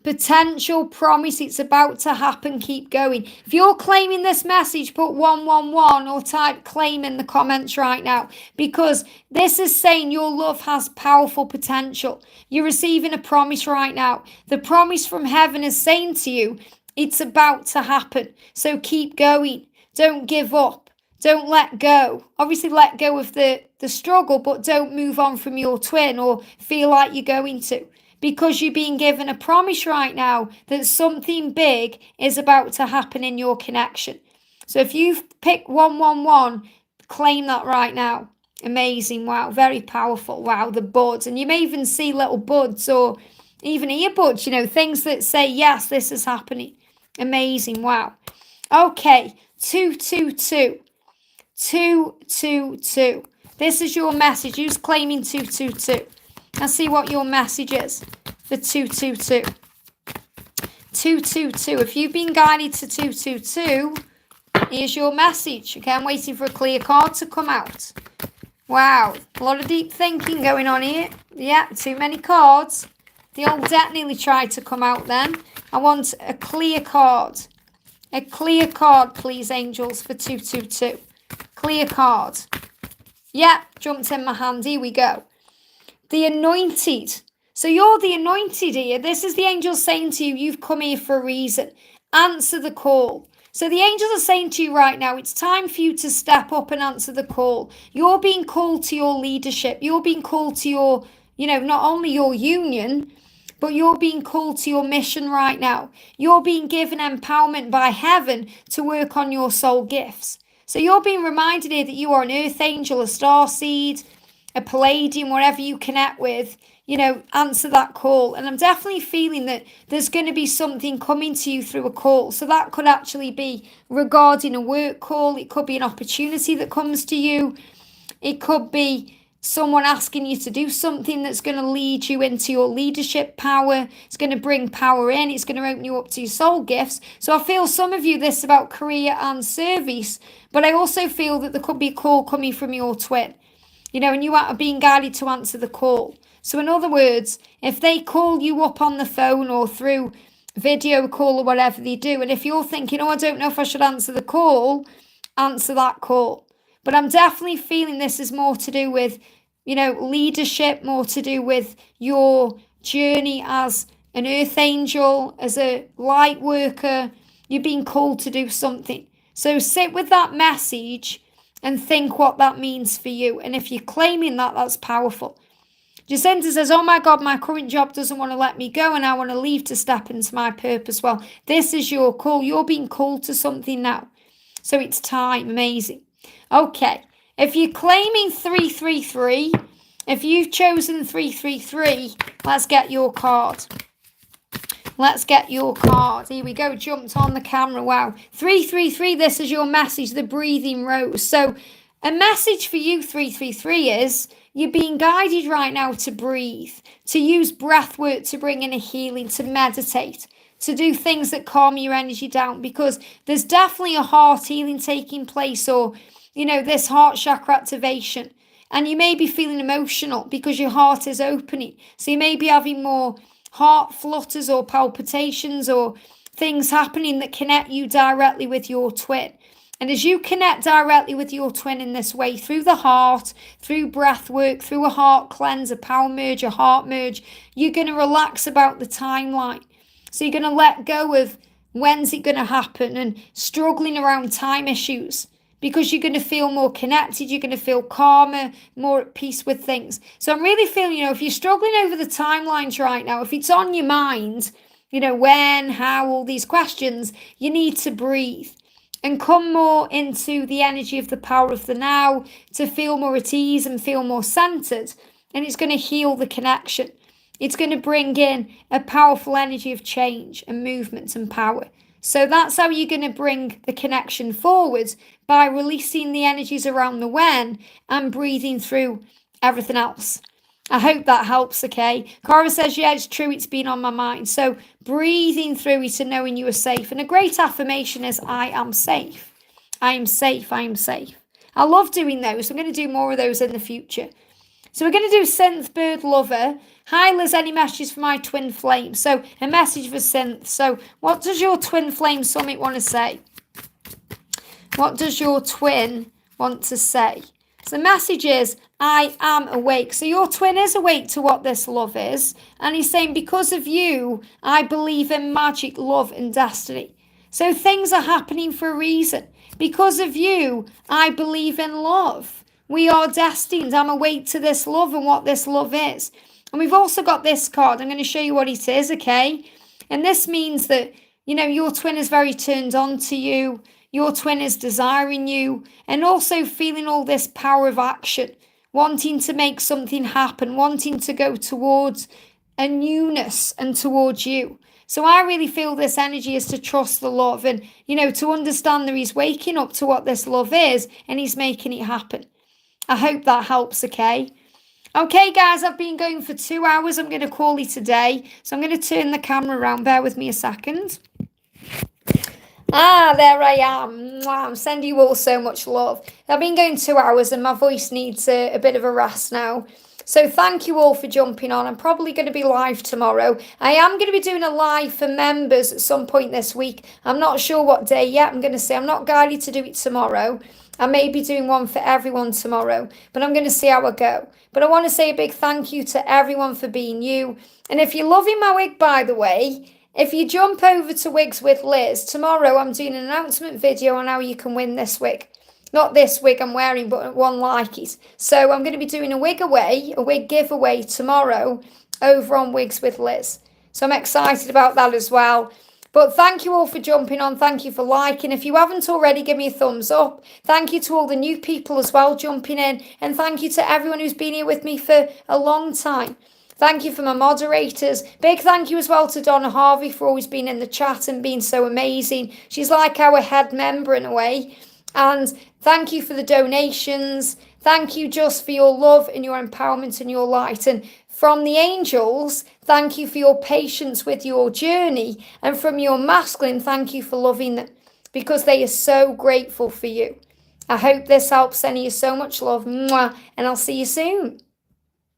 Potential, promise, it's about to happen, keep going. If you're claiming this message, put 111 or type claim in the comments right now, because this is saying your love has powerful potential. You're receiving a promise right now. The promise from heaven is saying to you, it's about to happen. So keep going. Don't give up. Don't let go. Obviously, let go of the struggle, but don't move on from your twin or feel like you're going to. Because you're being given a promise right now that something big is about to happen in your connection. So if you've picked 111, claim that right now. Amazing. Wow. Very powerful. Wow. The buds. And you may even see little buds or even earbuds, things that say, yes, this is happening. Amazing. Wow. Okay. 222. 222. This is your message. Who's claiming 222? Let's see what your message is for 222. 222. If you've been guided to 222, here's your message. Okay, I'm waiting for a clear card to come out. Wow, a lot of deep thinking going on here. Yeah, too many cards. The old deck nearly tried to come out then. I want a clear card. A clear card, please, angels, for 222. Clear card. Yeah, jumped in my hand. Here we go. The anointed. So you're the anointed here. This is the angel saying to you, you've come here for a reason. Answer the call. So the angels are saying to you right now, it's time for you to step up and answer the call. You're being called to your leadership. You're being called to your, not only your union, but you're being called to your mission right now. You're being given empowerment by heaven to work on your soul gifts. So you're being reminded here that you are an earth angel, a star seed, a palladium, whatever you connect with, answer that call. And I'm definitely feeling that there's going to be something coming to you through a call. So that could actually be regarding a work call. It could be an opportunity that comes to you. It could be someone asking you to do something that's going to lead you into your leadership power. It's going to bring power in. It's going to open you up to your soul gifts. So I feel some of you, this about career and service, but I also feel that there could be a call coming from your twin, and you are being guided to answer the call. So in other words, if they call you up on the phone or through video call or whatever they do, and if you're thinking, I don't know if I should answer the call, answer that call. But I'm definitely feeling this is more to do with, leadership, more to do with your journey as an earth angel, as a light worker. You're being called to do something. So sit with that message and think what that means for you. And if you're claiming that, that's powerful. Jacinta says, oh my God, my current job doesn't want to let me go and I want to leave to step into my purpose. Well, this is your call. You're being called to something now. So it's time. Amazing. Okay. If you're claiming 333, if you've chosen 333, let's get your card. Let's get your card. Here we go. Jumped on the camera. Wow. 333, this is your message, the breathing rose. So a message for you, 333, is you're being guided right now to breathe, to use breath work to bring in a healing, to meditate, to do things that calm your energy down, because there's definitely a heart healing taking place, or, this heart chakra activation. And you may be feeling emotional because your heart is opening. So you may be having more heart flutters or palpitations or things happening that connect you directly with your twin. And as you connect directly with your twin in this way, through the heart, through breath work, through a heart cleanse, a power merge, a heart merge, you're going to relax about the timeline. So you're going to let go of when's it going to happen and struggling around time issues, because you're going to feel more connected, you're going to feel calmer, more at peace with things. So I'm really feeling, if you're struggling over the timelines right now, if it's on your mind, when, how, all these questions, you need to breathe and come more into the energy of the power of the now, to feel more at ease and feel more centered. And it's going to heal the connection. It's going to bring in a powerful energy of change and movement and power. So that's how you're going to bring the connection forward, by releasing the energies around the when and breathing through everything else. I hope that helps, okay? Cara says, yeah, it's true, it's been on my mind. So breathing through it and knowing you are safe. And a great affirmation is, I am safe. I am safe, I am safe. I love doing those. I'm going to do more of those in the future. So we're going to do Synth Bird Lover. Hi Liz, any messages for my twin flame? So a message for Synth. So what does your twin flame summit want to say? What does your twin want to say? So the message is, I am awake. So your twin is awake to what this love is. And he's saying, because of you, I believe in magic, love, and destiny. So things are happening for a reason. Because of you, I believe in love. We are destined. I'm awake to this love and what this love is. And we've also got this card. I'm going to show you what it is, okay? And this means that, your twin is very turned on to you. Your twin is desiring you, and also feeling all this power of action, wanting to make something happen, wanting to go towards a newness and towards you. So I really feel this energy is to trust the love and, to understand that he's waking up to what this love is and he's making it happen. I hope that helps, okay? Okay, guys, I've been going for 2 hours. I'm going to call it a day. So I'm going to turn the camera around. Bear with me a second. There I am. I'm sending you all so much love. I've been going 2 hours and my voice needs a bit of a rest now. So thank you all for jumping on. I'm probably going to be live tomorrow. I am going to be doing a live for members at some point this week. I'm not sure what day yet. I'm going to say I'm not guided to do it tomorrow. I may be doing one for everyone tomorrow, but I'm going to see how I go. But I want to say a big thank you to everyone for being you. And if you're loving my wig, by the way, if you jump over to Wigs with Liz, tomorrow I'm doing an announcement video on how you can win this wig. Not this wig I'm wearing, but one like it. So I'm going to be doing a wig giveaway tomorrow over on Wigs with Liz. So I'm excited about that as well. But thank you all for jumping on. Thank you for liking. If you haven't already, give me a thumbs up. Thank you to all the new people as well jumping in. And thank you to everyone who's been here with me for a long time. Thank you for my moderators. Big thank you as well to Donna Harvey for always being in the chat and being so amazing. She's like our head member in a way. And thank you for the donations. Thank you just for your love and your empowerment and your light. And from the angels, thank you for your patience with your journey. And from your masculine, thank you for loving them because they are so grateful for you. I hope this helps. Sending you so much love. Mwah, and I'll see you soon.